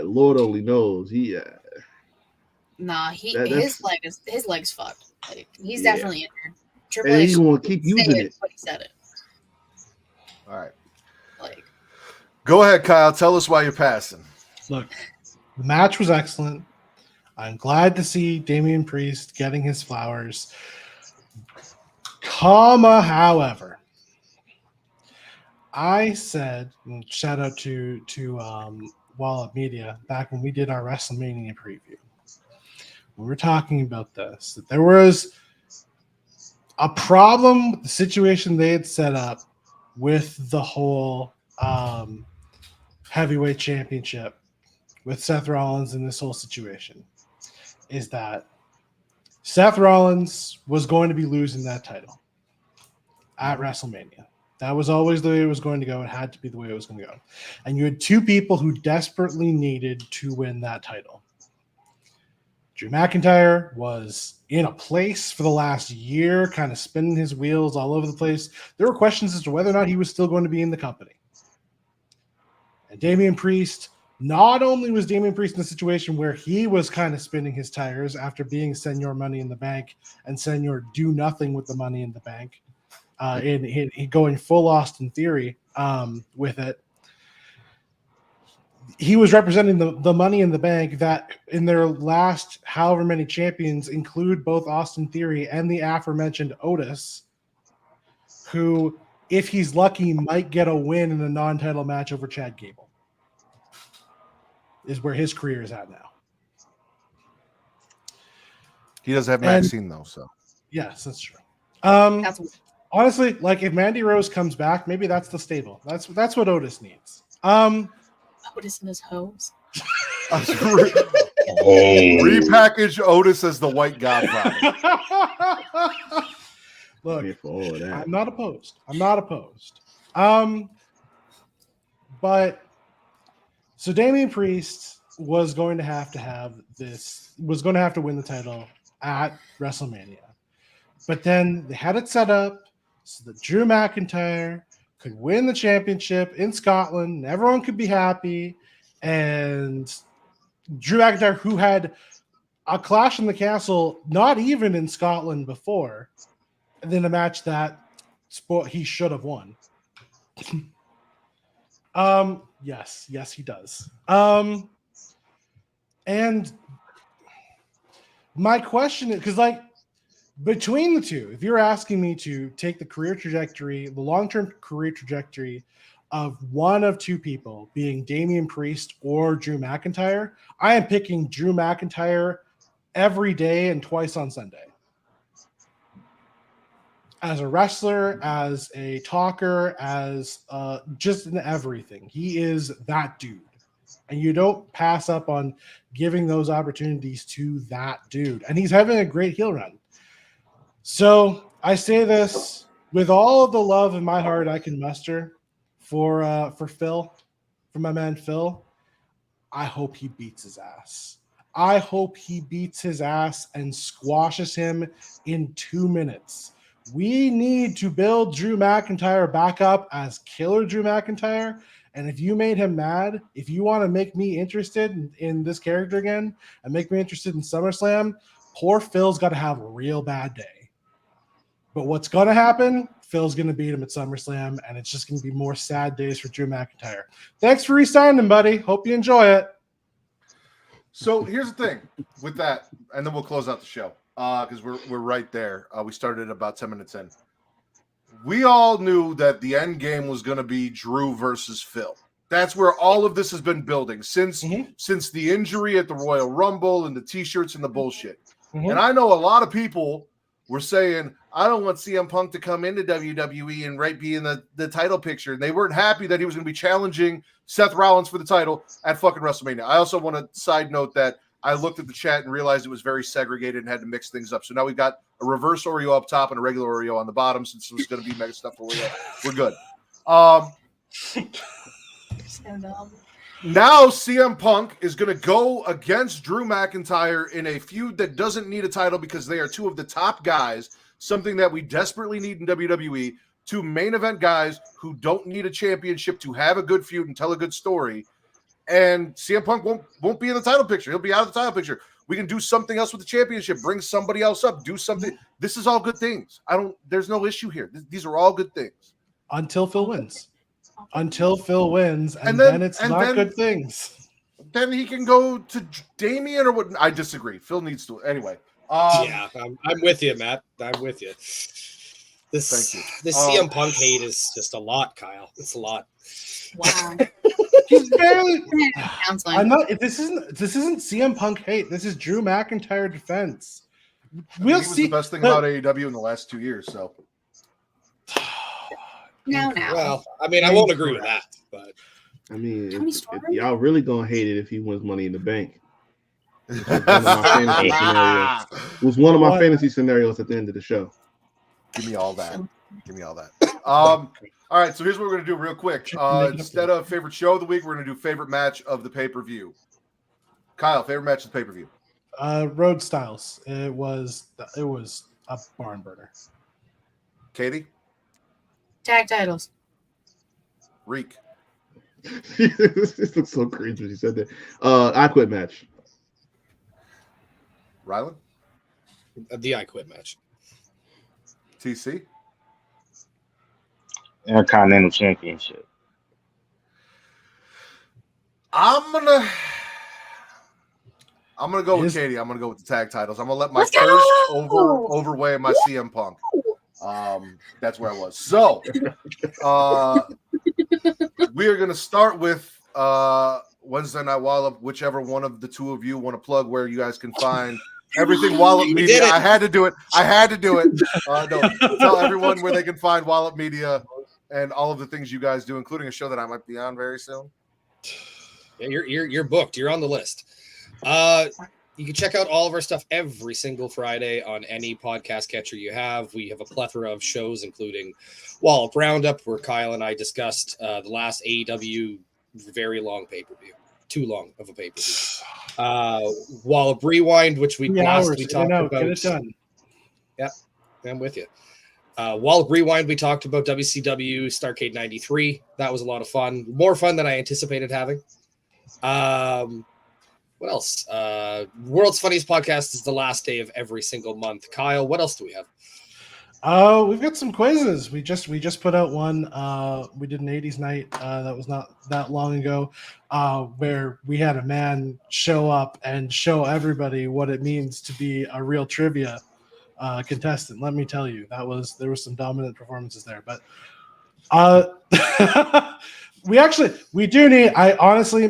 Lord only knows he. Nah, his leg's fucked. Like, he's definitely injured. Triple And H he's gonna keep using it. But he said it. All right. Like, go ahead, Kyle. Tell us why you're passing. Look, the match was excellent. I'm glad to see Damian Priest getting his flowers. However, I said, and shout out to Wallet Media, back when we did our WrestleMania preview, we were talking about this, that there was a problem with the situation they had set up with the whole heavyweight championship with Seth Rollins in this whole situation, is that Seth Rollins was going to be losing that title at WrestleMania. That was always the way it was going to go. It had to be the way it was going to go. And you had two people who desperately needed to win that title. Drew McIntyre was in a place for the last year, kind of spinning his wheels all over the place. There were questions as to whether or not he was still going to be in the company. And Damian Priest, not only was Damian Priest in a situation where he was kind of spinning his tires after being Senor Money in the Bank and Senor Do Nothing with the Money in the Bank, in going full Austin Theory with it. he was representing the Money in the Bank that in their last however many champions include both Austin Theory and the aforementioned Otis, who, if he's lucky, might get a win in a non-title match over Chad Gable. Is where his career is at now. He does have Maxine though, so yes, that's true. That's Honestly, like if Mandy Rose comes back, maybe that's the stable. That's what Otis needs. Otis and his hose. repackage Otis as the White Godfather. Look, For all of that. I'm not opposed. But so Damian Priest was going to have to win the title at WrestleMania. But then they had it set up so that Drew McIntyre could win the championship in Scotland, and everyone could be happy. And Drew McIntyre, who had a Clash in the Castle, not even in Scotland before, and then a match that he should have won. Yes, he does. And my question is, because like between the two, if you're asking me to take the long-term career trajectory of one of two people, being Damian Priest or Drew McIntyre, I am picking Drew McIntyre every day and twice on Sunday. As a wrestler, as a talker, as just in everything. He is that dude. And you don't pass up on giving those opportunities to that dude. And he's having a great heel run. So I say this with all of the love in my heart I can muster for Phil, for my man Phil. I hope he beats his ass. I hope he beats his ass and squashes him in 2 minutes. We need to build Drew McIntyre back up as Killer Drew McIntyre. And if you made him mad, if you want to make me interested in this character again and make me interested in SummerSlam, poor Phil's got to have a real bad day. But what's going to happen? Phil's going to beat him at SummerSlam, and it's just going to be more sad days for Drew McIntyre. Thanks for re-signing, buddy. Hope you enjoy it. So here's the thing with that, and then we'll close out the show because we're right there. We started about 10 minutes in. We all knew that the end game was going to be Drew versus Phil. That's where all of this has been building since the injury at the Royal Rumble and the T-shirts and the bullshit. And I know a lot of people were saying, I don't want CM Punk to come into WWE and be in the title picture. And they weren't happy that he was going to be challenging Seth Rollins for the title at fucking WrestleMania. I also want to side note that I looked at the chat and realized it was very segregated and had to mix things up. So now we've got a reverse Oreo up top and a regular Oreo on the bottom since it was going to be mega stuff for Oreo. We're good. Now CM Punk is going to go against Drew McIntyre in a feud that doesn't need a title because they are two of the top guys, something that we desperately need in WWE, two main event guys who don't need a championship to have a good feud and tell a good story. And CM Punk won't be in the title picture. He'll be out of the title picture. We can do something else with the championship, bring somebody else up, do something. This is all good things. There's no issue here. These are all good things. Until Phil wins. And then it's not good things. Then he can go to Damian or what? I disagree. Phil needs to. Anyway. Yeah, I'm with you, Matt. I'm with you. This CM Punk hate is just a lot, Kyle. It's a lot. Wow. He's barely. Counseling. I'm not. This isn't CM Punk hate. This is Drew McIntyre defense. We'll see. The best thing about AEW in the last 2 years. So. No. Well, I mean, I won't agree with that, but I mean, if y'all really gonna hate it if he wins Money in the Bank. It was one of my fantasy scenarios at the end of the show. Give me all that. All right, so here's what we're gonna do real quick. Instead of favorite show of the week, we're gonna do favorite match of the pay-per-view. Kyle, favorite match of the pay-per-view. Road Styles. It was a barn burner. Katie. Tag titles. Reek. This looks so cringe when you said that. I Quit match. Rylan? The I Quit match. TC? Intercontinental Championship. I'm gonna go with Katie. I'm gonna go with the tag titles. I'm gonna let my Let's thirst go! overweigh my CM Punk. That's where I was. So we are gonna start with Wednesday Night Wallop. Whichever one of the two of you want to plug where you guys can find everything Wallop Media. I had to do it. No, tell everyone where they can find Wallop Media and all of the things you guys do, including a show that I might be on very soon. Yeah, you're booked. You're on the list. You can check out all of our stuff every single Friday on any podcast catcher you have. We have a plethora of shows, including Wallop Roundup, where Kyle and I discussed the last AEW very long pay-per-view. Too long of a pay-per-view. Wallop Rewind, which we talked about. Get it done. Yeah, I'm with you. Wallop Rewind, we talked about WCW Starrcade 93. That was a lot of fun. More fun than I anticipated having. What else? World's Funniest Podcast is the last day of every single month. Kyle, what else do we have? We've got some quizzes. We just put out one. We did an 80s night that was not that long ago, where we had a man show up and show everybody what it means to be a real trivia contestant. Let me tell you, there was some dominant performances there. But we do need.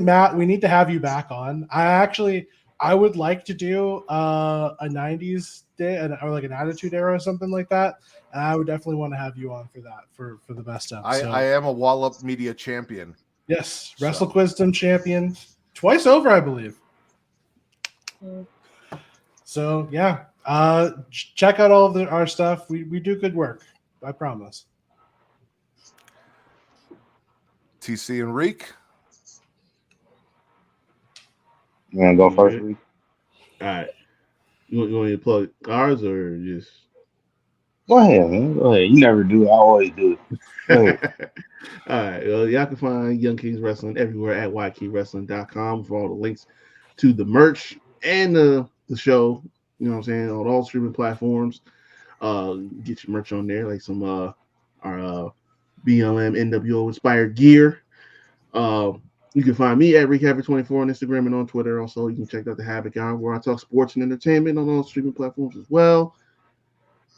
Matt, we need to have you back on. I would like to do a 90s day or like an Attitude Era or something like that. And I would definitely want to have you on for that for the best of. I am a Wallop Media champion. Yes, Wrestle Quizdom champion twice over, I believe. So yeah, check out all of our stuff. We do good work. I promise. TC and Reek. You want to go first, Reek? All right. You want me to plug ours or just? Go ahead, man. Go ahead. You never do. I always do it. Go ahead. All right. Well, y'all can find Young Kings Wrestling everywhere at ykingwrestling.com for all the links to the merch and the show. You know what I'm saying? On all streaming platforms. Get your merch on there, like some our BLM NWO inspired gear. You can find me at RickHavoc24 on Instagram and on Twitter. Also, you can check out the Havoc Hour where I talk sports and entertainment on all streaming platforms as well.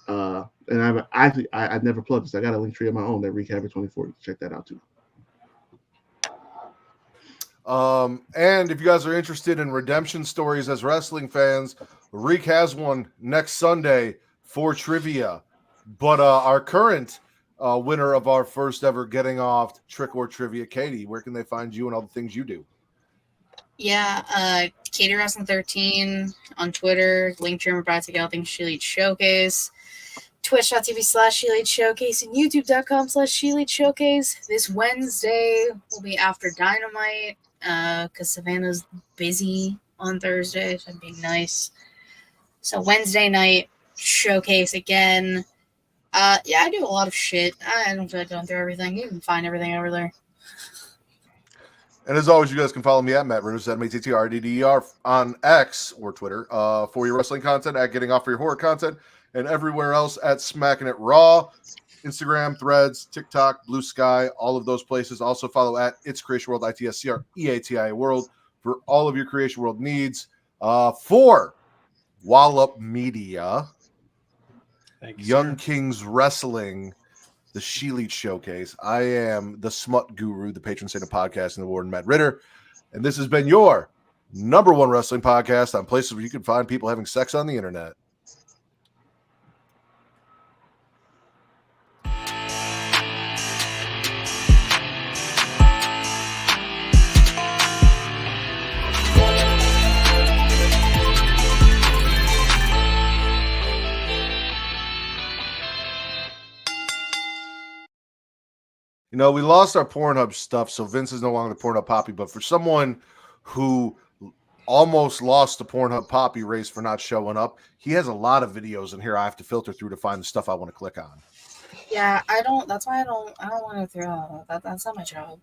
And I never plugged this. I got a link tree of my own at RickHavoc24. You can check that out too. And if you guys are interested in redemption stories as wrestling fans, Reek has one next Sunday for trivia. But our current winner of our first ever Getting Off Trick or Trivia, Katie, where can they find you and all the things you do? Yeah, Katie Wrestling 13 on Twitter, Linktree, we're about to get all things She Leads Showcase, twitch.tv/She Leads Showcase, and youtube.com/She Leads Showcase. This Wednesday will be after Dynamite, because Savannah's busy on Thursday, so it'd be nice. So Wednesday night, Showcase again. Yeah, I do a lot of shit. I don't feel like going through everything. You can find everything over there. And as always, you guys can follow me at Matt Ridders, MATTRDDER on X or Twitter for your wrestling content, at Getting Off for your horror content, and everywhere else at Smackin It Raw, Instagram, Threads, TikTok, Blue Sky, all of those places. Also follow at It's Creation World, ITSCREATIA World for all of your Creation World needs. For Wallop Media, Young Kings Wrestling, the She Leads Showcase. I am the Smut Guru, the patron saint of podcast, and the Warden Matt Ritter. And this has been your #1 wrestling podcast on places where you can find people having sex on the internet. You know, we lost our Pornhub stuff, so Vince is no longer the Pornhub Poppy. But for someone who almost lost the Pornhub Poppy race for not showing up, he has a lot of videos in here I have to filter through to find the stuff I want to click on. Yeah, I don't. That's why I don't want to throw that. That's not my job.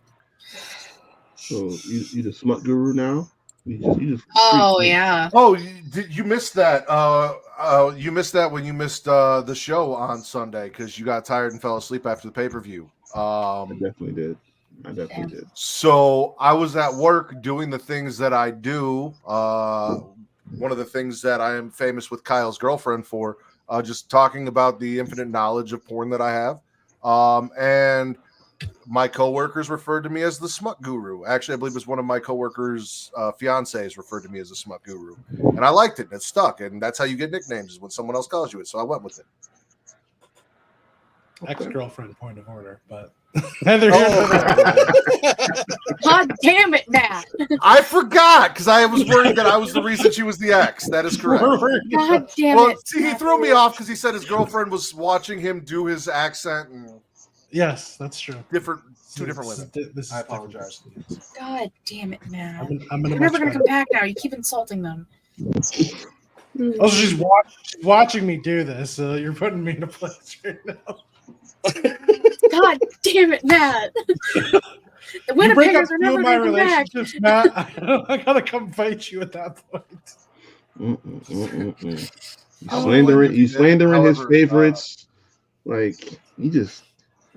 So you the smut guru now? You just Oh yeah. Oh, you missed that. You missed that when you missed the show on Sunday because you got tired and fell asleep after the pay-per-view. I definitely did. I definitely did. So I was at work doing the things that I do. One of the things that I am famous with Kyle's girlfriend for, just talking about the infinite knowledge of porn that I have. And my coworkers referred to me as the smut guru. Actually, I believe it was one of my coworkers' fiancés referred to me as the smut guru. And I liked it. And it stuck. And that's how you get nicknames, is when someone else calls you it. So I went with it. Ex-girlfriend point of order, but neither here nor there. God damn it, Matt. I forgot because I was worried that I was the reason she was the ex. That is correct. God damn Well, it. see, he threw me off because he said his girlfriend was watching him do his accent and Yes, that's true. two different women. This is I apologize. God damn it, Matt. I'm You're never going to come back now. You keep insulting them. Also, she's watching me do this, so you're putting me in a place right now. God damn it, Matt. The You break up Winnipeggers are two never of my going to come back. relationships, Matt. I gotta come fight you at that point. You slandering his However, favorites. Like, you just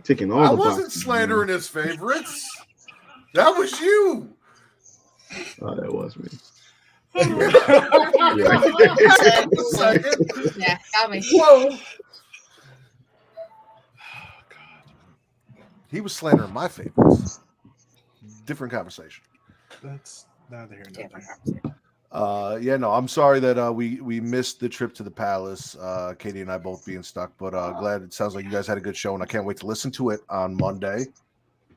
taking all I the wasn't boxes, slandering his favorites. That was you. man. Oh, that was me. Yeah, got me. Whoa. He was slandering my favorites. Different conversation. That's neither here nor Different there. conversation. Yeah, no, I'm sorry that we missed the trip to the palace. Katie and I both being stuck, but glad it sounds like you guys had a good show, and I can't wait to listen to it on Monday.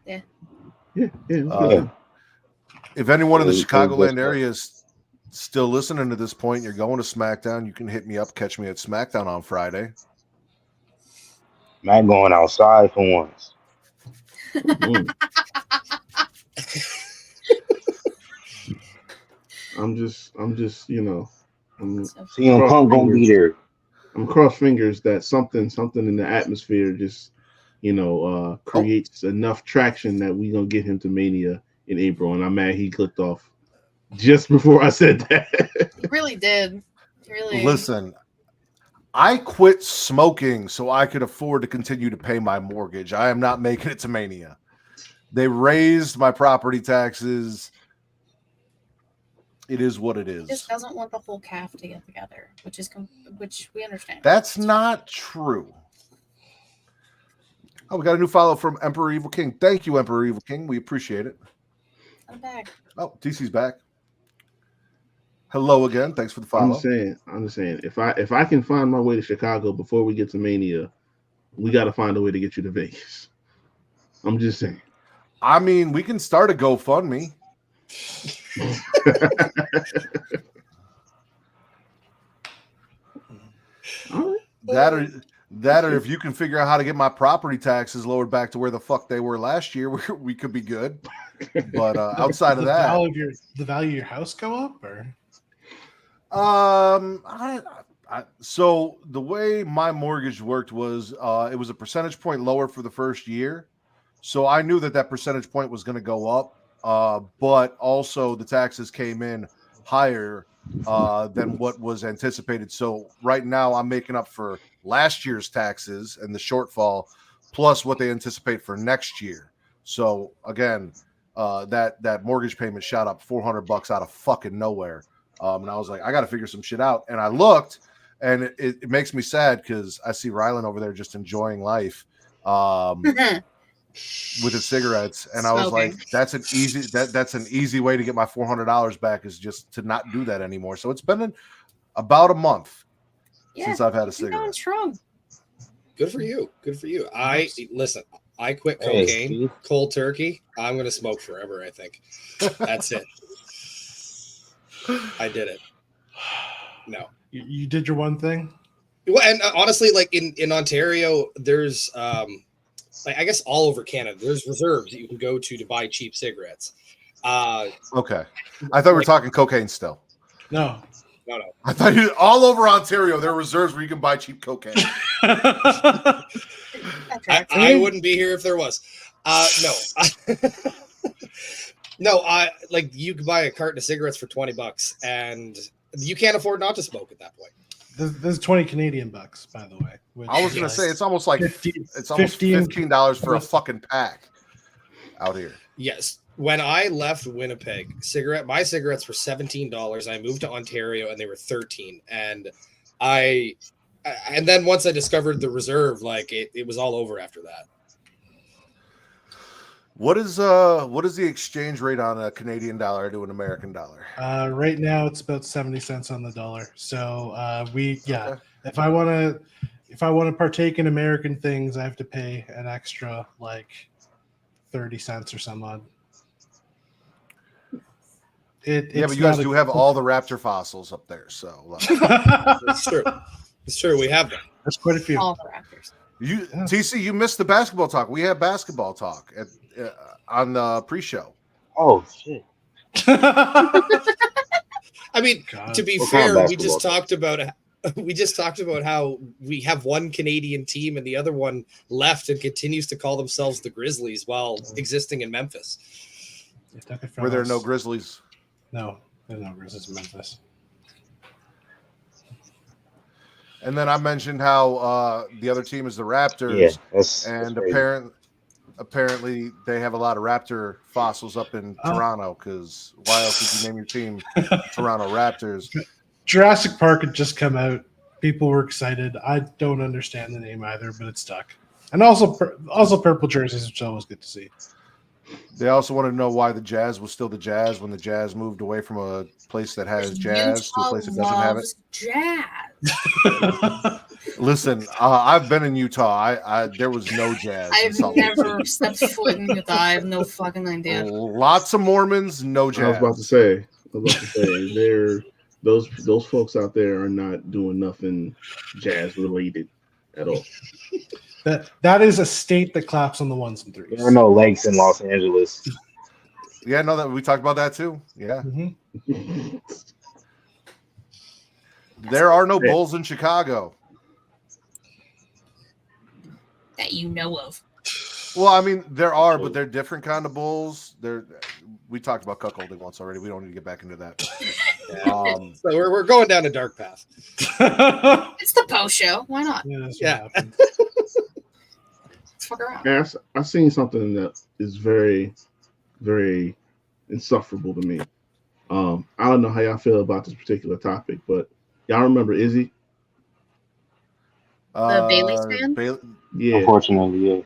Yeah. If anyone in the Yeah, Chicagoland that's area is still listening to this point, you're going to SmackDown, you can hit me up, catch me at SmackDown on Friday. Matt going outside for once. I'm just, I'm CM Punk gonna be there. I'm cross fingers that something in the atmosphere just, creates enough traction that we gonna get him to Mania in April. And I'm mad he clicked off just before I said that. You really did. Really. Listen, I quit smoking so I could afford to continue to pay my mortgage. I am not making it to Mania. They raised my property taxes. It is what it is. He just doesn't want the whole calf to get together, which we understand. That's not true. Oh, we got a new follow from Emperor Evil King. Thank you, Emperor Evil King. We appreciate it. I'm back. Oh, DC's back. Hello again. Thanks for the follow. I'm just saying, if I can find my way to Chicago before we get to Mania, we got to find a way to get you to Vegas. I'm just saying. I mean, we can start a GoFundMe. That or if you can figure out how to get my property taxes lowered back to where the fuck they were last year, we could be good. But outside of that, the value of your house go up, or so the way my mortgage worked was it was a percentage point lower for the first year, so I knew that percentage point was going to go up, but also the taxes came in higher than what was anticipated. So right now I'm making up for last year's taxes and the shortfall plus what they anticipate for next year. So again, that mortgage payment shot up $400 out of fucking nowhere. And I was like, I got to figure some shit out. And I looked, and it makes me sad because I see Rylan over there just enjoying life with his cigarettes. And I was like, that's an easy way to get my $400 back, is just to not do that anymore. So it's been about a month since I've had a cigarette. Going strong. Good for you. Good for you. I quit cocaine, cold turkey. I'm going to smoke forever, I think. That's it. I did it. No. You did your one thing? Well, and honestly, like in Ontario, there's like I guess all over Canada, there's reserves that you can go to buy cheap cigarettes. Okay. I thought we were talking cocaine still. No. I thought all over Ontario there are reserves where you can buy cheap cocaine. I wouldn't be here if there was. No. No, like you could buy a carton of cigarettes for $20 and you can't afford not to smoke at that point. There's 20 Canadian bucks, by the way. I was going to say it's almost like $15 for a fucking pack. out here. Yes. When I left Winnipeg, my cigarettes were $17. I moved to Ontario and they were $13. And then once I discovered the reserve, like it was all over after that. What is the exchange rate on a Canadian dollar to an American dollar? Right now it's about 70 cents on the dollar. So Okay. if I want to partake in American things, I have to pay an extra like 30 cents or some odd. But you guys do have all the raptor fossils up there, so It's true. It's true. We have them. That's quite a few. All the Raptors. TC, you missed the basketball talk. We had basketball talk on the pre-show. Oh shit! I mean, God. to be What kind of fair, we basketball just talked about how we have one Canadian team and the other one left and continues to call themselves the Grizzlies while existing in Memphis. Were there no Grizzlies? No, there's no Grizzlies in Memphis. And then I mentioned how the other team is the Raptors. Yeah, that's and apparently they have a lot of Raptor fossils up in Toronto, because why else would you name your team Toronto Raptors? Jurassic Park had just come out. People were excited. I don't understand the name either, but it stuck. And also purple jerseys, which is always good to see. They also want to know why the Jazz was still the Jazz when the Jazz moved away from a place that has jazz to a place that doesn't have it. Jazz. Listen, I've been in Utah. There was no jazz. I've never stepped foot in Utah. I have no fucking idea. Lots of Mormons, no jazz. I was about to say, they're those folks out there are not doing nothing jazz related at all. That is a state that claps on the ones and threes. There are no lakes in Los Angeles. Yeah, no, that we talked about that too. Yeah. Mm-hmm. There are no Bulls in Chicago. That you know of. Well, I mean, there are, but they're different kind of Bulls. We talked about cuckolding once already. We don't need to get back into that. So we're going down a dark path. It's the post show. Why not? Yeah. Let's fuck around. Yeah, I've seen something that is very, very insufferable to me. I don't know how y'all feel about this particular topic, but y'all remember Izzy? The Bailey's fan? Yeah. Unfortunately,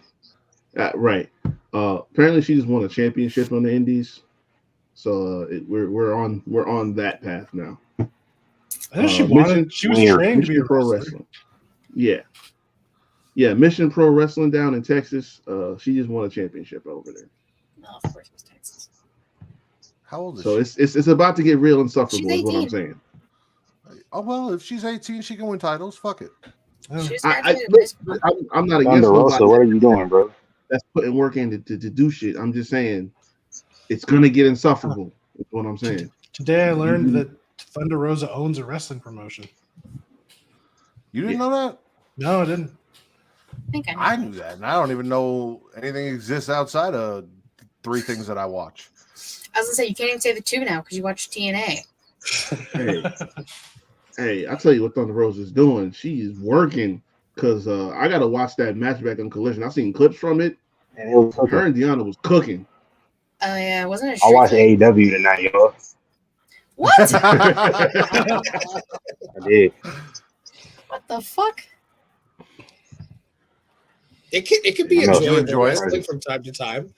yeah. Right. Apparently, she just won a championship on the Indies, so we're on that path now. I think she wanted. She was trained to be a pro wrestling. Yeah, Mission Pro Wrestling down in Texas. She just won a championship over there. No, of course it was Texas. How old is so she? it's about to get real insufferable, is what I'm saying. Oh well, if she's 18, she can win titles. Fuck it. I'm not against Thunder Rosa, what are you doing, bro? That's putting work in to do shit. I'm just saying it's gonna get insufferable. Is what I'm saying. Today I learned that Thunder Rosa owns a wrestling promotion. You didn't know that? No, I didn't. I knew that, and I don't even know anything exists outside of 3 things that I watch. I was gonna say you can't even say the 2 now because you watch TNA. Hey, I tell you what Thunder Rosa is doing. She is working because I gotta watch that match back on Collision. I seen clips from it. And it was her and Deanna was cooking. Oh yeah, wasn't it? I watched AEW tonight, y'all. What? I did. What the fuck? It could be enjoyable wrestling from time to time.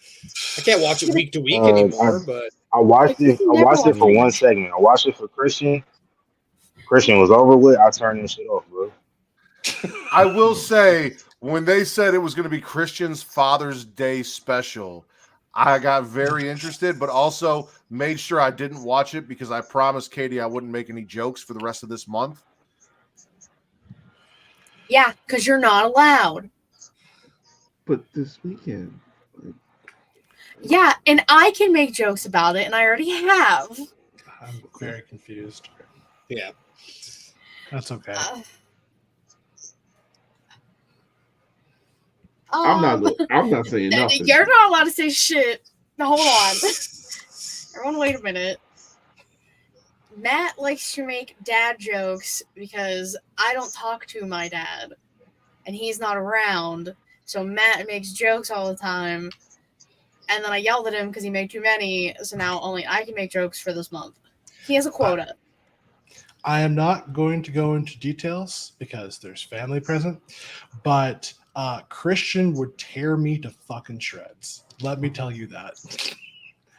I can't watch it week to week anymore, but I watched it. I watched it for one segment. I watched it for Christian. Christian was over with. I turned this shit off, bro. I will say, when they said it was going to be Christian's Father's Day special, I got very interested, but also made sure I didn't watch it because I promised Katie I wouldn't make any jokes for the rest of this month. Yeah, because you're not allowed. But this weekend. Yeah, and I can make jokes about it, and I already have. I'm very confused. Yeah. That's okay. I'm not saying nothing. You're not allowed to say shit. Now, hold on. Everyone, wait a minute. Matt likes to make dad jokes because I don't talk to my dad, and he's not around. So Matt makes jokes all the time. and then I yelled at him because he made too many, so now only I can make jokes for this month. He has a quota. I am not going to go into details because there's family present, but Christian would tear me to fucking shreds. Let me tell you that.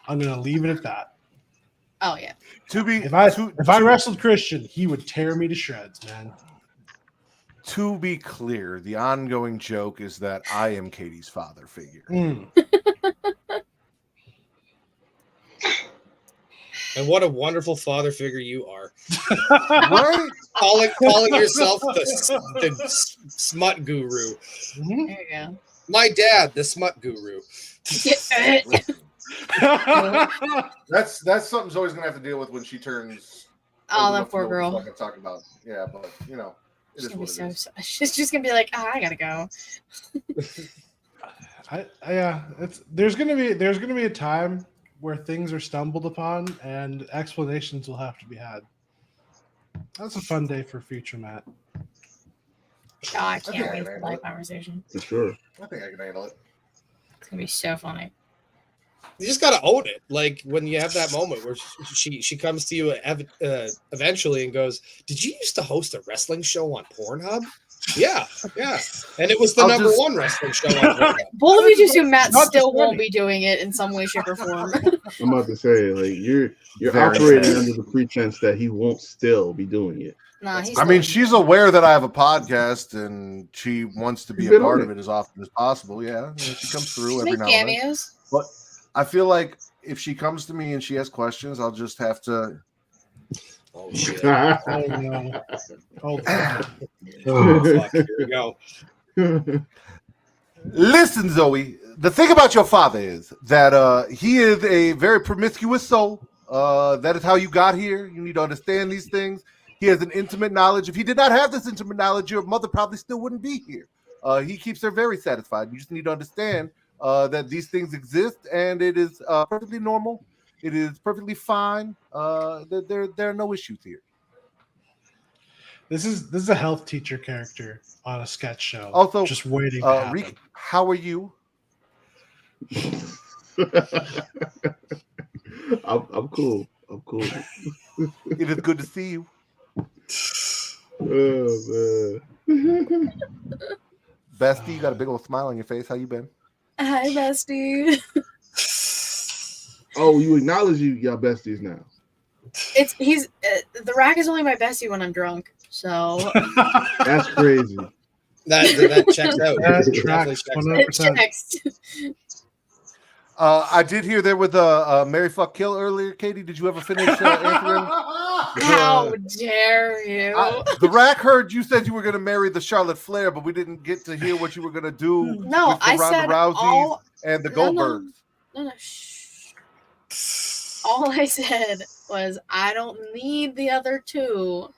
I'm going to leave it at that. Oh, yeah. If I wrestled Christian, he would tear me to shreds, man. To be clear, the ongoing joke is that I am Katie's father figure. And what a wonderful father figure you are. Right? Calling yourself the smut guru. There you go. My dad, the smut guru. That's something's always gonna have to deal with when she turns. Oh, that poor girl. Fucking talk about, yeah, but you know, it is what it is. She's just gonna be like, I gotta go. There's gonna be a time where things are stumbled upon and explanations will have to be had. That's a fun day for future Matt. Oh, I can't wait for that conversation. For sure. I think I can handle it. It's gonna be so funny. You just gotta own it. Like when you have that moment where she comes to you eventually and goes, "Did you used to host a wrestling show on Pornhub?" Yeah, and it was the number one wrestling show on Pornhub. Both of you just assume Matt still won't be doing it in some way, shape, or form. I'm about to say, like, you're Very operating sad. under the pretense that he won't still be doing it. Nah, he's I mean, she's aware that I have a podcast and she wants to be a part of it as often as possible. Yeah, she comes through every now and then. cameos. But I feel like if she comes to me and she has questions, I'll just have to. Oh shit! Oh no! Oh, God. Fuck, here we go. Listen, Zoe. The thing about your father is that he is a very promiscuous soul. That is how you got here. You need to understand these things. He has an intimate knowledge. If he did not have this intimate knowledge, your mother probably still wouldn't be here. He keeps her very satisfied. You just need to understand that these things exist, and it is perfectly normal. It is perfectly fine. There are no issues here. This is a health teacher character on a sketch show. Also, just waiting to happen. Rick, how are you? I'm cool. I'm cool. It is good to see you. Oh man. Bestie, you got a big old smile on your face. How you been? Hi, bestie. Oh, you acknowledge y'all besties now. The Rack is only my bestie when I'm drunk. So That's crazy. That checks out. That It tracks definitely checks out. 100%. Text. I did hear there was a Mary Fuck Kill earlier. Katie, did you ever finish answering? How dare you? The Rack heard you said you were going to marry the Charlotte Flair, but we didn't get to hear what you were going to do No, with the I Ronda said Rouseys and the Goldbergs. No, shh. All I said was I don't need the other two.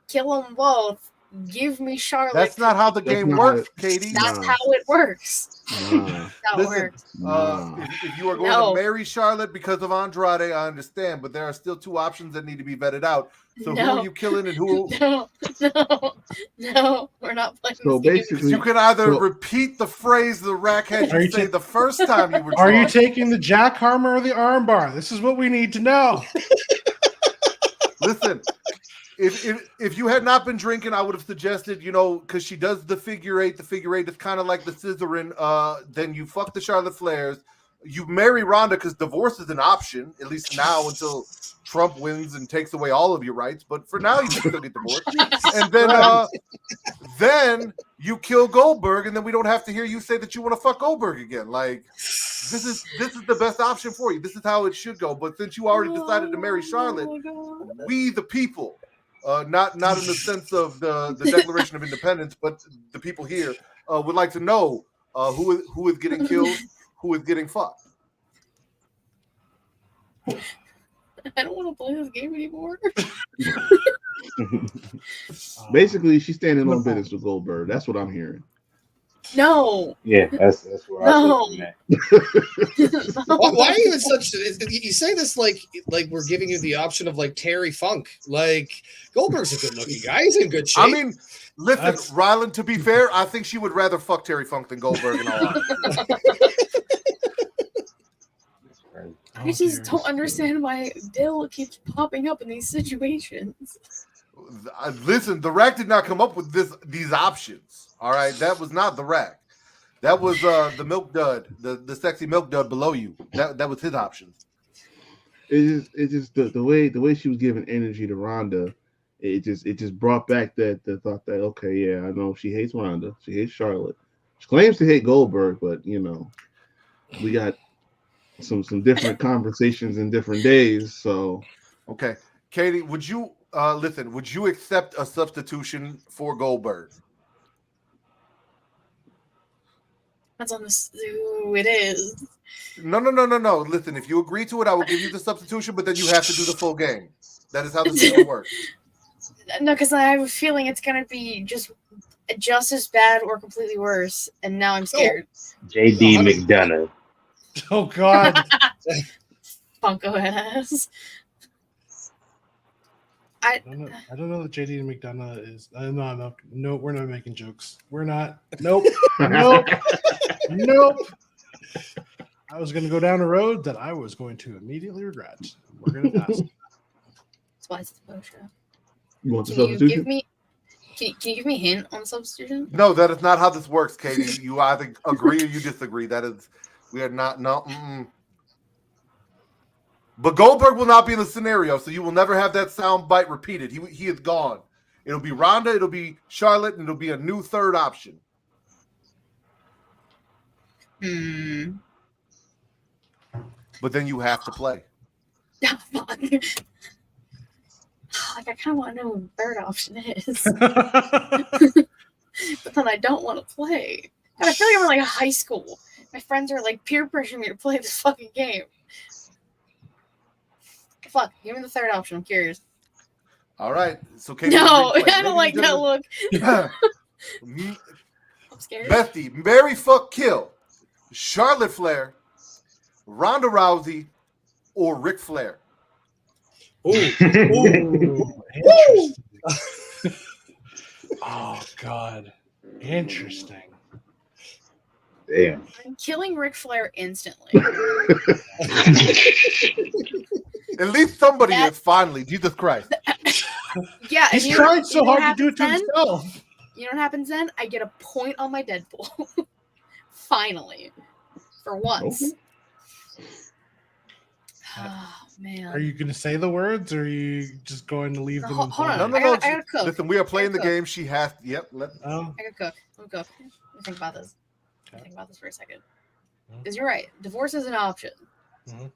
Kill them both. Give me Charlotte. That's not how the game not works, it. Katie. That's how it works. Nah. That's how it Listen, works. if you are going No. to marry Charlotte because of Andrade, I understand, but there are still two options that need to be vetted out. So who No. are you killing and who? No, we're not playing So this game. basically, You can either So- repeat the phrase the Rack had Are you you say ta- the first time you were Are you drunk. taking the jackhammer or the armbar? This is what we need to know. Listen, if you had not been drinking, I would have suggested, because she does the figure eight. The figure eight is kind of like the scissoring. Then you fuck the Charlotte Flairs. You marry Ronda because divorce is an option, at least now until Trump wins and takes away all of your rights. But for now, you can still get divorced. And then you kill Goldberg, and then we don't have to hear you say that you want to fuck Goldberg again. Like, this is the best option for you. This is how it should go. But since you already decided to marry Charlotte, we the people, not in the sense of the Declaration of Independence, but the people here would like to know who is getting killed, who is getting fucked. I don't want to play this game anymore. basically, she's standing on business with Goldberg. That's what I'm hearing. No. Yeah, that's what No. I said. Why are you in such? You say this like we're giving you the option of like Terry Funk. Like Goldberg's a good-looking guy. He's in good shape. I mean, listen, Ryland, to be fair, I think she would rather fuck Terry Funk than Goldberg in all honesty. I just don't understand why Dill keeps popping up in these situations. Listen, the rack did not come up with these options. All right, that was not the rack. That was the milk dud, the sexy milk dud below you. That was his options. It's just the way she was giving energy to Ronda. It just brought back the thought that, okay, yeah, I know she hates Ronda, she hates Charlotte, she claims to hate Goldberg, but we got some different conversations in different days. So okay, Katie, would you listen? Would you accept a substitution for Goldberg? That's on who it is. No. Listen, if you agree to it, I will give you the substitution, but then you have to do the full game. That is how this is going to work. No, because I have a feeling it's going to be just as bad or completely worse, and now I'm scared. JD McDonough. Oh, God. Funko ass. I don't know that JD McDonough is. No, we're not making jokes. We're not. Nope. Nope. I was going to go down a road that I was going to immediately regret. We're going to pass. That's why it's the post show. you want the Can you substitution? can you give me a hint on the substitution? No, that is not how this works, Katie. You either agree or you disagree. We are not. No. Mm-mm. But Goldberg will not be in the scenario, so you will never have that sound bite repeated. He is gone. It'll be Ronda, it'll be Charlotte, and it'll be a new third option. But then you have to play. Yeah, fuck. Like, I kind of want to know what the third option is. But then I don't want to play. And I feel like I'm in like a high school. My friends are like peer pressuring me to play this fucking game. Fuck, give me the third option. I'm curious. All right. So Katie, No, I don't like that look. I'm scared. Bestie, Mary fuck kill. Charlotte Flair, Ronda Rousey, or Ric Flair. Ooh. Interesting. Oh, God. Interesting. Damn. I'm killing Ric Flair instantly. At least somebody is finally. Jesus Christ. Yeah, He's trying so hard to do it to then? himself. You know what happens then? I get a point on my Deadpool. Finally. For once. Oh, man. Are you going to say the words, or are you just going to leave them Hold implied? on. No. I gotta cook. Listen, we are playing the game. She has. Yep. Oh, I gotta cook. Let me cook. Let me think about this. Okay. Think about this for a second. Because you're right. Divorce is an option. Mhm.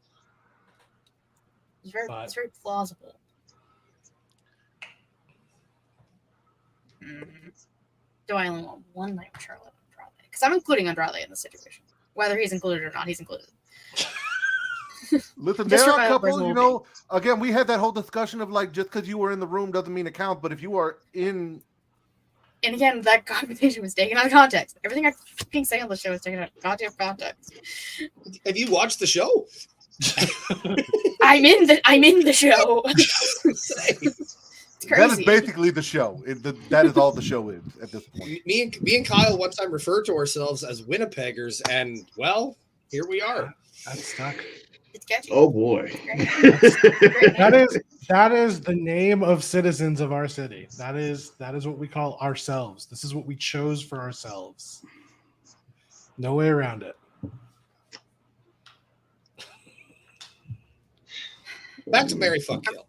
It's very plausible. Do I only want one night with Charlotte and Andrade? Because I'm including Andrade in the situation. Whether he's included or not, he's included. Listen, Just there for are my a couple, personal again, we had that whole discussion of like, just because you were in the room doesn't mean it counts, but if you are in. And again, that conversation was taken out of context. Everything I fucking say on the show is taken out of goddamn context. Have you watched the show? I'm in the show. It's crazy. That is basically the show. That is all the show is at this point. Me and Kyle one time referred to ourselves as Winnipeggers, and well, here we are. That's stuck. It's catchy. Oh boy. That is the name of citizens of our city. That is what we call ourselves. This is what we chose for ourselves. No way around it. Back to Mary Fuck Kill.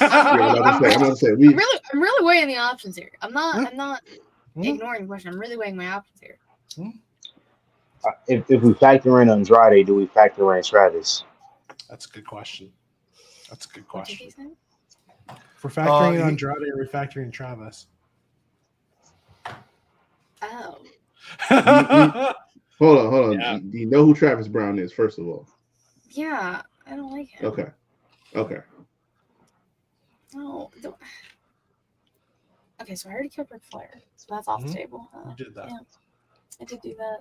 I'm really weighing the options here. I'm not ignoring the question. I'm really weighing my options here. If we factor in Andrade, do we factor in Travis? That's a good question. What did he say? If we're factoring in Andrade, or we're factoring in Travis? Oh. Hold on. Yeah. Do you know who Travis Brown is, first of all? Yeah, I don't like him. Okay. No. Okay, so I already killed Ric Flair. So that's off the table. You did that. Yeah, I did do that.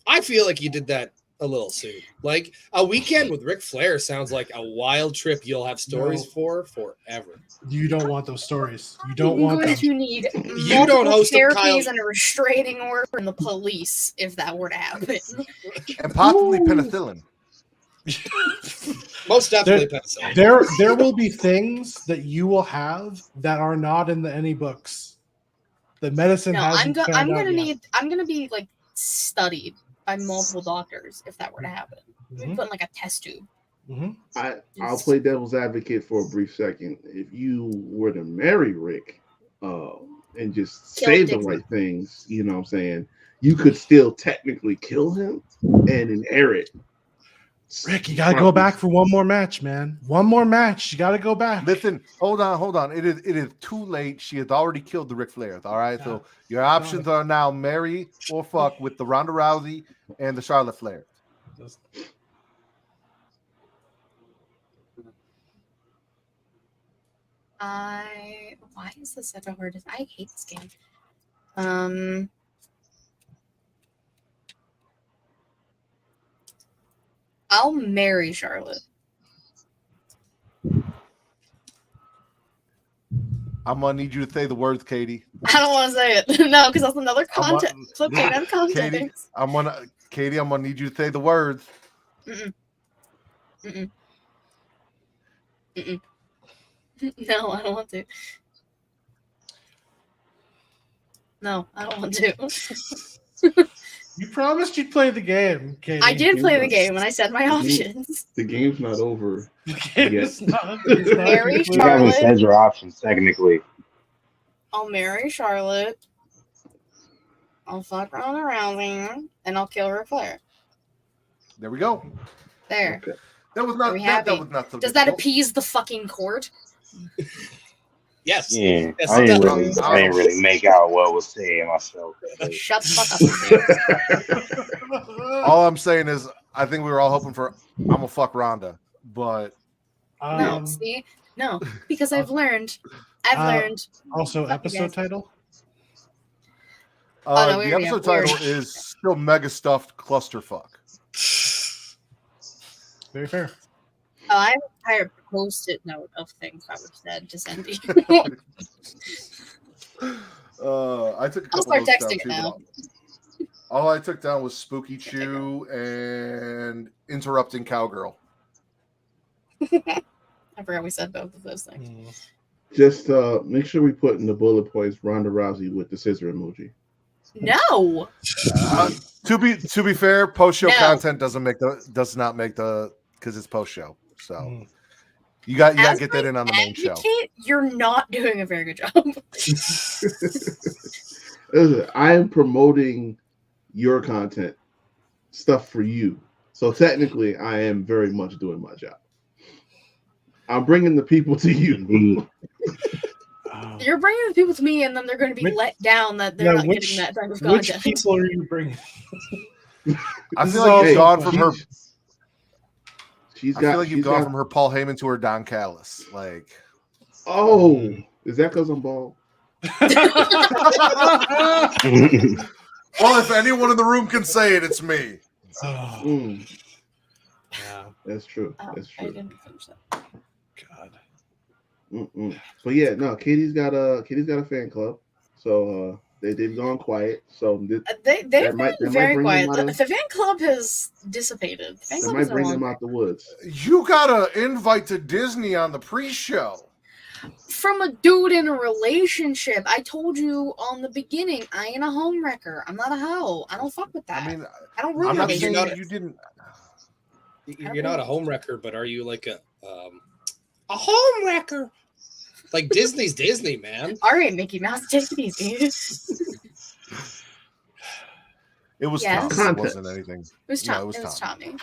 I feel like you did that a little soon. Like a weekend with Ric Flair sounds like a wild trip you'll have stories for forever. You don't want those stories. You don't want them. You need You don't host a therapies Kyle- and a restraining order from the police if that were to happen. And possibly penicillin. Most definitely penicillin. There will be things that you will have that are not in any books. The medicine No, hasn't I'm found out gonna yet. I'm gonna be like studied by multiple doctors if that were to happen. Mhm. Put in like a test tube. I'll play devil's advocate for a brief second. If you were to marry Rick and just Kill say the Dixie. right things, you know what I'm saying, you could still technically kill him and inherit. Rick, you gotta go back for one more match, man. One more match. You gotta go back. Listen, hold on. It is too late. She has already killed the Ric Flair. All right. So your options are now marry or fuck with the Ronda Rousey and the Charlotte Flair. Why is this such a hard? I hate this game. I'll marry Charlotte. I'm gonna need you to say the words, Katie. I don't want to say it. No, because that's another content. Katie, I'm gonna need you to say the words. No, I don't want to. No, I don't want to. You promised you'd play the game, Katie. I did play the game and I said my options. The game's not over. It's not Marry You haven't Charlotte. said your options technically. I'll marry Charlotte. I'll fuck Ronda Rousey and I'll kill Ric Flair. There we go. There. Okay. That was Are not we that, happy? that was not so Does that difficult. appease the fucking court? Yes. Yeah, Yes, I it didn't does. really make out what was saying myself. Shut the fuck up. All I'm saying is I think we were all hoping for I'm gonna fuck Ronda, but No, see? No, because I've learned. I've learned. Also, Fuck you episode guys. title. Oh, no, we the already- episode we already- title is still Mega Stuffed Clusterfuck. Very fair. Oh, I have an entire post-it note of things I would have said to send you. I took a I'll couple start of those texting it down now. too, but all I took down was Spooky Chew and Interrupting Cowgirl. I forgot we said both of those things. Just make sure we put in the bullet points Ronda Rousey with the scissor emoji. No. To be fair, post show No. content does not make the because it's post show. So you got to As get that in on the main show. Advocate, you're not doing a very good job. Listen, I am promoting your content, stuff for you. So technically, I am very much doing my job. I'm bringing the people to you. You're bringing the people to me, and then they're going to be let down that they're not getting that type of Which content. people are you bringing? I This feel is like all- you've gone from her. She's I feel got. like you've she's gone got- from her Paul Heyman to her Don Callis. Like, Oh, is that because I'm bald? well, if anyone in the room can say it, it's me. Mm. Yeah. That's true. Oh, That's I true. didn't finish that. God. But yeah, no, Katie's got a fan club, so they've gone quiet. So They've that might been bring very them quiet. out The of- fan club has dissipated. The fan that club might is no bring them longer. out the woods. You got an invite to Disney on the pre-show. From a dude in a relationship. I told you on the beginning, I ain't a homewrecker. I'm not a hoe. I don't fuck with that. I mean, I don't ruin I'm not relationships. saying that you didn't. You're not a homewrecker, but are you like a homewrecker? Like Disney's Disney, man. All right, Mickey Mouse, take it easy. It was Yes. Tom. It Context. wasn't anything. It was No, Tom. it was It was Tom. Tommy.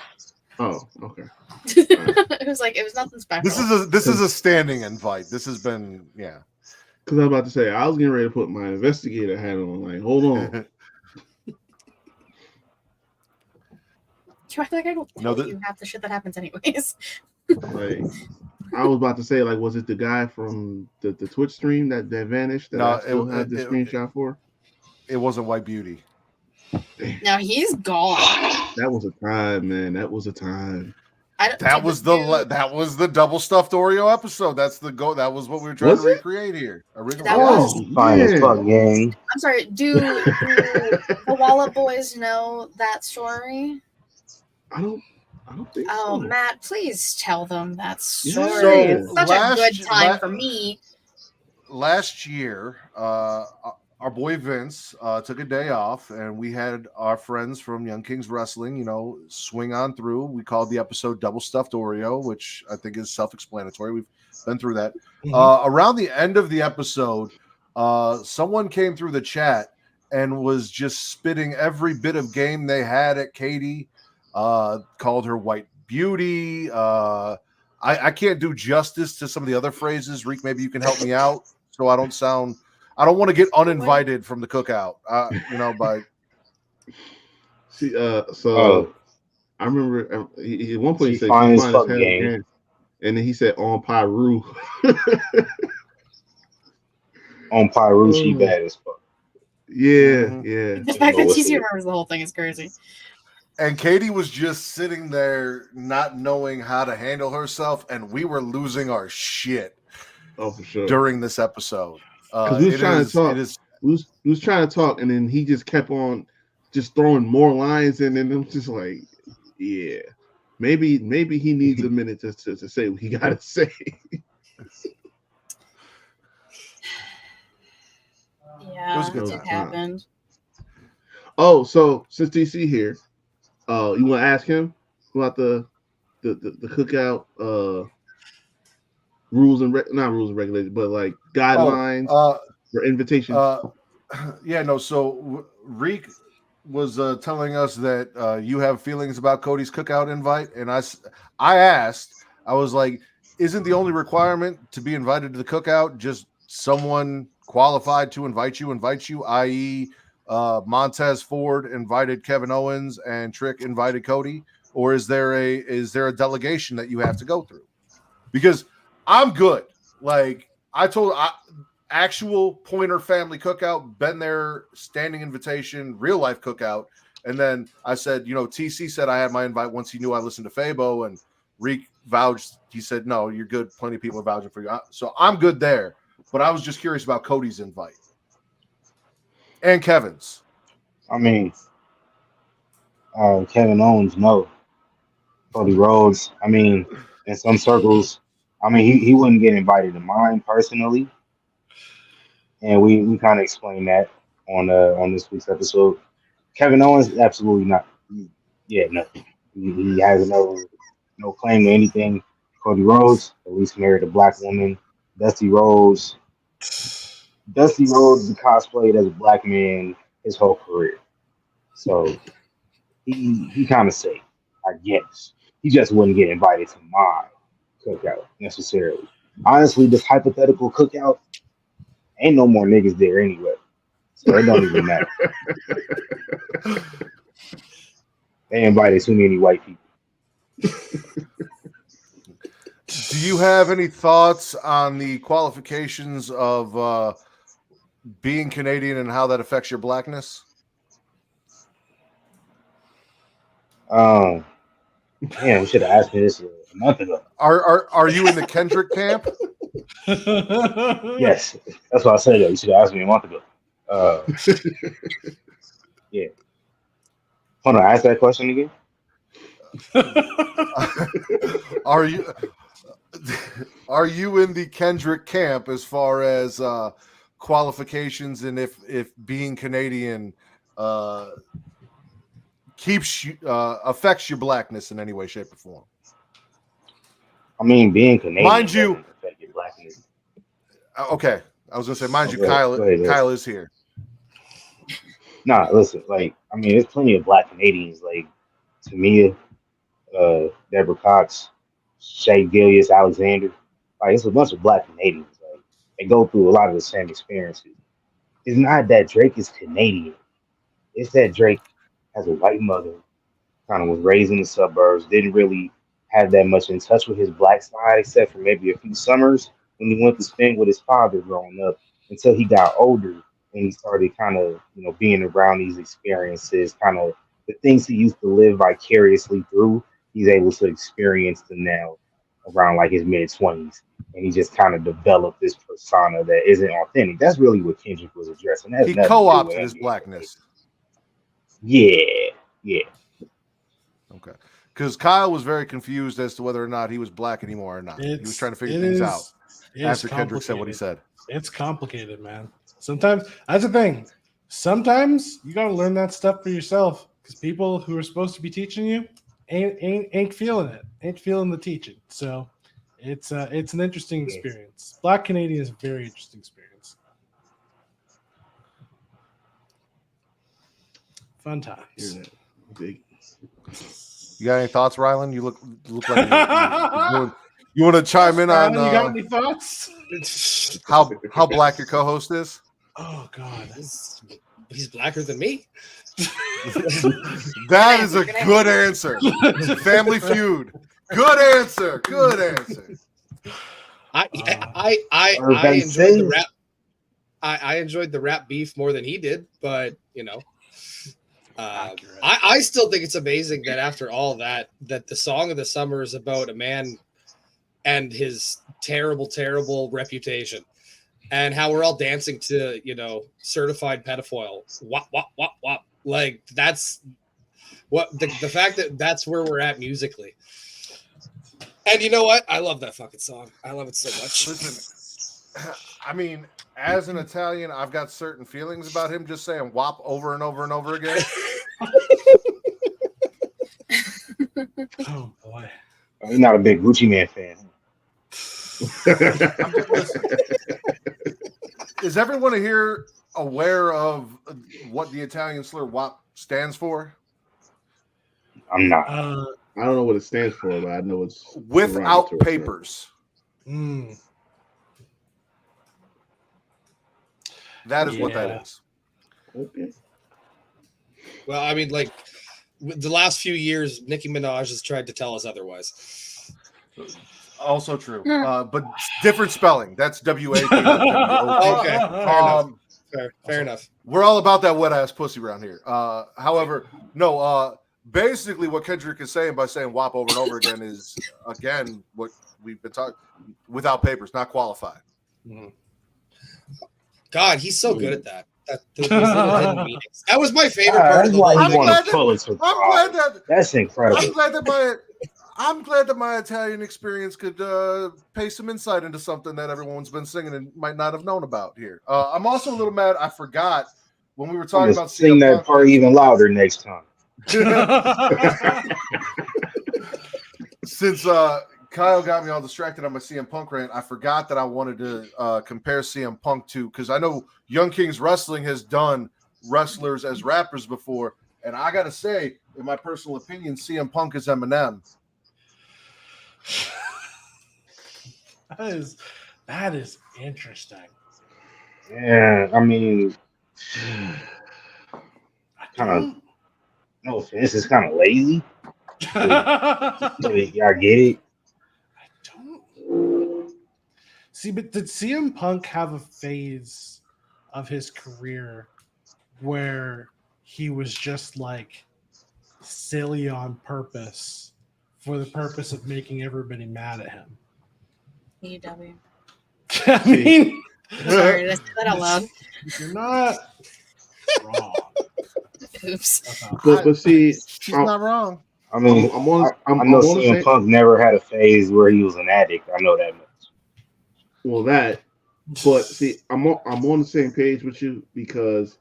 Oh, okay. It was like it was nothing special. This is a standing invite. This has been Because I was about to say I was getting ready to put my investigator hat on. Like, hold on. I feel like I don't No, tell you half the shit that happens anyways. Like, I was about to say, like, was it the guy from the Twitch stream that vanished that No, I still had the it- screenshot for? It wasn't White Beauty. Now he's gone. That was a time, man. That was a time. That was the double stuffed Oreo episode. That's the go. That was what we were trying Was to it? recreate here. Originally, That was- Fine as fuck, gang. I'm sorry. Do the Wallop Boys know that story? I don't I don't think Oh, so. Matt, please tell them that story. So It's such a good time for me. Last year, our boy Vince took a day off, and we had our friends from Young Kings Wrestling, swing on through. We called the episode Double Stuffed Oreo, which I think is self-explanatory. We've been through that. Around the end of the episode, someone came through the chat and was just spitting every bit of game they had at Katie, called her White Beauty. I can't do justice to some of the other phrases. Reek, maybe you can help me out so I don't want to get uninvited from the cookout. By See, so I remember at one point he said fine she as fine as fuck, hell, gang. and then he said on Pyru. On Pyru, she bad as fuck. Yeah. The fact that TC remembers the whole thing is crazy. And Katie was just sitting there not knowing how to handle herself, and we were losing our shit. Oh, for sure. During this episode. Because we was trying to talk. We was trying to talk, and then he just kept on just throwing more lines in, and I'm just like, yeah. Maybe he needs a minute to say what he gotta say. Yeah, it happened. Oh, so since DC here, you want to ask him about the cookout rules and not rules and regulations, but like guidelines for invitations? So Reek was telling us that you have feelings about Cody's cookout invite, and I asked, I was like, isn't the only requirement to be invited to the cookout just someone qualified to invite you, i.e. Montez Ford invited Kevin Owens and Trick invited Cody, or is there a delegation that you have to go through? Because I'm good. Like I told, actual Pointer family cookout, been there, standing invitation, real life cookout, and then I said, TC said I had my invite once he knew I listened to Fabo, and Reek vouched. He said, no, you're good. Plenty of people are vouching for you, so I'm good there. But I was just curious about Cody's invite and Kevin's. I mean, Kevin Owens, no. Cody Rhodes, I mean, in some circles, I mean, he wouldn't get invited to mine personally, and we kind of explained that on this week's episode. Kevin Owens, absolutely not. Yeah, no, he has no claim to anything. Cody Rhodes, at least married a black woman. Dusty Rhodes cosplayed as a black man his whole career, so he kind of safe, I guess. He just wouldn't get invited to my cookout necessarily. Honestly, this hypothetical cookout ain't no more niggas there anyway, so it don't even matter. They invited too many white people. Do you have any thoughts on the qualifications of being Canadian and how that affects your blackness? Man, we should have asked me this a month ago. Are you in the Kendrick camp? Yes, that's what I said. You should have asked me a month ago. Yeah. Hold on, ask that question again. Are you in the Kendrick camp as far as qualifications, and if being Canadian keeps you affects your blackness in any way, shape, or form? I mean, being Canadian, mind you, affect your blackness. Okay, I was gonna say, mind you, go ahead. Kyle is here. Nah, listen, like, I mean, there's plenty of black Canadians, like Tamia, Deborah Cox, Shay Gillius, Alexander. Like, it's a bunch of black Canadians. Like, they go through a lot of the same experiences. It's not that Drake is Canadian. It's that Drake has a white mother, kind of was raised in the suburbs, didn't really have that much in touch with his black side, except for maybe a few summers when he went to spend with his father growing up, until he got older and he started kind of, being around these experiences, kind of the things he used to live vicariously through, he's able to experience them now around like his mid-20s. And he just kind of developed this persona that isn't authentic. That's really what Kendrick was addressing. He co-opted his blackness. Yeah. Okay. because Kyle was very confused as to whether or not he was black anymore or not. He was trying to figure things out after Kendrick said what he said. It's complicated, man. Sometimes that's the thing. Sometimes you gotta learn that stuff for yourself because people who are supposed to be teaching you ain't feeling it, ain't feeling the teaching. So it's an interesting experience. Black Canadian is a very interesting experience. Fun times. Big. You got any thoughts, Rylan? You look like you want to chime in on? You got any thoughts? How black your co-host is? Oh God, he's blacker than me. That is a good answer. Family Feud. Good answer. Good answer. I enjoyed the rap. I enjoyed the rap beef more than he did, but you know. I still think it's amazing that after all that the song of the summer is about a man and his terrible reputation and how we're all dancing to, you know, certified pedophile. Wop, wop, wop, wop. Like that's what the fact that that's where we're at musically. And you know what? I love that fucking song. I love it so much. Listen, I mean, as an Italian, I've got certain feelings about him just saying "wop" over and over and over again. Oh boy, I'm not a big Gucci Man fan. Is everyone here aware of what the Italian slur "wop" stands for? I'm not. I don't know what it stands for, but I know it's without papers. That is what that is. Okay. Well, I mean, like the last few years, Nicki Minaj has tried to tell us otherwise. Also true, but different spelling. That's W-A. Okay, fair enough. We're all about that wet ass pussy around here. However, no. Basically, what Kendrick is saying by saying "wop" over and over again is again what we've been talking without papers, not qualified. Mm-hmm. God, he's so good at that. Those little hidden meanings. That was my favorite part of the whole thing. That's incredible. I'm glad that my Italian experience could pay some insight into something that everyone's been singing and might not have known about here. I'm also a little mad. I forgot when we were talking about sing that part even louder next time. Since Kyle got me all distracted on my CM Punk rant, I forgot that I wanted to compare CM Punk to, because I know Young Kings Wrestling has done wrestlers as rappers before, and I gotta say, in my personal opinion, CM Punk is Eminem. That is interesting. Yeah, I mean, kind of. No offense, it's kind of lazy. Y'all get it? See, but did CM Punk have a phase of his career where he was just like silly on purpose for the purpose of making everybody mad at him? EW. I mean, sorry, did I say that out loud? You're not wrong. Oops. But see, she's not wrong. I mean, I know CM Punk never had a phase where he was an addict. I know that much. Well, but see, I'm on the same page with you because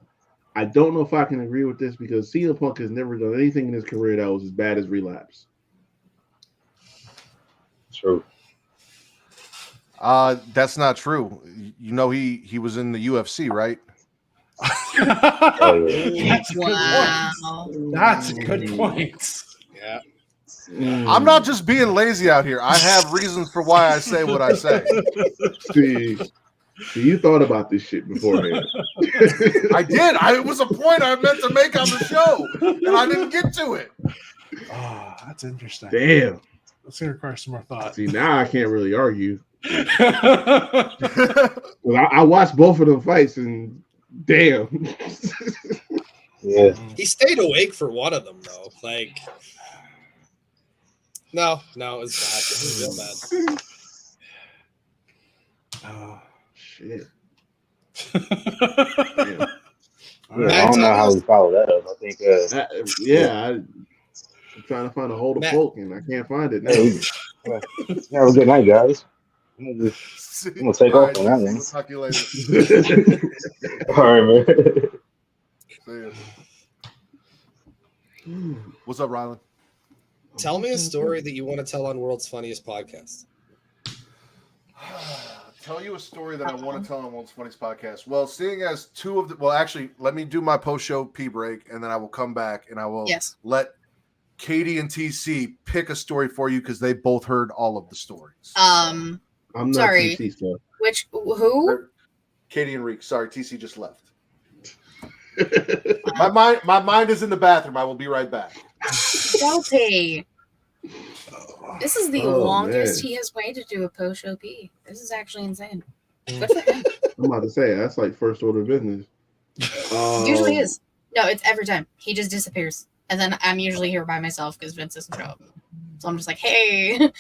I don't know if I can agree with this because CM Punk has never done anything in his career that was as bad as Relapse. True. That's not true. You know, he was in the UFC, right? Oh, yeah. That's a good point. That's a good point. Yeah. I'm not just being lazy out here. I have reasons for why I say what I say. See, you thought about this shit beforehand. I did. It was a point I meant to make on the show, and I didn't get to it. Oh, that's interesting. Damn. That's gonna require some more thought. See, now I can't really argue. Well, I watched both of them fights, and damn. Yeah. He stayed awake for one of them, though. Like, no, it was bad. It was real bad. Oh, shit. Yeah, I don't know how we follow that up. I think, I'm trying to find a hole to Matt. poke, and I can't find it now. Hey, have a good night, guys. I'm gonna take All off right, on that we'll one. talk to you later. All right, man. See ya. What's up, Rylan? Tell me a story that you want to tell on World's Funniest Podcast. Tell you a story that I want to tell on World's Funniest Podcast. Well, seeing as two of the, well, actually, let me do my post-show pee break, and then I will come back and I will let Katie and TC pick a story for you because they both heard all of the stories. I'm not sorry. TC, so. Who? Katie and Reek. Sorry, TC just left. my mind is in the bathroom. I will be right back. Guilty. This is the longest man. he has waited to do a post-show pee. This is actually insane. Good for him. I'm about to say that's like first order of business. Usually is. No, it's every time. He just disappears. And then I'm usually here by myself because Vince doesn't show up. So I'm just like, hey.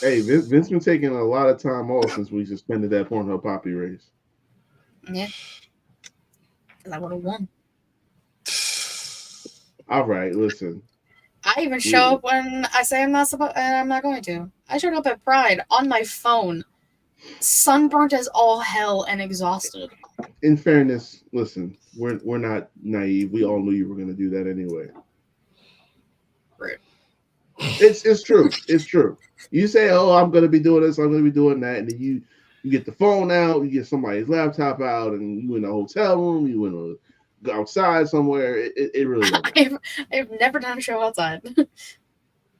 Hey, Vince been taking a lot of time off since we suspended that Pornhub Poppy race. Yeah. Because I would have won. All right, listen. I even show up when I say I'm not going to. I showed up at Pride on my phone, sunburnt as all hell and exhausted. In fairness, listen, we're not naive. We all knew you were going to do that anyway. Rude. It's true. It's true. You say, "Oh, I'm going to be doing this. I'm going to be doing that," and then you get the phone out, you get somebody's laptop out, and you in a hotel room, you in a outside somewhere. It really don't. I've never done a show outside.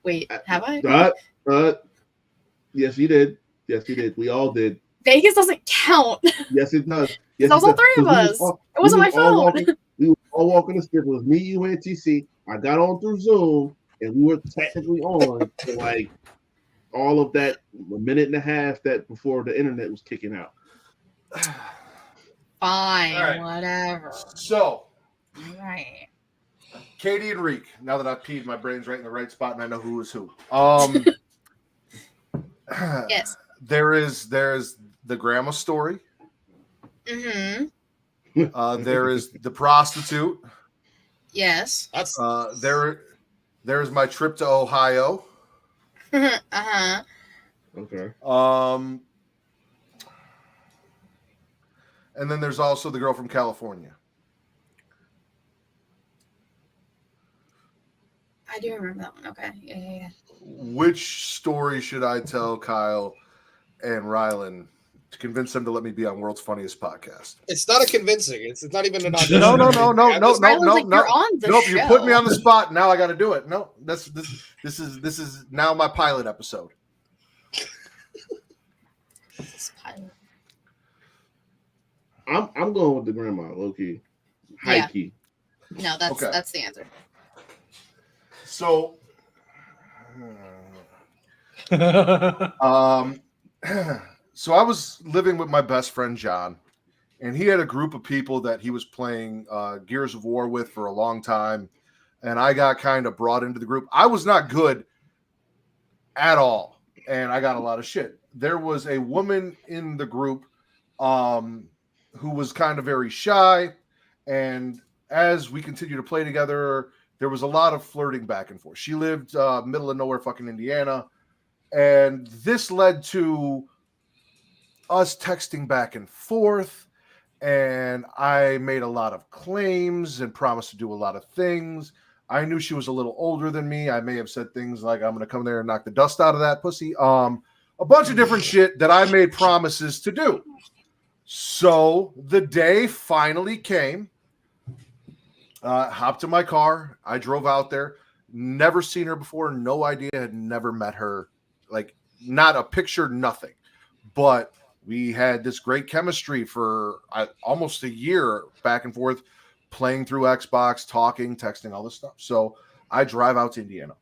Wait, have I? Yes, you did. Yes, you did. We all did. Vegas doesn't count. Yes, it does. Yes, That was all three of us. It wasn't my phone. We were all walking the strip. It was me, you, and TC. I got on through Zoom, and we were technically on for like all of that, a minute and a half that before the internet was kicking out. Fine, whatever. So, Right. Katie and Reek. Now that I've peed, my brain's right in the right spot, and I know who is who. Yes. There's the grandma story. Mm-hmm. There is the prostitute. Yes. That's there's my trip to Ohio. Uh-huh. Okay. And then there's also the girl from California. I do remember that one. Okay. Yeah. Which story should I tell Kyle and Rylan to convince them to let me be on World's Funniest Podcast? It's not a convincing. It's not even an audition. No. Rylan's like, you're on the Nope, show. you put me on the spot. Now I got to do it. No, this is now my pilot episode. I'm going with the grandma, low key, high key. No, that's the answer. So, so I was living with my best friend John, and he had a group of people that he was playing Gears of War with for a long time, and I got kind of brought into the group. I was not good at all, and I got a lot of shit. There was a woman in the group who was kind of very shy, and as we continued to play together, there was a lot of flirting back and forth. She lived middle of nowhere, fucking Indiana. And this led to us texting back and forth. And I made a lot of claims and promised to do a lot of things. I knew she was a little older than me. I may have said things like, I'm going to come there and knock the dust out of that pussy. A bunch of different shit that I made promises to do. So the day finally came. Hopped in my car. I drove out there. Never seen her before. No idea. Had never met her. Like, not a picture, nothing. But we had this great chemistry for almost a year back and forth, playing through Xbox, talking, texting, all this stuff. So I drive out to Indiana.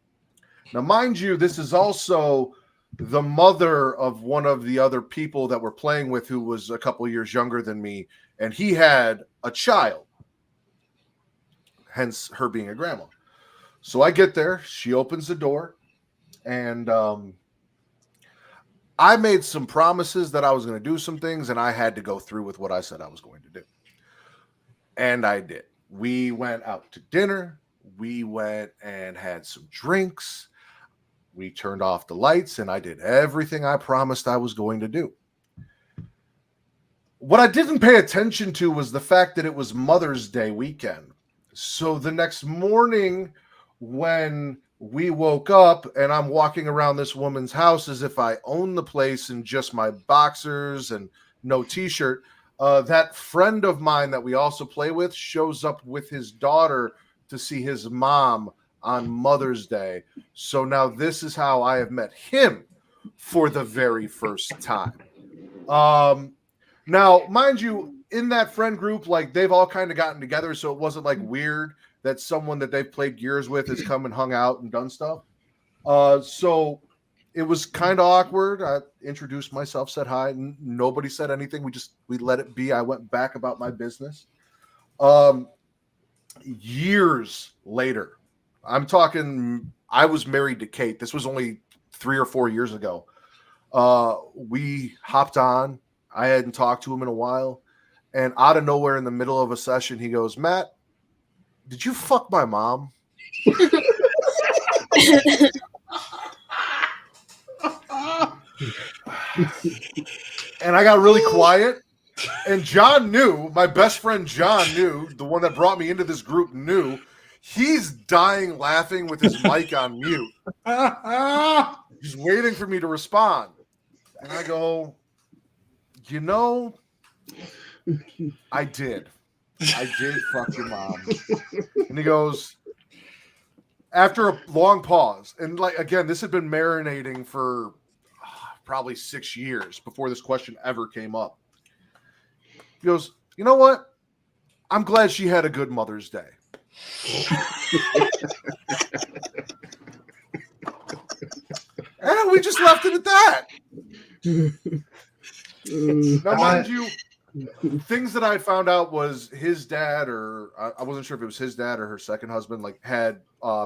Now, mind you, this is also the mother of one of the other people that we're playing with who was a couple years younger than me. And he had a child. Hence her being a grandma. So I get there, she opens the door, and I made some promises that I was going to do some things, and I had to go through with what I said I was going to do. And I did. We went out to dinner. We went and had some drinks. We turned off the lights, and I did everything I promised I was going to do. What I didn't pay attention to was the fact that it was Mother's Day weekend. So the next morning, when we woke up and I'm walking around this woman's house as if I own the place in just my boxers and no t-shirt, that friend of mine that we also play with shows up with his daughter to see his mom on Mother's Day. So now this is how I have met him for the very first time. Now, mind you, in that friend group, like they've all kind of gotten together, so it wasn't like weird that someone that they've played Gears with has come and hung out and done stuff. So it was kind of awkward. I introduced myself, said hi, and nobody said anything. We let it be. I went back about my business. Years later, I'm talking, I was married to Kate. This was only 3 or 4 years ago. We hopped on. I hadn't talked to him in a while. And out of nowhere in the middle of a session, he goes, Matt, did you fuck my mom? And I got really quiet. And John knew, my best friend John knew, the one that brought me into this group knew. He's dying laughing with his mic on mute. He's waiting for me to respond. And I go, you know, I did fuck your mom. And he goes, after a long pause, and like, again, this had been marinating for probably 6 years before this question ever came up. He goes, you know what? I'm glad she had a good Mother's Day. And we just left it at that. Now, mind you, things that I found out was his dad, or I wasn't sure if it was his dad or her second husband, like had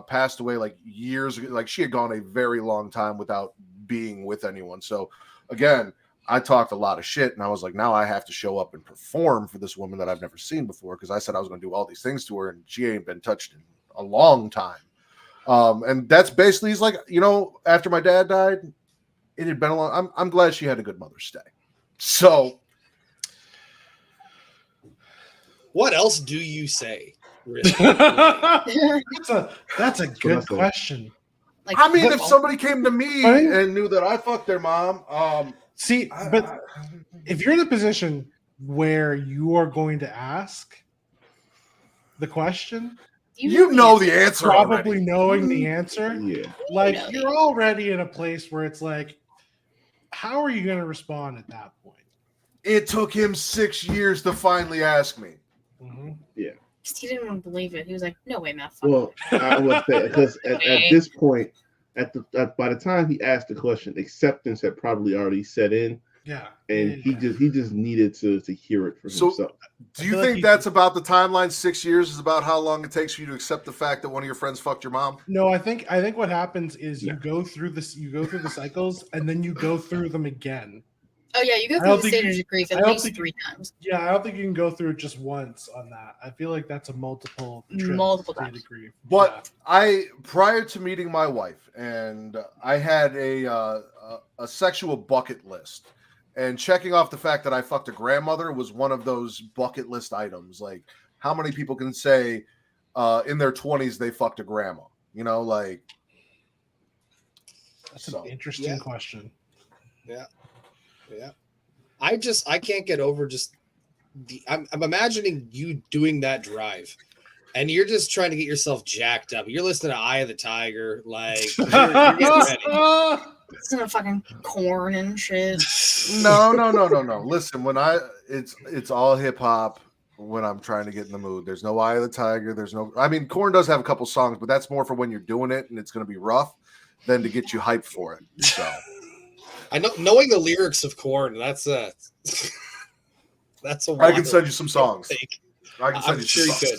passed away like years ago. Like she had gone a very long time without being with anyone. So again, I talked a lot of shit, and I was like, now I have to show up and perform for this woman that I've never seen before, because I said I was going to do all these things to her, and she ain't been touched in a long time. And that's basically, he's like, you know, after my dad died, it had been a long. I'm glad she had a good Mother's Day. So, what else do you say? Really? That's a good question. Like, I mean, if somebody came to me and knew that I fucked their mom, but if you're in a position where you are going to ask the question, you know the answer. Probably already. Knowing the answer, Yeah. like you're already in a place where it's like, how are you going to respond at that point? It took him 6 years to finally ask me. Mm-hmm. Yeah. He didn't want to believe it. He was like, "No way, Matt." Well, I would say because at this point, by the time he asked the question, acceptance had probably already set in. Yeah, and he just needed to hear it for himself. Do you think that's about the timeline? 6 years is about how long it takes for you to accept the fact that one of your friends fucked your mom? No, I think what happens is you go through the cycles, and then you go through them again. Oh yeah, you go through the stages of grief at least 3 times. Yeah, I don't think you can go through it just once on that. I feel like that's a multiple times. Of grief. But yeah. Prior to meeting my wife, and I had a sexual bucket list, and checking off the fact that I fucked a grandmother was one of those bucket list items. Like, how many people can say in their 20s they fucked a grandma? You know, like that's an interesting question. Yeah. Yeah, I can't get over just I'm imagining you doing that drive, and you're just trying to get yourself jacked up. You're listening to Eye of the Tiger, like you're getting ready. Some fucking corn and shit. No. Listen, when it's all hip hop when I'm trying to get in the mood. There's no Eye of the Tiger. There's no. I mean, Korn does have a couple songs, but that's more for when you're doing it and it's going to be rough than to get you hyped for it. So. I know, knowing the lyrics of Korn, that's a. I can send you some songs. I'm sure you could.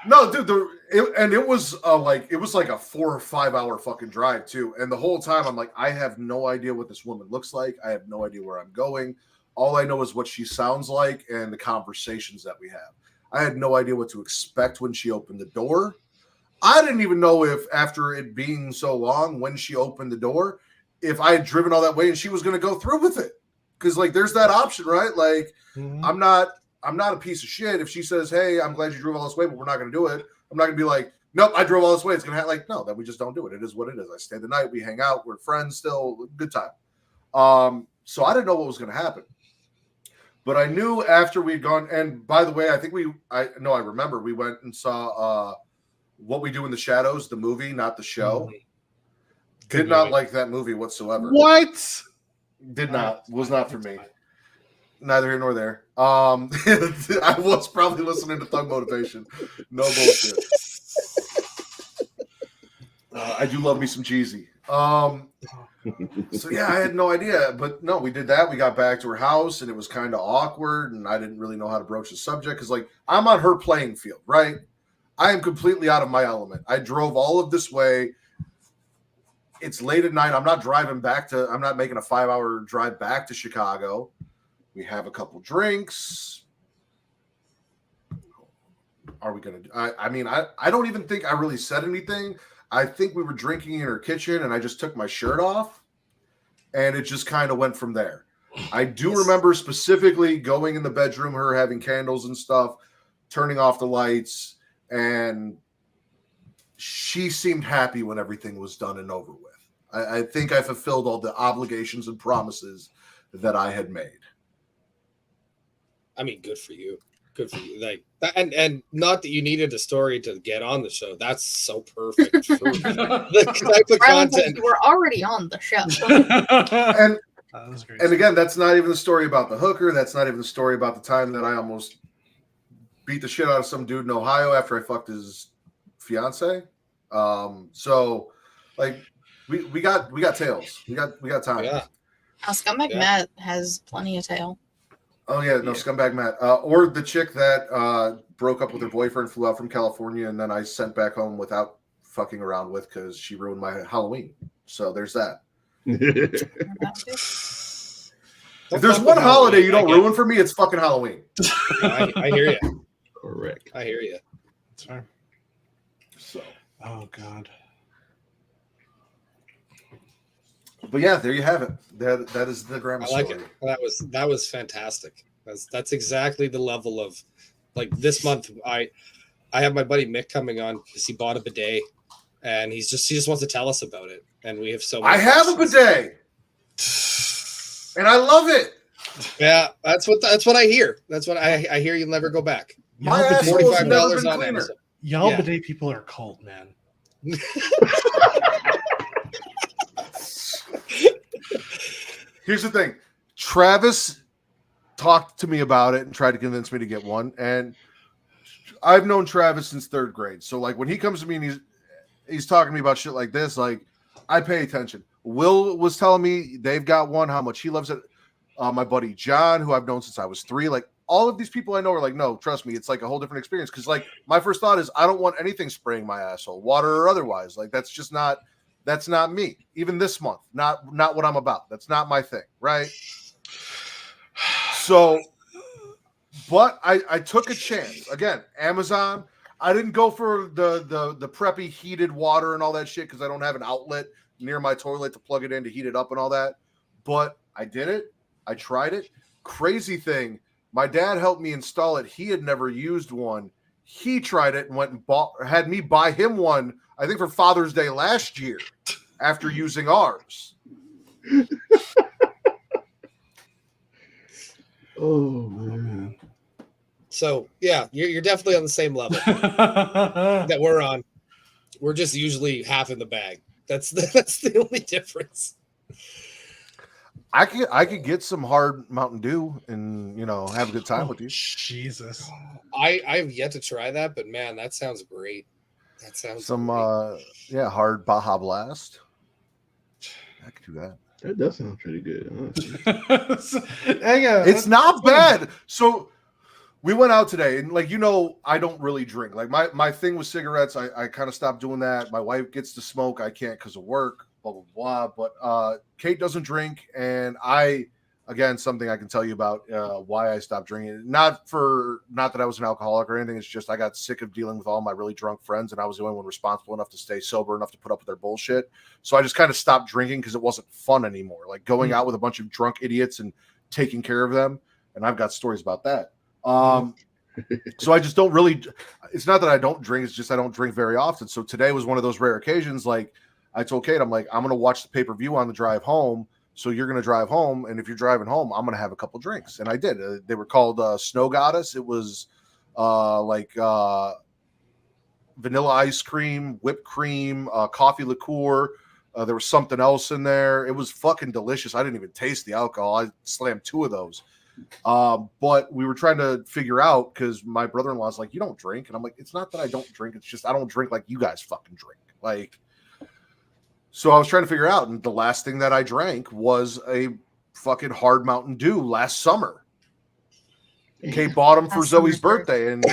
No, dude, it was like a 4 or 5 hour fucking drive too, and the whole time I'm like, I have no idea what this woman looks like. I have no idea where I'm going. All I know is what she sounds like and the conversations that we have. I had no idea what to expect when she opened the door. I didn't even know if after it being so long, when she opened the door, if I had driven all that way and she was going to go through with it. Because like, there's that option, right? Like, I'm not a piece of shit. If she says, "Hey, I'm glad you drove all this way, but we're not going to do it," I'm not going to be like, "Nope, I drove all this way. It's going to like, no, then we just don't do it. It is what it is. I stay the night. We hang out. We're friends still. Good time." So I didn't know what was going to happen. But I knew after we'd gone, and by the way, I think I remember we went and saw What We Do in the Shadows, the movie, not the show. Did not like that movie whatsoever. What? Did not. Was not for me. Neither here nor there. I was probably listening to Thug Motivation. No bullshit. I do love me some Jeezy. So yeah, I had no idea, but no, we did that. We got back to her house, and it was kind of awkward, and I didn't really know how to broach the subject because, like, I'm on her playing field, right? I am completely out of my element. I drove all of this way. It's late at night. I'm not making a 5-hour drive back to Chicago. We have a couple drinks. Are we going to, I don't even think I really said anything. I think we were drinking in her kitchen and I just took my shirt off and it just kind of went from there. I do remember specifically going in the bedroom, her having candles and stuff, turning off the lights, and she seemed happy when everything was done and over with. I think I fulfilled all the obligations and promises that I had made. I mean, good for you. Good for you. Like, and not that you needed a story to get on the show. That's so perfect for the type of content. We're already on the show. And that was great. And again, that's not even the story about the hooker. That's not even the story about the time that I almost beat the shit out of some dude in Ohio after I fucked his fiance. So like we got tales. We got time. Yeah. Scumbag Matt has plenty of tail. Oh yeah, no, Scumbag Matt. Or the chick that broke up with her boyfriend, flew out from California, and then I sent back home without fucking around with because she ruined my Halloween. So there's that. If there's one holiday you don't ruin for me, it's fucking Halloween. I hear you. Correct. I hear you. That's right. So. Oh God. But yeah, there you have it. That is the grandma I like story. it. That was fantastic. That's exactly the level of, like, this month. I have my buddy Mick coming on because he bought a bidet, and he just wants to tell us about it. And we have so many have a bidet, and I love it. Yeah, that's what I hear. That's what I hear. You'll never go back. My asshole has never been on cleaner. Amazon. Y'all Yeah. bidet people are cult, man. Here's the thing. Travis talked to me about it and tried to convince me to get one. And I've known Travis since 3rd grade. So like when he comes to me and he's talking to me about shit like this, like I pay attention. Will was telling me they've got one, how much he loves it. My buddy John, who I've known since I was 3, like all of these people I know are like, no, trust me, it's like a whole different experience. Cause like my first thought is I don't want anything spraying my asshole, water or otherwise. Like that's not me. Even this month, not what I'm about. That's not my thing, right? So, but I took a chance. Again, Amazon. I didn't go for the preppy heated water and all that shit because I don't have an outlet near my toilet to plug it in to heat it up and all that. But I did it. I tried it. Crazy thing. My dad helped me install it. He had never used one. He tried it and went and had me buy him one, I think for Father's Day last year after using ours. Oh man. So yeah, you're definitely on the same level that we're on. We're just usually half in the bag. That's the only difference. I could get some hard Mountain Dew and have a good time with you. Jesus. I have yet to try that, but man, that sounds great. That sounds some great. hard Baja Blast. I could do that. That does sound pretty good. Honestly. It's not bad. So we went out today, and I don't really drink. Like my thing with cigarettes, I kind of stopped doing that. My wife gets to smoke, I can't because of work. Blah blah blah. But Kate doesn't drink, and I again, something I can tell you about why I stopped drinking. Not that I was an alcoholic or anything. It's just I got sick of dealing with all my really drunk friends, and I was the only one responsible enough to stay sober enough to put up with their bullshit. So I just kind of stopped drinking because it wasn't fun anymore. Like going out with a bunch of drunk idiots and taking care of them. And I've got stories about that. So I just don't really. It's not that I don't drink. It's just I don't drink very often. So today was one of those rare occasions. Like I told Kate, I'm like, I'm going to watch the pay-per-view on the drive home. So you're going to drive home, and if you're driving home, I'm going to have a couple drinks. And I did. They were called Snow Goddess. It was vanilla ice cream, whipped cream, coffee liqueur. There was something else in there. It was fucking delicious. I didn't even taste the alcohol. I slammed 2 of those. But we were trying to figure out because my brother-in-law's like, you don't drink. And I'm like, it's not that I don't drink. It's just I don't drink like you guys fucking drink. Like, so I was trying to figure out, and the last thing that I drank was a fucking hard Mountain Dew last summer. Kate bought them for Zoe's birthday, and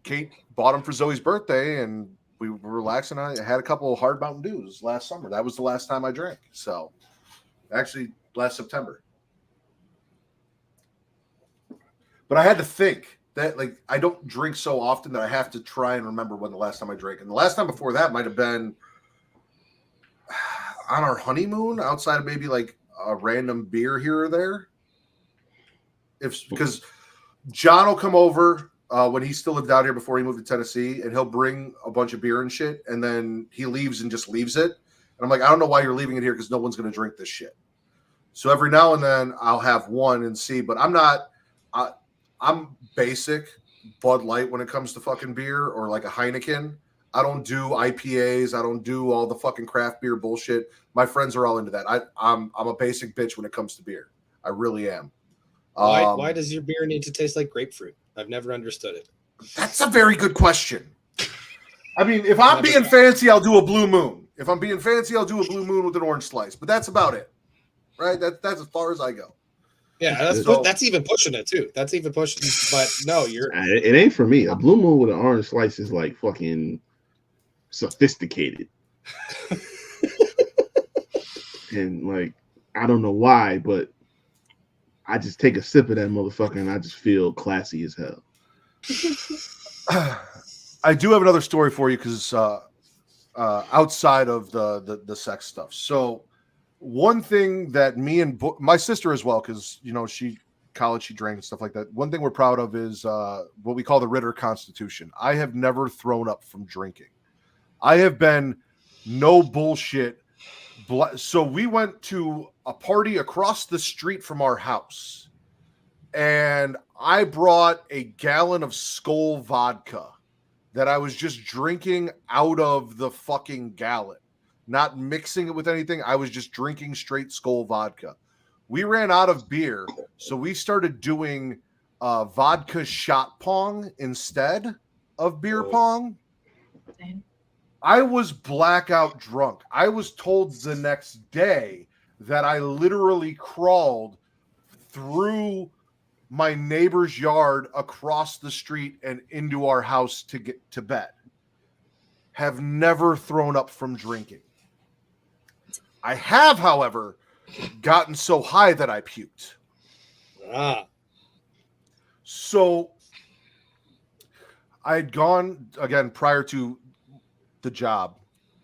Kate bought them for Zoe's birthday, and we were relaxing. I had a couple of hard Mountain Dews last summer. That was the last time I drank. So, actually, last September. But I had to think that, like, I don't drink so often that I have to try and remember when the last time I drank. And the last time before that might have been on our honeymoon, outside of maybe like a random beer here or there. Because John will come over when he still lived out here before he moved to Tennessee, and he'll bring a bunch of beer and shit, and then he leaves and just leaves it. And I'm like, I don't know why you're leaving it here because no one's going to drink this shit. So every now and then I'll have one and see, but I'm basic Bud Light when it comes to fucking beer, or like a Heineken. I don't do IPAs. I don't do all the fucking craft beer bullshit. My friends are all into that. I'm a basic bitch when it comes to beer. I really am. Why does your beer need to taste like grapefruit? I've never understood it. That's a very good question. I mean, if I'm being fancy, I'll do a Blue Moon. If I'm being fancy, I'll do a Blue Moon with an orange slice. But that's about it, right? That's as far as I go. Yeah, that's even pushing it too. That's even pushing. But no, it ain't for me. A Blue Moon with an orange slice is like fucking sophisticated. And like, I don't know why, but I just take a sip of that motherfucker and I just feel classy as hell. I do have another story for you because outside of the sex stuff. So one thing that me and my sister as well, because she drank and stuff like that. One thing we're proud of is what we call the Ritter Constitution. I have never thrown up from drinking. I have been no bullshit. So we went to a party across the street from our house, and I brought a gallon of Skol vodka that I was just drinking out of the fucking gallon, not mixing it with anything. I was just drinking straight Skol vodka. We ran out of beer, so we started doing vodka shot pong instead of beer pong. I was blackout drunk. I was told the next day that I literally crawled through my neighbor's yard across the street and into our house to get to bed. Have never thrown up from drinking. I have, however, gotten so high that I puked. So I had gone, again, prior to the job,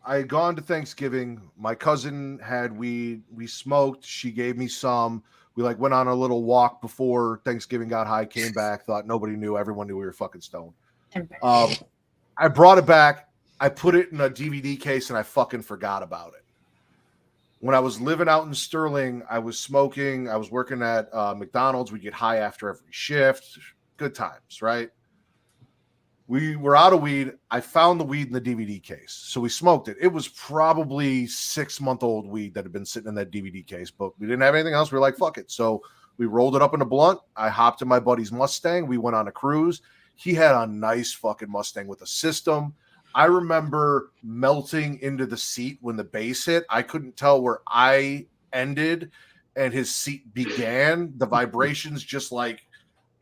I had gone to Thanksgiving. My cousin had weed. We smoked. She gave me some. We went on a little walk before Thanksgiving, got high, came back, thought nobody knew. Everyone knew we were fucking stoned. I brought it back. I put it in a DVD case and I fucking forgot about it. When I was living out in Sterling, I was smoking. I was working at McDonald's. We get high after every shift. Good times, right? We were out of weed. I found the weed in the DVD case. So we smoked it. It was probably 6-month-old weed that had been sitting in that DVD case, but we didn't have anything else. We were like, fuck it. So we rolled it up in a blunt. I hopped in my buddy's Mustang. We went on a cruise. He had a nice fucking Mustang with a system. I remember melting into the seat when the bass hit. I couldn't tell where I ended and his seat began. The vibrations just I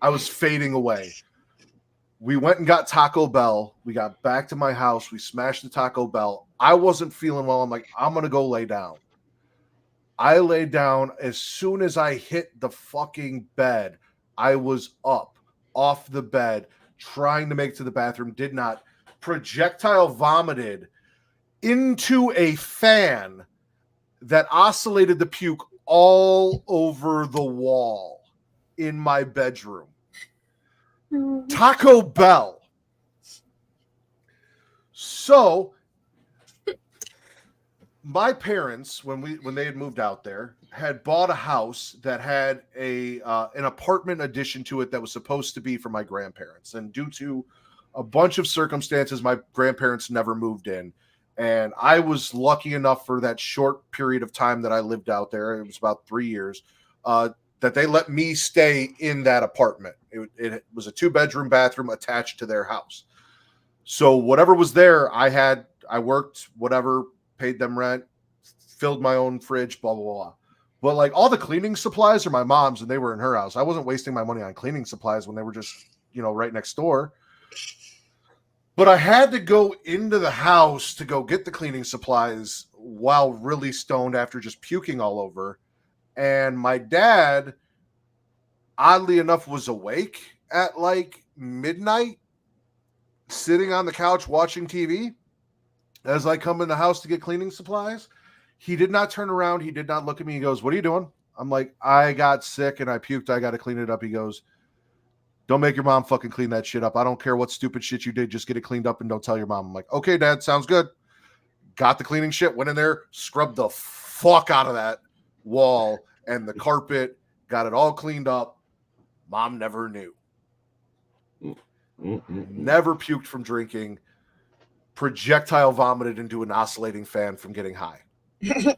was fading away. We went and got Taco Bell. We got back to my house. We smashed the Taco Bell. I wasn't feeling well. I'm like, I'm going to go lay down. I laid down. As soon as I hit the fucking bed, I was up off the bed, trying to make it to the bathroom, did not. Projectile vomited into a fan that oscillated the puke all over the wall in my bedroom. Taco Bell. So my parents, when they had moved out there, had bought a house that had an apartment addition to it that was supposed to be for my grandparents. And due to a bunch of circumstances, my grandparents never moved in. And I was lucky enough for that short period of time that I lived out there, it was about 3 years, that they let me stay in that apartment. It was a 2-bedroom bathroom attached to their house. So whatever was there, I worked, whatever, paid them rent, filled my own fridge, blah, blah, blah. But like all the cleaning supplies are my mom's and they were in her house. I wasn't wasting my money on cleaning supplies when they were just, right next door. But I had to go into the house to go get the cleaning supplies while really stoned after just puking all over. And my dad, oddly enough, was awake at like midnight, sitting on the couch watching TV. As I come in the house to get cleaning supplies, he did not turn around. He did not look at me. He goes, "What are you doing?" I'm like, "I got sick and I puked. I got to clean it up." He goes, "Don't make your mom fucking clean that shit up. I don't care what stupid shit you did. Just get it cleaned up and don't tell your mom." I'm like, "Okay, Dad, sounds good." Got the cleaning shit, went in there, scrubbed the fuck out of that wall and the carpet, got it all cleaned up. Mom never knew. Never puked from drinking. Projectile vomited into an oscillating fan from getting high. I'm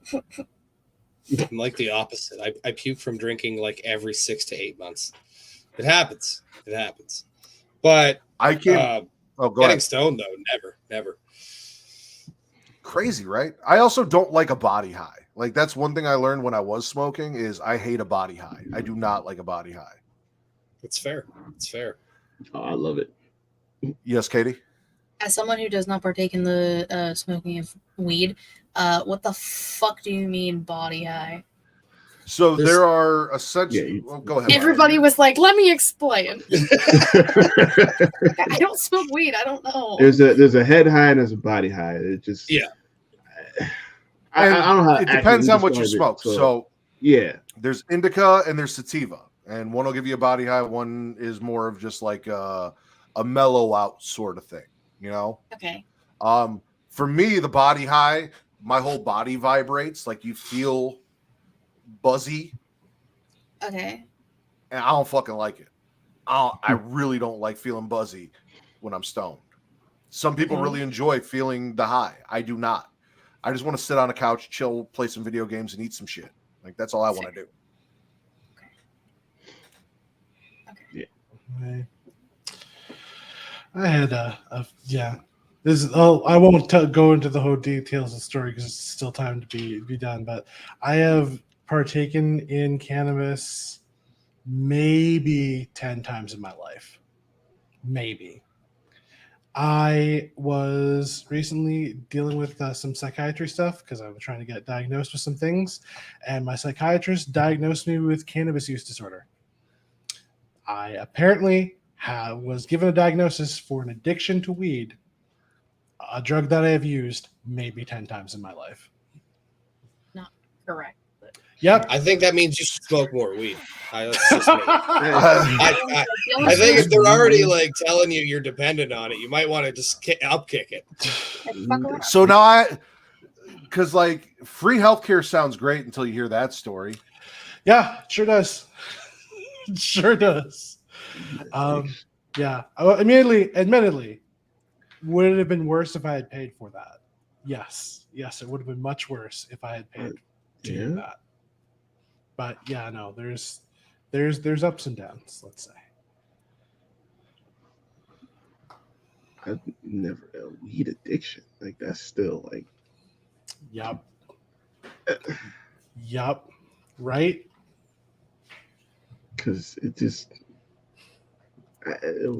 like the opposite. I puke from drinking like every 6 to 8 months. It happens. But I can't. Getting ahead. stoned though, never. Crazy, right? I also don't like a body high. Like that's one thing I learned when I was smoking is I hate a body high. I do not like a body high. It's fair. Oh, I love it. Yes, Katie? As someone who does not partake in the smoking of weed, what the fuck do you mean body high? So there are essentially. Yeah, go ahead. Everybody was like, "Let me explain." I don't smoke weed. I don't know. There's a head high and there's a body high. It just I don't know how. It depends on what you smoke. So yeah, there's indica and there's sativa, and one will give you a body high. One is more of just like a mellow out sort of thing. Okay. For me, the body high, my whole body vibrates. Like you feel buzzy. Okay. And I don't fucking like it. I really don't like feeling buzzy when I'm stoned. Some people really enjoy feeling the high. I do not. I just want to sit on a couch, chill, play some video games, and eat some shit. Like that's all I want to do. Yeah. I had This is, I won't go into the whole details of the story because it's still time to be done. But I have partaken in cannabis maybe 10 times in my life. Maybe. I was recently dealing with some psychiatry stuff because I was trying to get diagnosed with some things, and my psychiatrist diagnosed me with cannabis use disorder. I apparently was given a diagnosis for an addiction to weed, a drug that I have used maybe 10 times in my life. Not correct. Yep. I think that means you should smoke more weed. I think if they're already like telling you you're dependent on it, you might want to just upkick it. So now because like free healthcare sounds great until you hear that story. Yeah, sure does. Sure does. Yeah. Admittedly, would it have been worse if I had paid for that? Yes, it would have been much worse if I had paid to do that. But yeah, no, there's ups and downs, let's say. I've never a weed addiction. Like that's still like Yup. Right? Because it just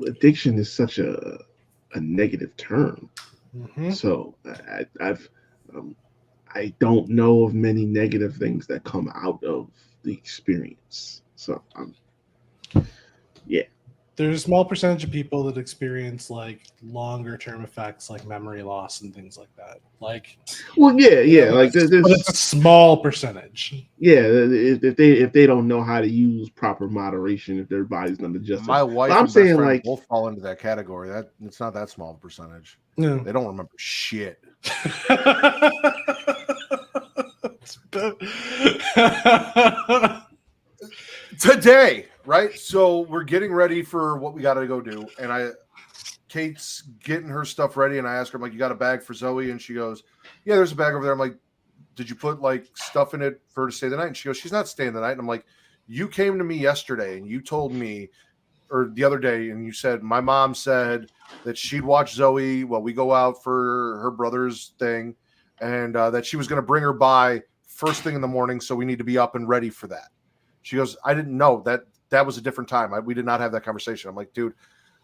addiction is such a negative term. Mm-hmm. So I don't know of many negative things that come out of the experience. So, yeah. There's a small percentage of people that experience like longer term effects like memory loss and things like that. Like, Well, yeah. Like but it's a small percentage. Yeah, if they don't know how to use proper moderation, if their body's not adjusted. My wife I'm and best saying friend like both fall into that category. That it's not that small of a percentage. No. They don't remember shit. Today, right? So we're getting ready for what we got to go do, and Kate's getting her stuff ready, and I ask her, I'm like, "You got a bag for Zoe?" And she goes, "Yeah, there's a bag over there." I'm like, "Did you put like stuff in it for her to stay the night?" And she goes, "She's not staying the night." And I'm like, "You came to me yesterday, and you told me, or the other day, and you said my mom said that she'd watch Zoe while we go out for her brother's thing, and that she was going to bring her by first thing in the morning, so we need to be up and ready for that." She goes, "I didn't know that was a different time. We did not have that conversation." I'm like, "Dude,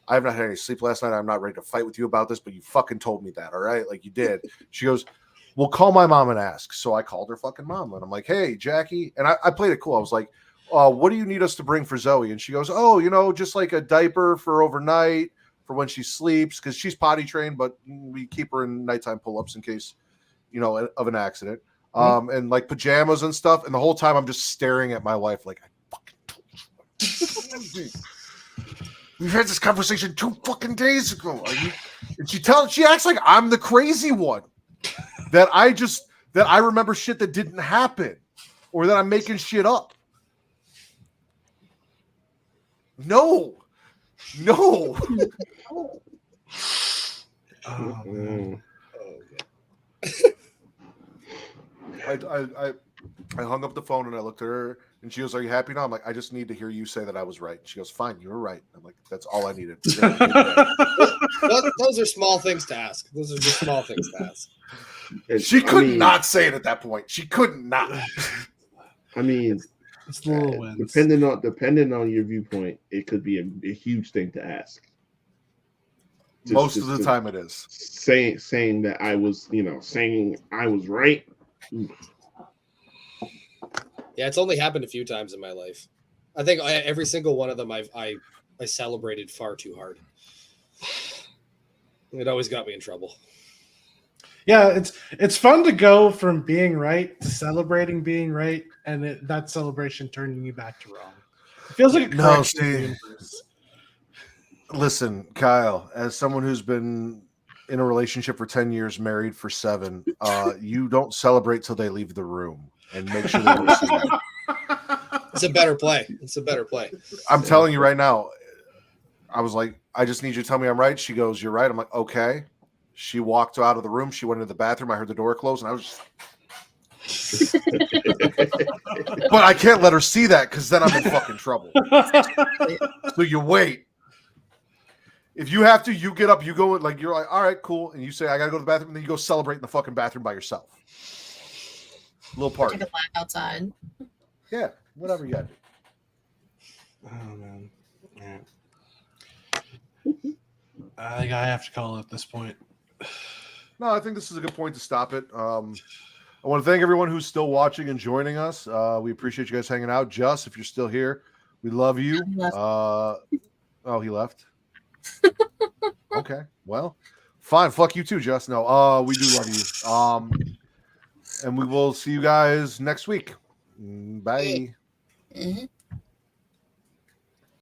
I have not had any sleep last night. I'm not ready to fight with you about this, but you fucking told me that, all right? Like you did." She goes, "Well, call my mom and ask." So I called her fucking mom, and I'm like, "Hey, Jackie," and I played it cool. I was like, "What do you need us to bring for Zoe?" And she goes, "Oh, just like a diaper for overnight for when she sleeps, because she's potty trained, but we keep her in nighttime pull-ups in case, of an accident. And like pajamas and stuff." And the whole time I'm just staring at my wife like, "I fucking told you. We've had this conversation 2 fucking days ago." And she acts like I'm the crazy one. That I remember shit that didn't happen, or that I'm making shit up. No. Oh, man. I hung up the phone and I looked at her and she goes, "Are you happy now?" I'm like, "I just need to hear you say that I was right." She goes, "Fine, you were right." I'm like, "That's all I needed." Those are small things to ask. Those are just small things to ask. She could not say it at that point. She couldn't not. I mean, it's little wins. Depending on your viewpoint, it could be a huge thing to ask. Most of the time it is. Saying that I was, saying I was right. Yeah, it's only happened a few times in my life. I think every single one of them I celebrated far too hard. It always got me in trouble. Yeah, it's fun to go from being right to celebrating being right, and that celebration turning you back to wrong. It feels like a correction in the universe. Listen, Kyle, as someone who's been in a relationship for 10 years, married for 7, you don't celebrate till they leave the room, and make sure they don't see you. It's a better play. I'm telling you right now, I was like, "I just need you to tell me I'm right." She goes, "You're right." I'm like, "Okay." She walked out of the room. She went into the bathroom. I heard the door close, and I was just... But I can't let her see that, because then I'm in fucking trouble. So you wait. If you have to, you get up, you go, like, you're like, "All right, cool," and you say, "I gotta go to the bathroom," and then you go celebrate in the fucking bathroom by yourself. Little party. Take a laugh outside. Yeah, whatever you gotta do. Oh man. Yeah. I think I have to call it at this point. No, I think this is a good point to stop it. I want to thank everyone who's still watching and joining us. We appreciate you guys hanging out. Just, if you're still here, we love you. He left. Okay, well, fine. Fuck you too, Just. No, we do love you. And we will see you guys next week. Bye. Mm-hmm.